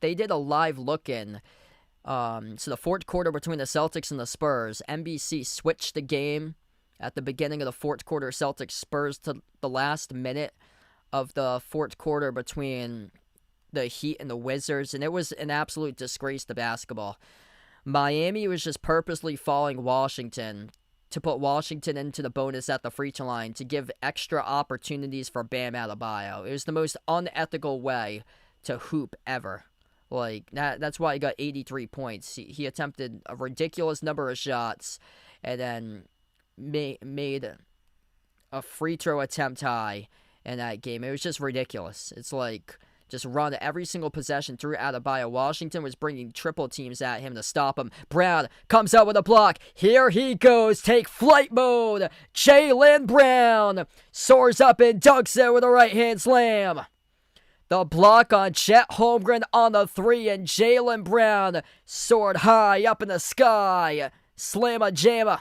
they did a live look-in. So the fourth quarter between the Celtics and the Spurs. NBC switched the game at the beginning of the fourth quarter. Celtics Spurs to the last minute of the fourth quarter between the Heat and the Wizards, and it was an absolute disgrace to basketball. Miami was just purposely following Washington to put Washington into the bonus at the free throw line to give extra opportunities for Bam Adebayo. It was the most unethical way to hoop ever. Like, that's why he got 83 points. He attempted a ridiculous number of shots and then made a free throw attempt high in that game. It was just ridiculous. It's like, just run every single possession through Adebayo. Washington was bringing triple teams at him to stop him. Brown comes out with a block. Here he goes. Take flight mode. Jaylen Brown soars up and dunks it with a right-hand slam. The block on Chet Holmgren on the 3, and Jaylen Brown soared high up in the sky. Slam-a-jamma.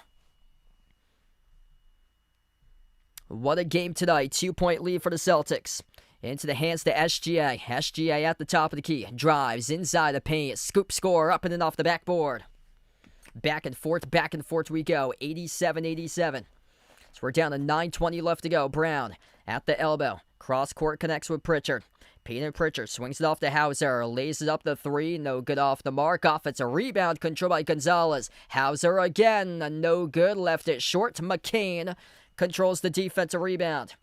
What a game tonight. 2-point lead for the Celtics. Into the hands to SGA. SGA at the top of the key. Drives inside the paint. Scoop score up and off the backboard. Back and forth we go. 87-87. So we're down to 9:20 left to go. Brown at the elbow. Cross court connects with Pritchard. Peyton Pritchard swings it off to Hauser. Lays it up the 3. No good off the mark. Offensive rebound controlled by Gonzalez. Hauser again. No good. Left it short. McCain controls the defensive rebound.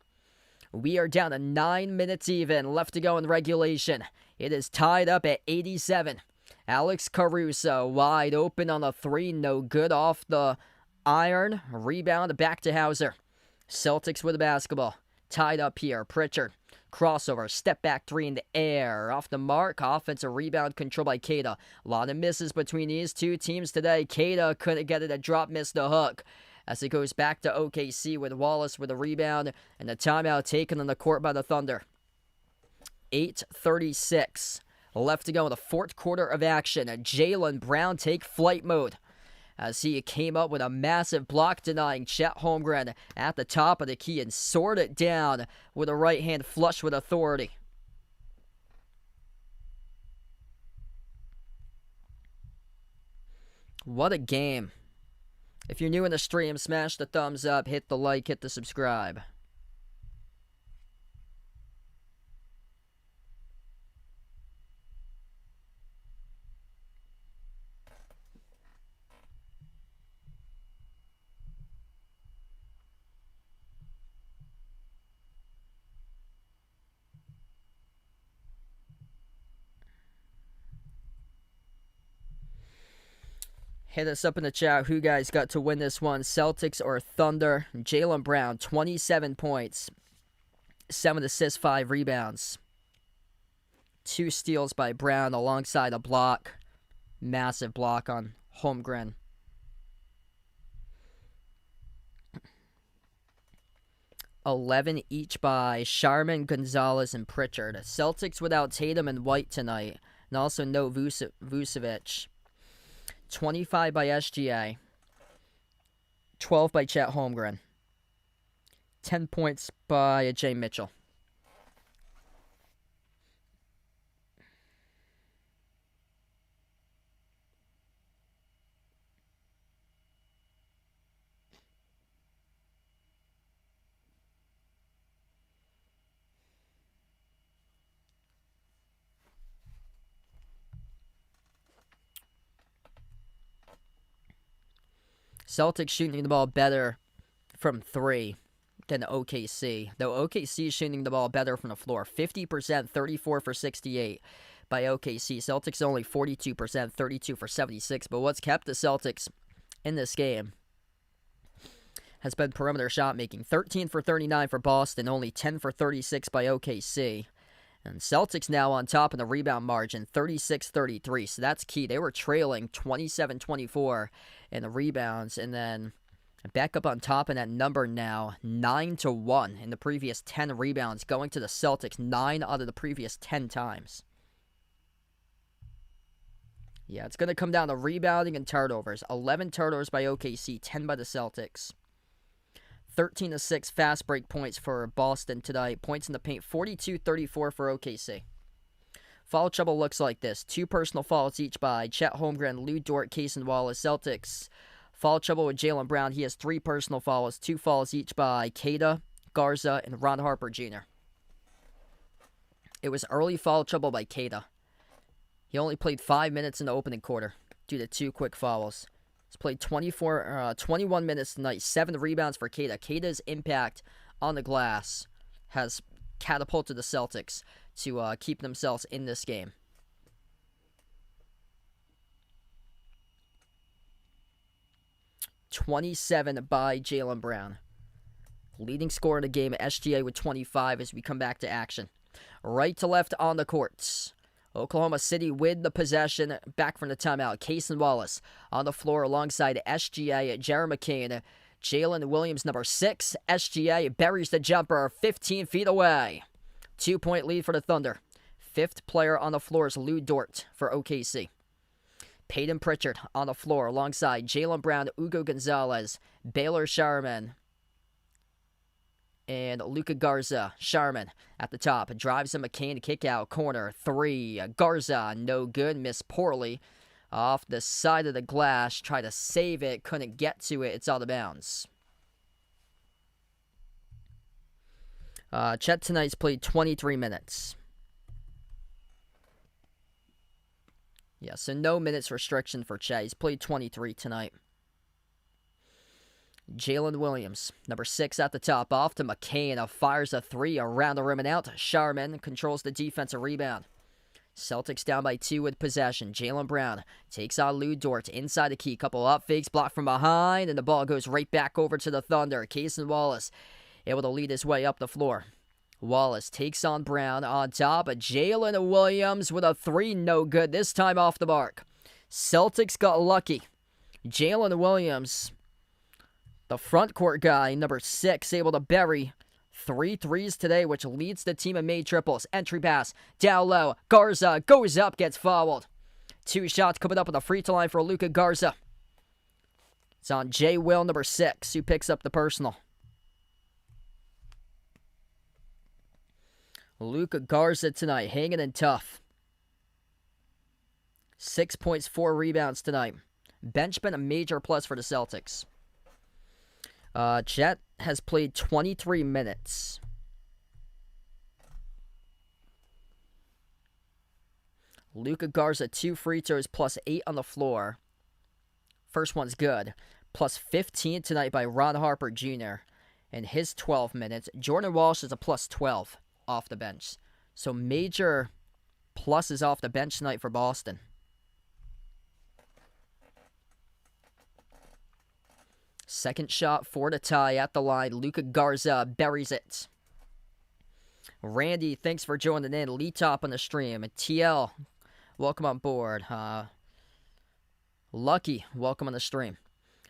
We are down to 9 minutes even left to go in regulation. It is tied up at 87. Alex Caruso wide open on the 3. No good off the iron. Rebound back to Hauser. Celtics with the basketball. Tied up here. Pritchard. Crossover. Step back 3 in the air. Off the mark. Offensive rebound controlled by Kada. A lot of misses between these two teams today. Kada couldn't get it. A drop, missed the hook. As it goes back to OKC with Wallace with a rebound and the timeout taken on the court by the Thunder. 8:36 left to go in the fourth quarter of action. Jaylen Brown take flight mode as he came up with a massive block denying Chet Holmgren at the top of the key and soared it down with a right hand flush with authority. What a game. If you're new in the stream, smash the thumbs up, hit the like, hit the subscribe. Hit us up in the chat. Who guys got to win this one? Celtics or Thunder? Jaylen Brown, 27 points, 7 assists, 5 rebounds. 2 steals by Brown alongside a block. Massive block on Holmgren. $11 each by Sharman, Gonzalez, and Pritchard. Celtics without Tatum and White tonight. And also no Vucevic. 25 by SGA. 12 by Chet Holmgren. 10 points by Jay Mitchell. Celtics shooting the ball better from 3 than OKC. Though OKC is shooting the ball better from the floor. 50%, 34 for 68 by OKC. Celtics only 42%, 32 for 76. But what's kept the Celtics in this game has been perimeter shot making. 13 for 39 for Boston, only 10 for 36 by OKC. And Celtics now on top in the rebound margin, 36-33. So that's key. They were trailing 27-24 in the rebounds. And then back up on top in that number now, 9-1 in the previous 10 rebounds, going to the Celtics 9 out of the previous 10 times. Yeah, it's going to come down to rebounding and turnovers. 11 turnovers by OKC, 10 by the Celtics. 13-6 fast break points for Boston tonight. Points in the paint, 42-34 for OKC. Foul trouble looks like this. 2 personal fouls each by Chet Holmgren, Lou Dort, Cason Wallace. Celtics foul trouble with Jaylen Brown. He has 3 personal fouls. 2 fouls each by Queta, Garza, and Ron Harper Jr. It was early foul trouble by Queta. He only played 5 minutes in the opening quarter due to 2 quick fouls. He's played 21 minutes tonight, 7 rebounds for Queta. Queta's impact on the glass has catapulted the Celtics to keep themselves in this game. $27 by Jaylen Brown. Leading scorer in the game, SGA with 25 as we come back to action. Right to left on the courts. Oklahoma City with the possession, back from the timeout. Cason Wallace on the floor alongside SGA, Jeremy McCain. Jalen Williams, number 6. SGA buries the jumper 15 feet away. 2-point lead for the Thunder. 5th player on the floor is Lou Dort for OKC. Peyton Pritchard on the floor alongside Jaylen Brown, Ugo Gonzalez, Baylor Sharman, and Luka Garza. Sharman at the top. Drives a McCain kick out. Corner 3. Garza, no good. Missed poorly. Off the side of the glass. Tried to save it. Couldn't get to it. It's out of bounds. Chet tonight's played 23 minutes. Yeah, so no minutes restriction for Chet. He's played 23 tonight. Jalen Williams, number 6 at the top, off to McCain. Fires a 3 around the rim and out. Sharman controls the defensive rebound. Celtics down by 2 with possession. Jaylen Brown takes on Lou Dort inside the key. Couple up fakes, blocked from behind, and the ball goes right back over to the Thunder. Cason Wallace able to lead his way up the floor. Wallace takes on Brown on top. Jalen Williams with a 3, no good. This time off the mark. Celtics got lucky. Jalen Williams, the front court guy, number 6, able to bury 3 threes today, which leads the team in made triples. Entry pass, down low. Garza goes up, gets fouled. 2 shots coming up on the free throw line for Luka Garza. It's on J. Will, number 6, who picks up the personal. Luka Garza tonight, hanging in tough. 6 points, 4 rebounds tonight. Bench been a major plus for the Celtics. Chet has played 23 minutes. Luka Garza, 2 free throws, plus 8 on the floor. First one's good. Plus 15 tonight by Ron Harper Jr. in his 12 minutes. Jordan Walsh is a plus 12 off the bench. So major pluses off the bench tonight for Boston. Second shot for the tie at the line. Luka Garza buries it. Randy, thanks for joining in. Lee Top on the stream. And TL, welcome on board. Lucky, welcome on the stream.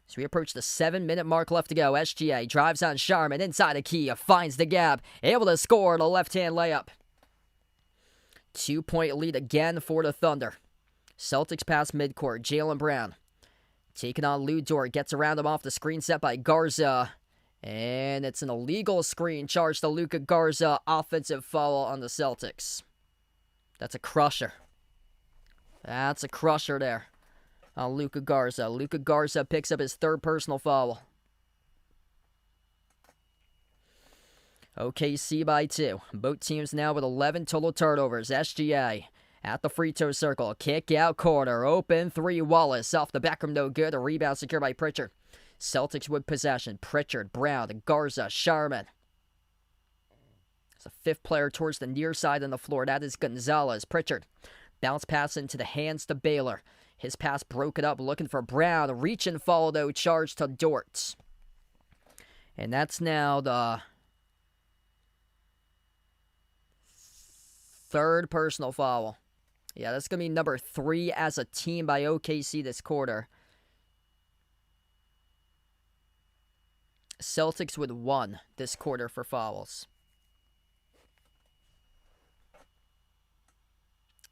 So we approach the 7-minute mark left to go. SGA drives on Sharman inside the key. Finds the gap. Able to score the left-hand layup. 2-point lead again for the Thunder. Celtics pass midcourt. Jaylen Brown taking on Lou Dort. Gets around him off the screen set by Garza. And it's an illegal screen charged to Luka Garza. Offensive foul on the Celtics. That's a crusher. That's a crusher there on Luka Garza. Luka Garza picks up his third personal foul. OKC by 2. Both teams now with 11 total turnovers. SGA at the free throw circle. Kick out corner. Open three. Wallace off the back rim. No good. A rebound secured by Pritchard. Celtics with possession. Pritchard, Brown, Garza, Sharman. There's a fifth player towards the near side on the floor. That is Gonzalez. Pritchard. Bounce pass into the hands to Baylor. His pass broken up. Looking for Brown. Reach and follow though. Charge to Dort. And that's now the third personal foul. Yeah, that's going to be number 3 as a team by OKC this quarter. Celtics with 1 this quarter for fouls.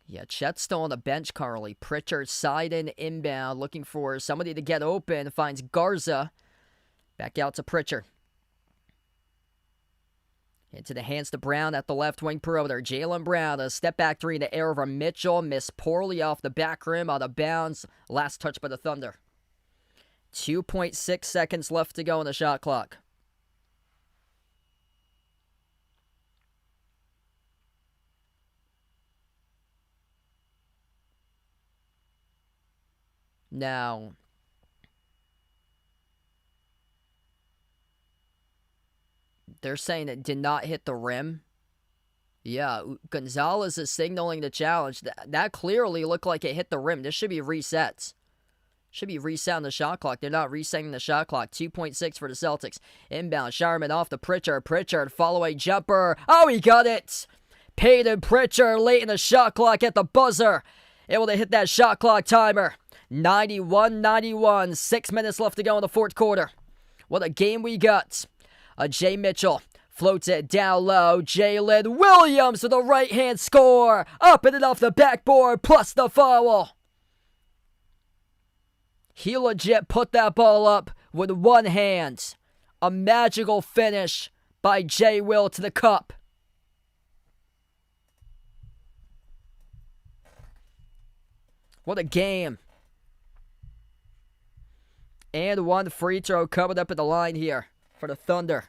Yeah, Chet's still on the bench currently. Pritchard side in inbound, looking for somebody to get open. Finds Garza. Back out to Pritchard. Into the hands to Brown at the left wing perimeter. Jaylen Brown, a step back three in the air over Mitchell. Missed poorly off the back rim, out of bounds. Last touch by the Thunder. 2.6 seconds left to go on the shot clock. Now, they're saying it did not hit the rim. Yeah, Gonzalez is signaling the challenge. That clearly looked like it hit the rim. This should be resets. Should be reset on the shot clock. They're not resetting the shot clock. 2.6 for the Celtics. Inbound. Sharman off to Pritchard. Pritchard, follow-away jumper. Oh, he got it! Peyton Pritchard late in the shot clock at the buzzer. Able to hit that shot clock timer. 91-91. 6 minutes left to go in the fourth quarter. What a game we got. Jay Mitchell floats it down low. Jalen Williams with a right-hand score. Up and off the backboard, plus the foul. He legit put that ball up with one hand. A magical finish by Jay Will to the cup. What a game. And one free throw coming up at the line here for the Thunder.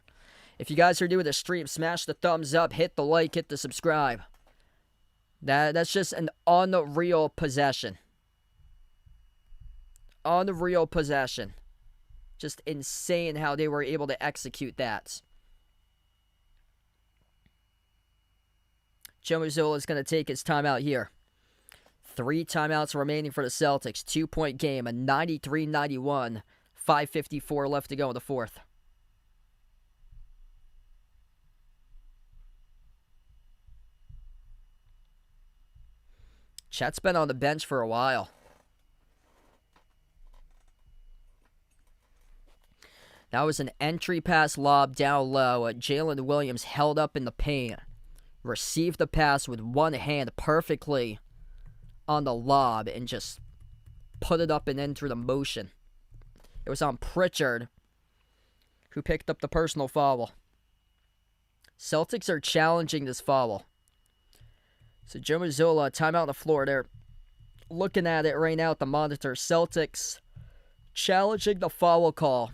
If you guys are new to the stream, smash the thumbs up, hit the like, hit the subscribe. That's just an unreal possession. Unreal possession. Just insane how they were able to execute that. Joe Mazzola is going to take his timeout here. 3 timeouts remaining for the Celtics. 2-point game, a 93-91. 5:54 left to go in the fourth. Chet's been on the bench for a while. That was an entry pass lob down low. Jalen Williams held up in the paint. Received the pass with one hand perfectly on the lob and just put it up and in through the motion. It was on Pritchard, who picked up the personal foul. Celtics are challenging this foul. So Joe Mazzola, timeout on the floor. They're looking at it right now at the monitor. Celtics challenging the foul call,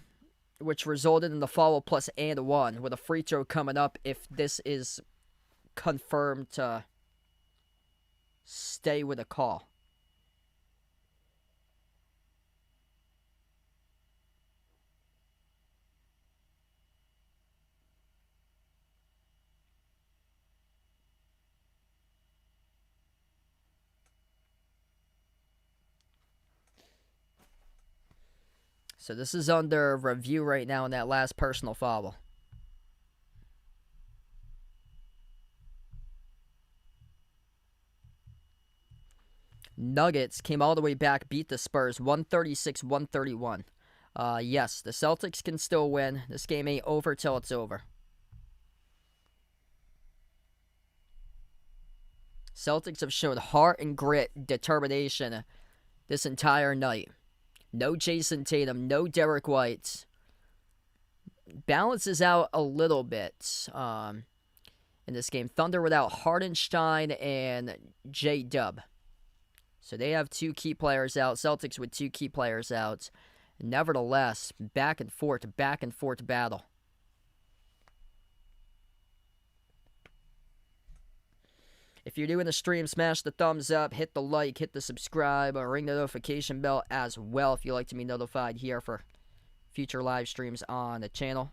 which resulted in the foul plus and 1, with a free throw coming up if this is confirmed to stay with a call. So this is under review right now in that last personal foul. Nuggets came all the way back, beat the Spurs 136-131. Yes, the Celtics can still win. This game ain't over till it's over. Celtics have showed heart and grit, determination this entire night. No Jason Tatum, no Derek White. Balances out a little bit in this game. Thunder without Hardenstein and J-Dub. So they have 2 key players out. Celtics with 2 key players out. Nevertheless, back and forth battle. If you're doing the stream, smash the thumbs up, hit the like, hit the subscribe, or ring the notification bell as well if you'd like to be notified here for future live streams on the channel.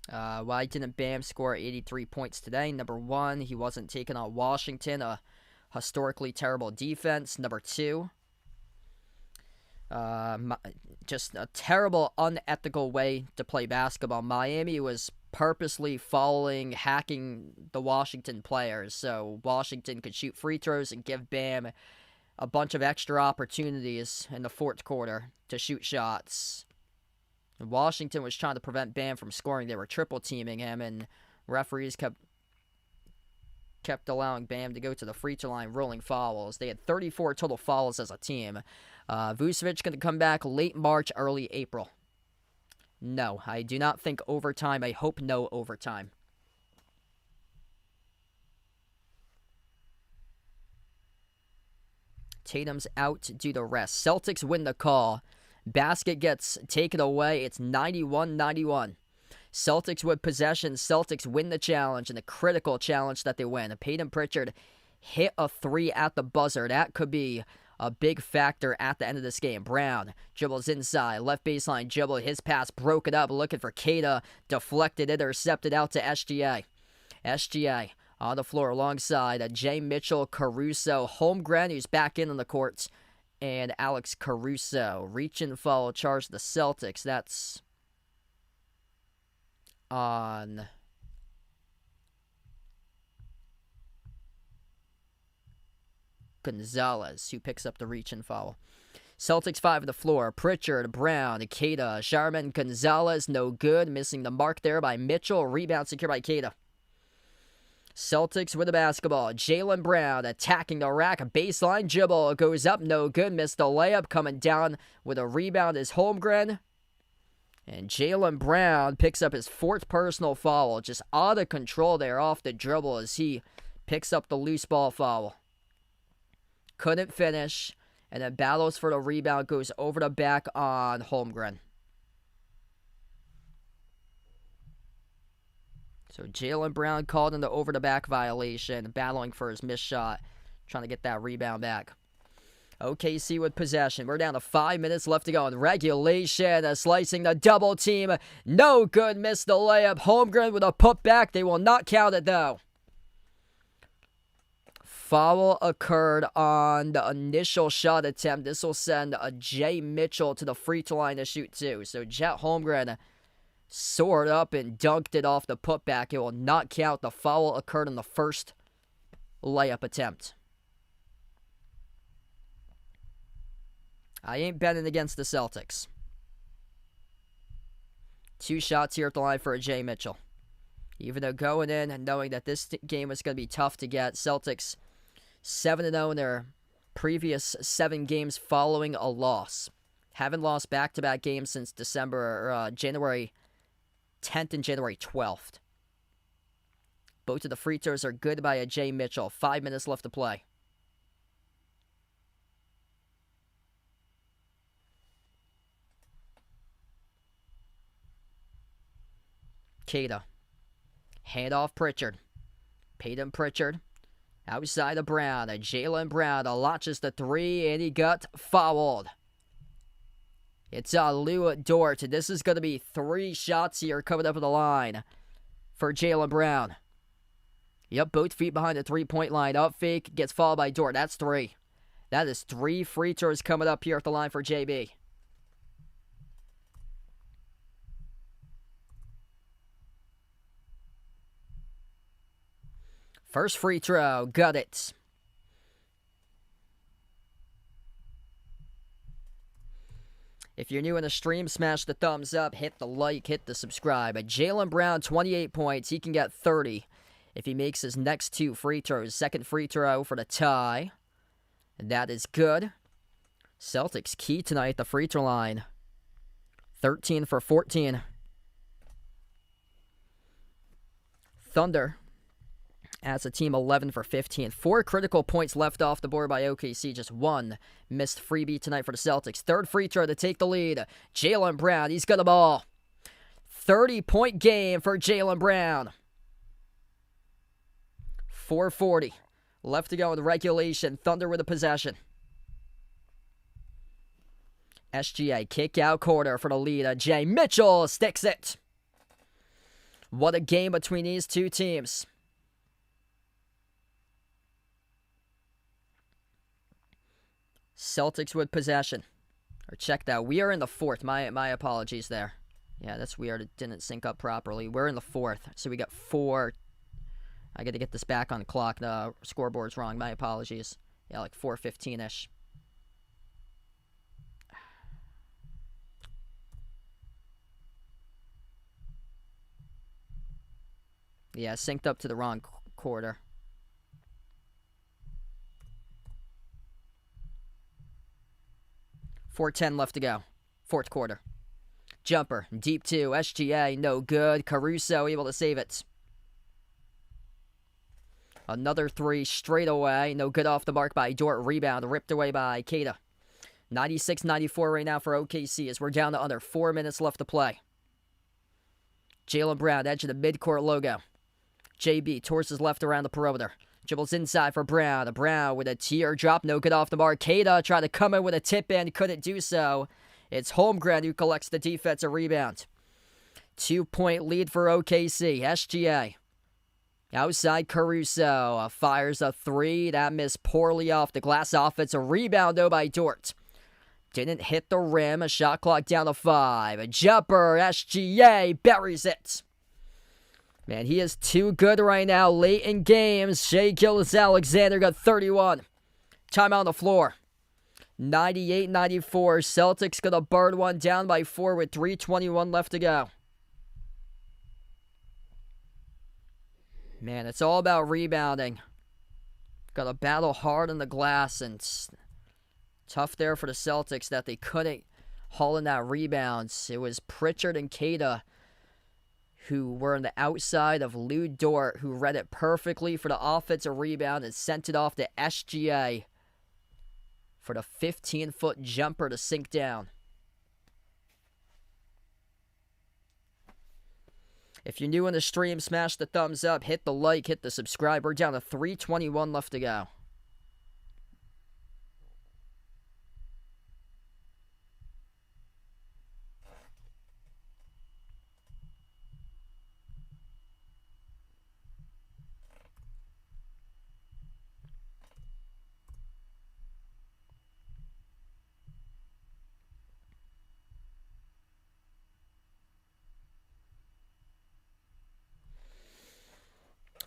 Why didn't Bam score 83 points today? Number 1, he wasn't taking on Washington, a historically terrible defense. Number 2, just a terrible, unethical way to play basketball. Miami was purposely hacking the Washington players so Washington could shoot free throws and give Bam a bunch of extra opportunities in the fourth quarter to shoot shots. Washington was trying to prevent Bam from scoring. They were triple teaming him, and referees kept allowing Bam to go to the free throw line, rolling fouls. They had 34 total fouls as a team. Vucevic going to come back late March, early April. No, I do not think overtime. I hope no overtime. Tatum's out due to rest. Celtics win the call. Basket gets taken away. It's 91-91. Celtics with possession. Celtics win the challenge, and the critical challenge that they win. Peyton Pritchard hit a 3 at the buzzer. That could be a big factor at the end of this game. Brown dribbles inside. Left baseline dribble. His pass broken up. Looking for Keita. Deflected, intercepted out to SGA. SGA on the floor alongside Jay Mitchell, Caruso, Holmgren, who's back in on the courts, and Alex Caruso. Reach and foul charge the Celtics. That's on Gonzalez, who picks up the reach and foul. Celtics 5 on the floor. Pritchard, Brown, Keita, Sharman, Gonzalez, no good. Missing the mark there by Mitchell. Rebound secured by Keita. Celtics with the basketball. Jaylen Brown attacking the rack. Baseline dribble goes up, no good. Missed the layup. Coming down with a rebound is Holmgren. And Jaylen Brown picks up his 4th personal foul. Just out of control there off the dribble as he picks up the loose ball foul. Couldn't finish. And then battles for the rebound. Goes over the back on Holmgren. So Jaylen Brown called in the over-the-back violation, battling for his missed shot, trying to get that rebound back. OKC with possession. We're down to 5 minutes left to go in regulation. Slicing the double team. No good. Missed the layup. Holmgren with a putback. They will not count it, though. Foul occurred on the initial shot attempt. This will send Jay Mitchell to the free throw line to shoot 2. So Jet Holmgren soared up and dunked it off the putback. It will not count. The foul occurred in the first layup attempt. I ain't betting against the Celtics. 2 shots here at the line for Jay Mitchell. Even though going in and knowing that this game was going to be tough to get, Celtics 7-0 in their previous 7 games following a loss. Haven't lost back-to-back games since January 10th and January 12th. Both of the free throws are good by Jay Mitchell. 5 minutes left to play. Keita. Hand off Pritchard. Peyton Pritchard. Outside of Brown. Jaylen Brown launches the 3, and he got fouled. It's Lou Dort. This is going to be 3 shots here coming up on the line for Jaylen Brown. Yep, both feet behind the 3-point line. Up fake, gets fouled by Dort. That's 3. That is 3 free throws coming up here at the line for JB. First free throw, got it. If you're new in the stream, smash the thumbs up, hit the like, hit the subscribe. Jaylen Brown, 28 points. He can get 30 if he makes his next 2 free throws. Second free throw for the tie. And that is good. Celtics key tonight at the free throw line. 13 for 14. Thunder as a team 11 for 15. 4 critical points left off the board by OKC. Just 1 missed freebie tonight for the Celtics. Third free throw to take the lead. Jaylen Brown, he's got the ball. 30-point game for Jaylen Brown. 4:40 left to go in regulation. Thunder with a possession. SGA kick out quarter for the lead. Jay Mitchell sticks it. What a game between these two teams. Celtics with possession. Or check that. We are in the 4th. My apologies there. Yeah, that's weird. It didn't sync up properly. We're in the 4th. So we got 4. I got to get this back on the clock. The scoreboard's wrong. My apologies. Yeah, like 4:15-ish. Yeah, synced up to the wrong quarter. .410 left to go. 4th quarter. Jumper. Deep 2. SGA. No good. Caruso able to save it. Another 3 straight away. No good off the mark by Dort. Rebound. Ripped away by Keita. 96-94 right now for OKC as we're down to under 4 minutes left to play. Jaylen Brown. Edge of the midcourt logo. JB towards his left around the perimeter. Dribbles inside for Brown. Brown with a teardrop. No good off the mark. Keita tried to come in with a tip-in. Couldn't do so. It's Holmgren who collects the defensive rebound. 2-point lead for OKC. SGA. Outside Caruso. Fires a 3. That missed poorly off the glass. Offensive rebound, though, by Dort. Didn't hit the rim. A shot clock down to 5. A jumper. SGA buries it. Man, he is too good right now. Late in games, Shay Gilgeous-Alexander got 31. Time on the floor. 98-94. Celtics gonna burn one down by 4 with 3:21 left to go. Man, it's all about rebounding. Got to battle hard on the glass, and tough there for the Celtics that they couldn't haul in that rebounds. It was Pritchard and Keita who were on the outside of Lou Dort, who read it perfectly for the offensive rebound and sent it off to SGA for the 15-foot jumper to sink down. If you're new in the stream, smash the thumbs up, hit the like, hit the subscribe. We're down to 3:21 left to go.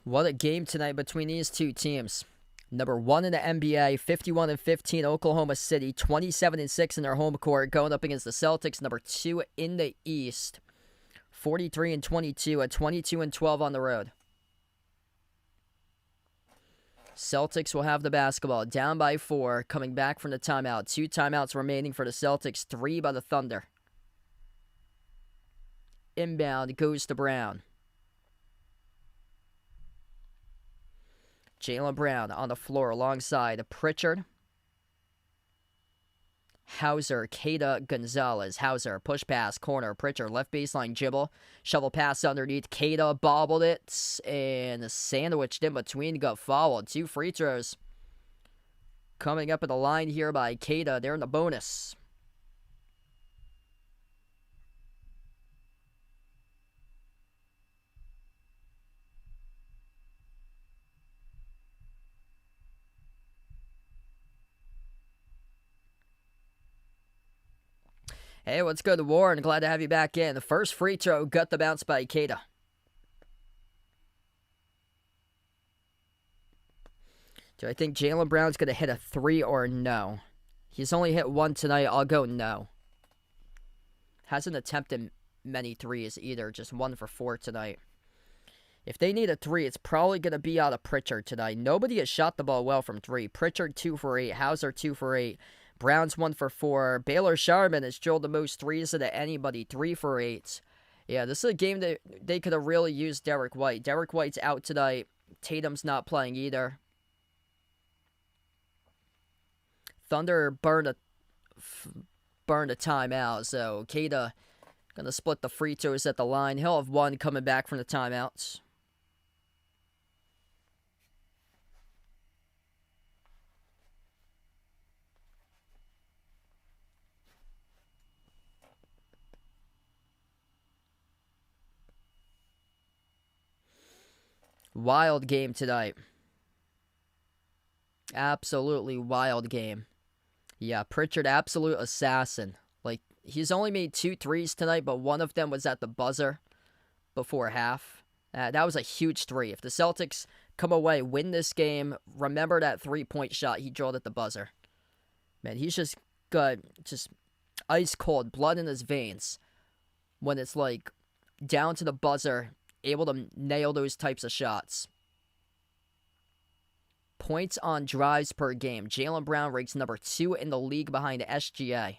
What a game tonight between these two teams. Number 1 in the NBA, 51-15 Oklahoma City, 27-6 in their home court, going up against the Celtics. Number 2 in the East, 43-22 at 22-12 on the road. Celtics will have the basketball, down by 4, coming back from the timeout. 2 timeouts remaining for the Celtics, 3 by the Thunder. Inbound goes to Brown. Jaylen Brown on the floor alongside Pritchard. Hauser, Keita, Gonzalez. Hauser, push pass, corner. Pritchard, left baseline, dribble. Shovel pass underneath. Keita bobbled it and sandwiched in between. Got fouled. 2 free throws coming up at the line here by Keita. They're in the bonus. Hey, what's good, Warren? Glad to have you back in. The first free throw got the bounce by Keita. Do I think Jaylen Brown's going to hit a 3 or no? He's only hit 1 tonight. I'll go no. Hasn't attempted many threes either. Just 1 for 4 tonight. If they need a 3, it's probably going to be out of Pritchard tonight. Nobody has shot the ball well from 3. Pritchard 2 for 8. Hauser 2 for 8. Brown's 1 for 4. Baylor Sharman has drilled the most threes of anybody, 3 for 8. Yeah, this is a game that they could have really used Derek White. Derek White's out tonight. Tatum's not playing either. Thunder burned a timeout, so Keita gonna split the free throws at the line. He'll have 1 coming back from the timeouts. Wild game tonight. Absolutely wild game. Yeah, Pritchard, absolute assassin. Like, he's only made 2 threes tonight, but one of them was at the buzzer before half. That was a huge 3. If the Celtics come away, win this game, remember that 3-point shot he drilled at the buzzer. Man, he's just got just ice cold, blood in his veins when it's like down to the buzzer, able to nail those types of shots. Points on drives per game. Jaylen Brown ranks number 2 in the league behind SGA.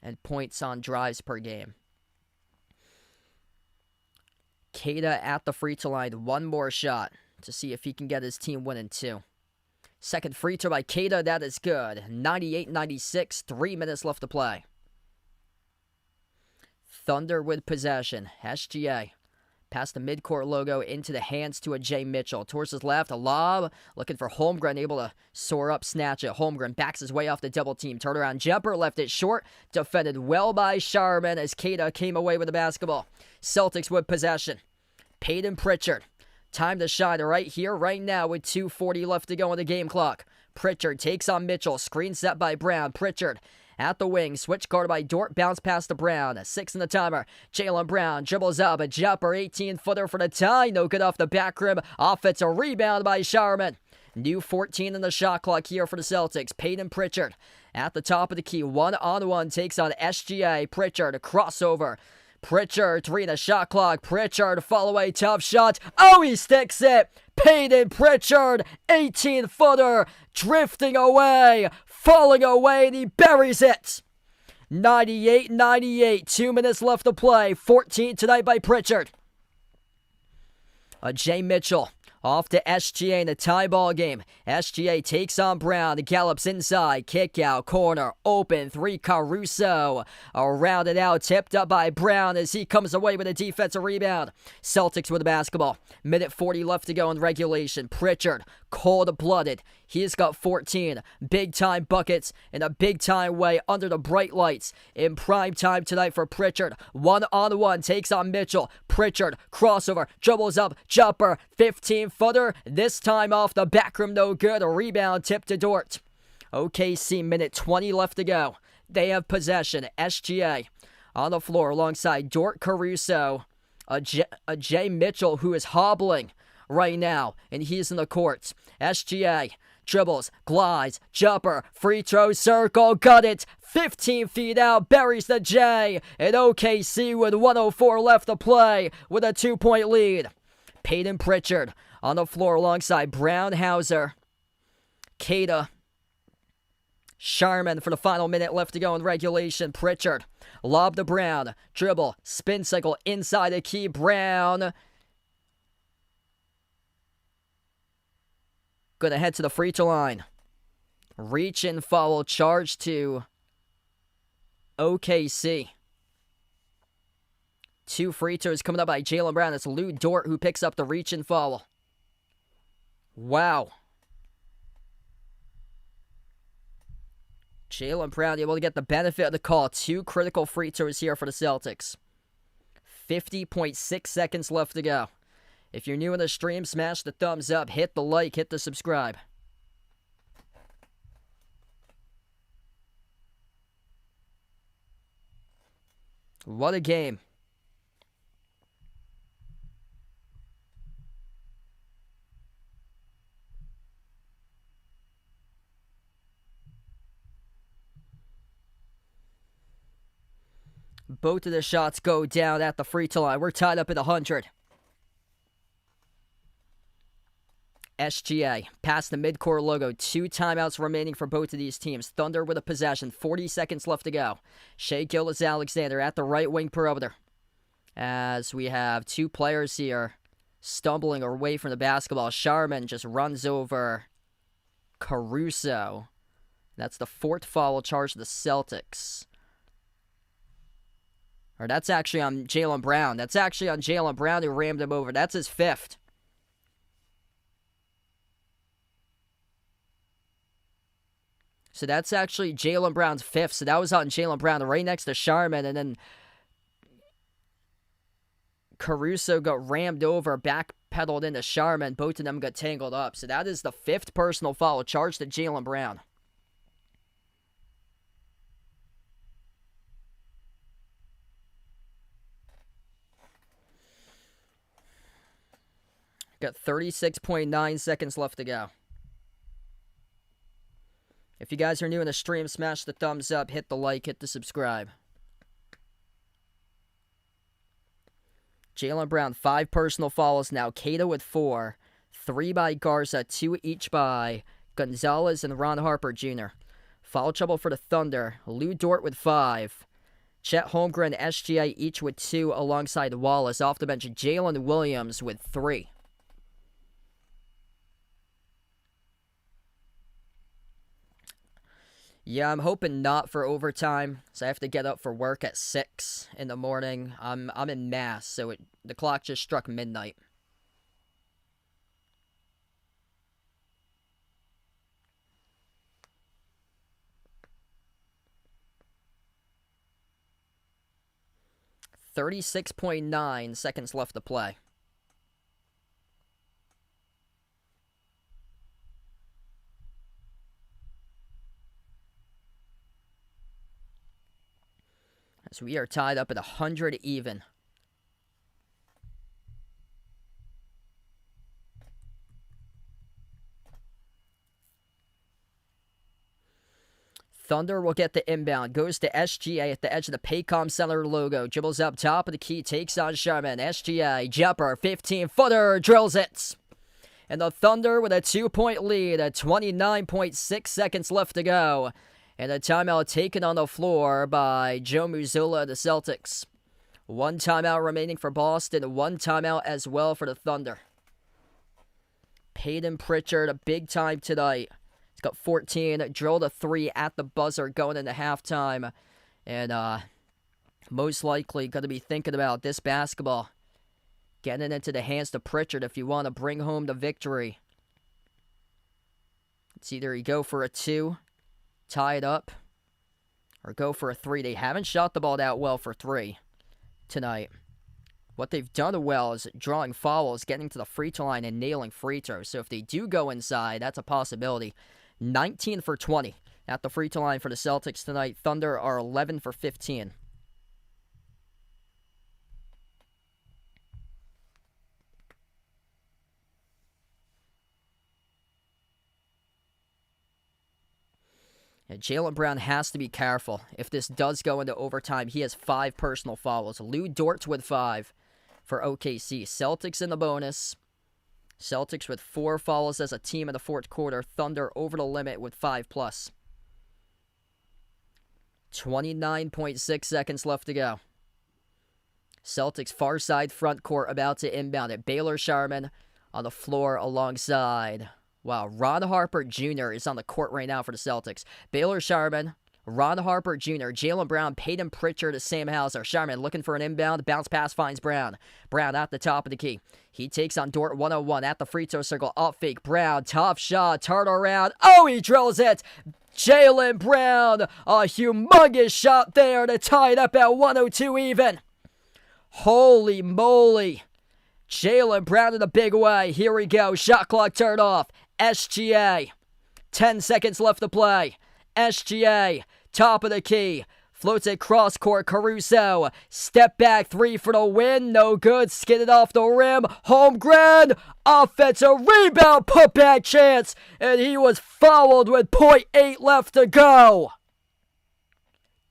And points on drives per game. Keita at the free throw line. 1 more shot to see if he can get his team winning 2. Second free throw by Keita. That is good. 98-96. 3 minutes left to play. Thunder with possession. SGA. Past the midcourt logo into the hands to a Jay Mitchell. Towards his left, a lob. Looking for Holmgren, able to soar up, snatch it. Holmgren backs his way off the double team. Turnaround jumper, left it short. Defended well by Sharman as Keita came away with the basketball. Celtics with possession. Peyton Pritchard. Time to shine right here, right now with 2:40 left to go on the game clock. Pritchard takes on Mitchell. Screen set by Brown. Pritchard at the wing, switch guarded by Dort, bounce pass to Brown. 6 in the timer. Jaylen Brown dribbles up, a jumper, 18-footer for the tie. No good off the back rim. Offensive rebound by Sharman. New 14 in the shot clock here for the Celtics. Peyton Pritchard at the top of the key. 1-on-1 takes on SGA. Pritchard, a crossover. Pritchard, 3 in the shot clock. Pritchard, fall away, tough shot. Oh, he sticks it. Peyton Pritchard, 18-footer, drifting away, falling away, and he buries it. 98-98, 2 minutes left to play. 14 tonight by Pritchard. Jay Mitchell off to SGA in the tie ball game. SGA takes on Brown. Gallops inside. Kick out. Corner. Open. 3. Caruso. Rounded out. Tipped up by Brown as he comes away with a defensive rebound. Celtics with the basketball. Minute 40 left to go in regulation. Pritchard. Cold-blooded. He's got 14 big-time buckets in a big-time way under the bright lights in prime time tonight for Pritchard. 1-on-1 takes on Mitchell. Pritchard, crossover, dribbles up, jumper, 15-footer. This time off the back rim, no good. A rebound tip to Dort. OKC, minute 20 left to go. They have possession. SGA on the floor alongside Dort, Caruso. A Jay Mitchell who is hobbling right now, and he's in the court. SGA dribbles, glides, jumper, free throw circle, got it, 15 feet out, buries the J, and OKC with 1:04 left to play with a 2-point lead. Peyton Pritchard on the floor alongside Brown, Hauser, Keita, Sharman for the final minute left to go in regulation. Pritchard, lob to Brown, dribble, spin cycle inside the key. Brown gonna head to the free throw line. Reach and foul charge to OKC. 2 free throws coming up by Jaylen Brown. It's Lou Dort who picks up the reach and foul. Wow. Jaylen Brown able to get the benefit of the call. 2 critical free throws here for the Celtics. 50.6 seconds left to go. If you're new in the stream, smash the thumbs up, hit the like, hit the subscribe. What a game. Both of the shots go down at the free throw line. We're tied up at 100. SGA past the midcourt logo. 2 timeouts remaining for both of these teams. Thunder with a possession. 40 seconds left to go. Shay Gilgeous-Alexander at the right wing perimeter. As we have 2 players here stumbling away from the basketball. Sharman just runs over Caruso. That's the 4th foul charge of the Celtics. Or that's actually on Jaylen Brown. That's actually on Jaylen Brown who rammed him over. That's his 5th. So that's actually Jaylen Brown's 5th. So that was on Jaylen Brown right next to Sharman. And then Caruso got rammed over, backpedaled into Sharman. Both of them got tangled up. So that is the 5th personal foul charged to Jaylen Brown. Got 36.9 seconds left to go. If you guys are new in the stream, smash the thumbs up, hit the like, hit the subscribe. Jaylen Brown, 5 personal fouls now. Cato with 4. 3 by Garza, 2 each by Gonzalez and Ron Harper Jr. Foul trouble for the Thunder. Lou Dort with 5. Chet Holmgren and SGA each with 2 alongside Wallace. Off the bench, Jalen Williams with 3. Yeah, I'm hoping not for overtime, so I have to get up for work at 6 in the morning. I'm in Mass, so the clock just struck midnight. $36.9 seconds left to play. So we are tied up at 100 even. Thunder will get the inbound. Goes to SGA at the edge of the Paycom Center logo. Dribbles up top of the key. Takes on Sharman. SGA. Jumper. 15-footer. Drills it. And the Thunder with a 2-point lead. 29.6 seconds left to go. And a timeout taken on the floor by Joe Mazzulla, the Celtics. 1 timeout remaining for Boston. 1 timeout as well for the Thunder. Peyton Pritchard, a big time tonight. He's got 14. Drilled a 3 at the buzzer going into halftime. And most likely going to be thinking about this basketball. Getting into the hands of Pritchard if you want to bring home the victory. It's either you go for a 2. Tie it up, or go for a 3. They haven't shot the ball that well for 3 tonight. What they've done well is drawing fouls, getting to the free throw line, and nailing free throws. So if they do go inside, that's a possibility. 19 for 20 at the free throw line for the Celtics tonight. Thunder are 11 for 15. Jaylen Brown has to be careful. If this does go into overtime, he has 5 personal fouls. Lou Dort with 5 for OKC. Celtics in the bonus. Celtics with 4 fouls as a team in the 4th quarter. Thunder over the limit with 5+. 29.6 seconds left to go. Celtics far side front court about to inbound it. Baylor Sharman on the floor alongside... Wow, Ron Harper Jr. is on the court right now for the Celtics. Baylor Sharman, Ron Harper Jr., Jaylen Brown, Peyton Pritchard, Sam Hauser. Sharman looking for an inbound. Bounce pass finds Brown. Brown at the top of the key. He takes on Dort 101 at the free throw circle. Up fake. Brown, tough shot, turn around. Oh, he drills it. Jaylen Brown, a humongous shot there to tie it up at 102 even. Holy moly. Jaylen Brown in a big way. Here we go. Shot clock turned off. SGA. 10 seconds left to play. SGA. Top of the key. Floats it cross court. Caruso. Step back 3 for the win. No good. Skidded off the rim. Holmgren. Offensive rebound. Putback chance. And he was fouled with .8 left to go.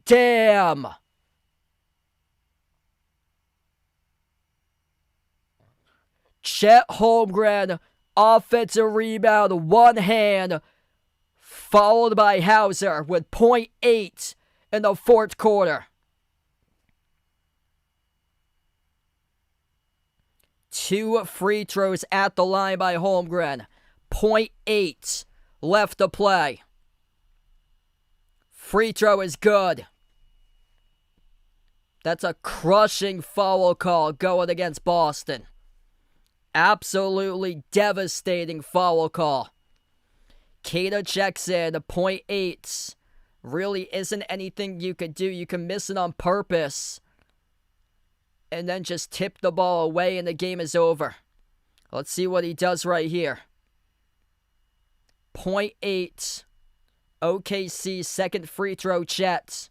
Damn. Chet Holmgren. Offensive rebound. One hand. Followed by Hauser with .8 in the fourth quarter. 2 free throws at the line by Holmgren. .8 left to play. Free throw is good. That's a crushing foul call going against Boston. Absolutely devastating foul call. Keita checks in. 0.8 really isn't anything you could do. You can miss it on purpose and then just tip the ball away and the game is over. Let's see what he does right here. 0.8. OKC second free throw, Chet.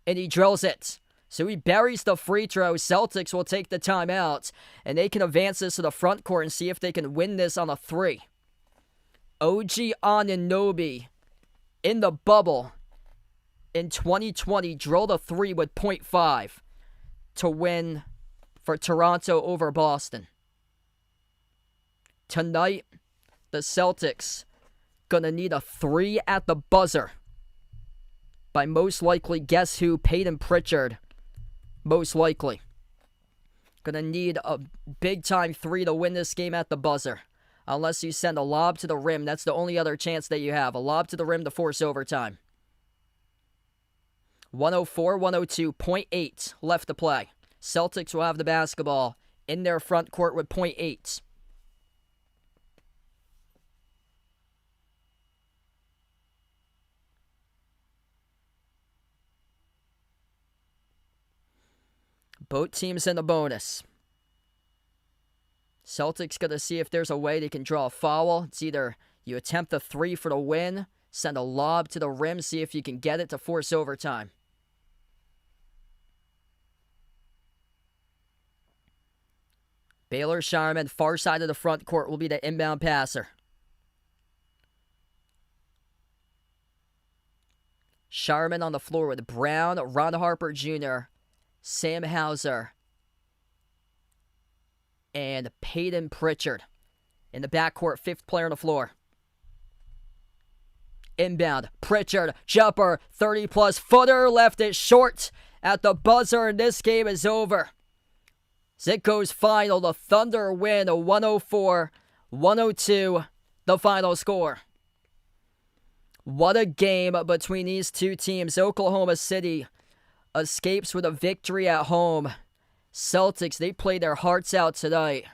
And he drills it. So he buries the free throw. Celtics will take the timeout. And they can advance this to the front court and see if they can win this on a 3. OG Anunoby in the bubble in 2020 drilled a 3 with .5 to win for Toronto over Boston. Tonight, the Celtics gonna need a 3 at the buzzer by most likely, guess who? Peyton Pritchard. Most likely. Gonna need a big-time 3 to win this game at the buzzer. Unless you send a lob to the rim. That's the only other chance that you have. A lob to the rim to force overtime. 104-102, .8 left to play. Celtics will have the basketball in their front court with .8. Both teams in the bonus. Celtics going to see if there's a way they can draw a foul. It's either you attempt a 3 for the win, send a lob to the rim, see if you can get it to force overtime. Baylor Shireman, far side of the front court, will be the inbound passer. Shireman on the floor with Brown, Ron Harper Jr., Sam Hauser, and Peyton Pritchard. In the backcourt, 5th player on the floor. Inbound, Pritchard, jumper, 30-plus footer, left it short at the buzzer, and this game is over. Zitko's final, the Thunder win, 104-102, the final score. What a game between these two teams. Oklahoma City escapes with a victory at home. Celtics, they played their hearts out tonight.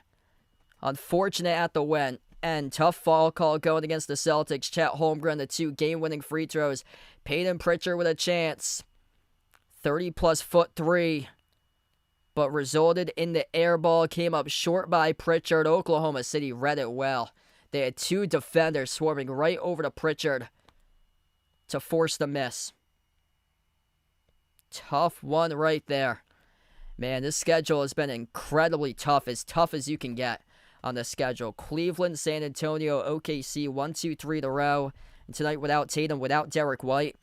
Unfortunate at the end. Tough foul call going against the Celtics. Chet Holmgren, the 2 game-winning free throws. Peyton Pritchard with a chance. 30-plus foot 3. But resulted in the air ball. Came up short by Pritchard. Oklahoma City read it well. They had 2 defenders swarming right over to Pritchard to force the miss. Tough one right there. Man, this schedule has been incredibly tough as you can get on the schedule. Cleveland, San Antonio, OKC, 1, 2, 3 to row. And tonight without Tatum, without Derek White.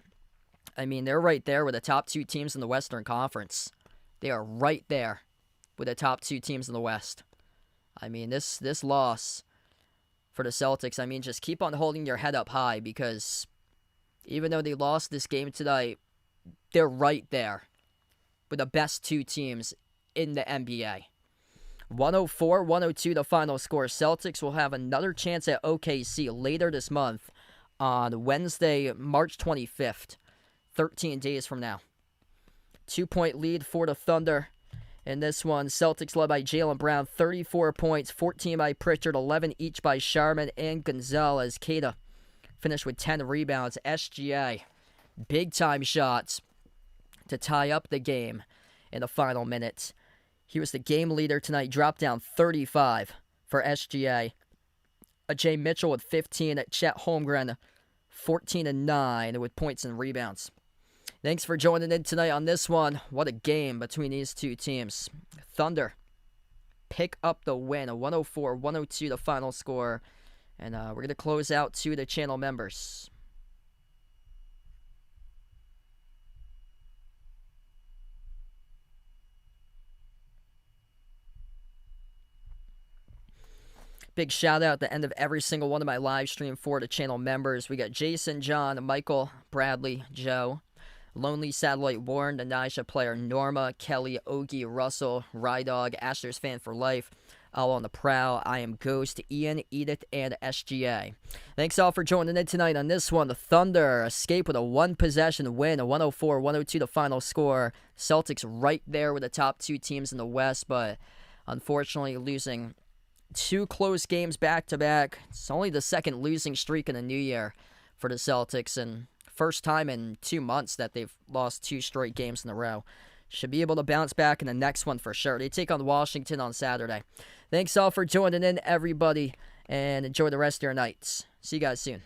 I mean, they're right there with the top 2 teams in the Western Conference. They are right there with the top 2 teams in the West. I mean, this loss for the Celtics, I mean, just keep on holding your head up high because even though they lost this game tonight, they're right there with the best 2 teams in the NBA. 104-102 the final score. Celtics will have another chance at OKC later this month on Wednesday, March 25th, 13 days from now. 2-point lead for the Thunder. In this one, Celtics led by Jaylen Brown, 34 points, 14 by Pritchard, 11 each by Sharman and Gonzalez. Keita finished with 10 rebounds. SGA, big-time shots to tie up the game in the final minutes. He was the game leader tonight, dropped down 35 for SGA. Jay Mitchell with 15, Chet Holmgren 14 and 9 with points and rebounds. Thanks for joining in tonight on this one. What a game between these two teams. Thunder pick up the win, a 104-102 the final score. And we're going to close out to the channel members. Big shout out at the end of every single one of my live stream for the channel members. We got Jason, John, Michael, Bradley, Joe, Lonely Satellite Warren, the Nisha player, Norma, Kelly, Ogie, Russell, Rydog, Astros fan for life, all on the prowl. I am Ghost, Ian, Edith, and SGA. Thanks all for joining in tonight on this one. The Thunder escape with a one-possession win, a 104-102 the final score. Celtics right there with the top two teams in the West, but unfortunately losing two close games back-to-back. It's only the second losing streak in the new year for the Celtics, and first time in 2 months that they've lost two straight games in a row. Should be able to bounce back in the next one for sure. They take on Washington on Saturday. Thanks all for joining in, everybody, and enjoy the rest of your nights. See you guys soon.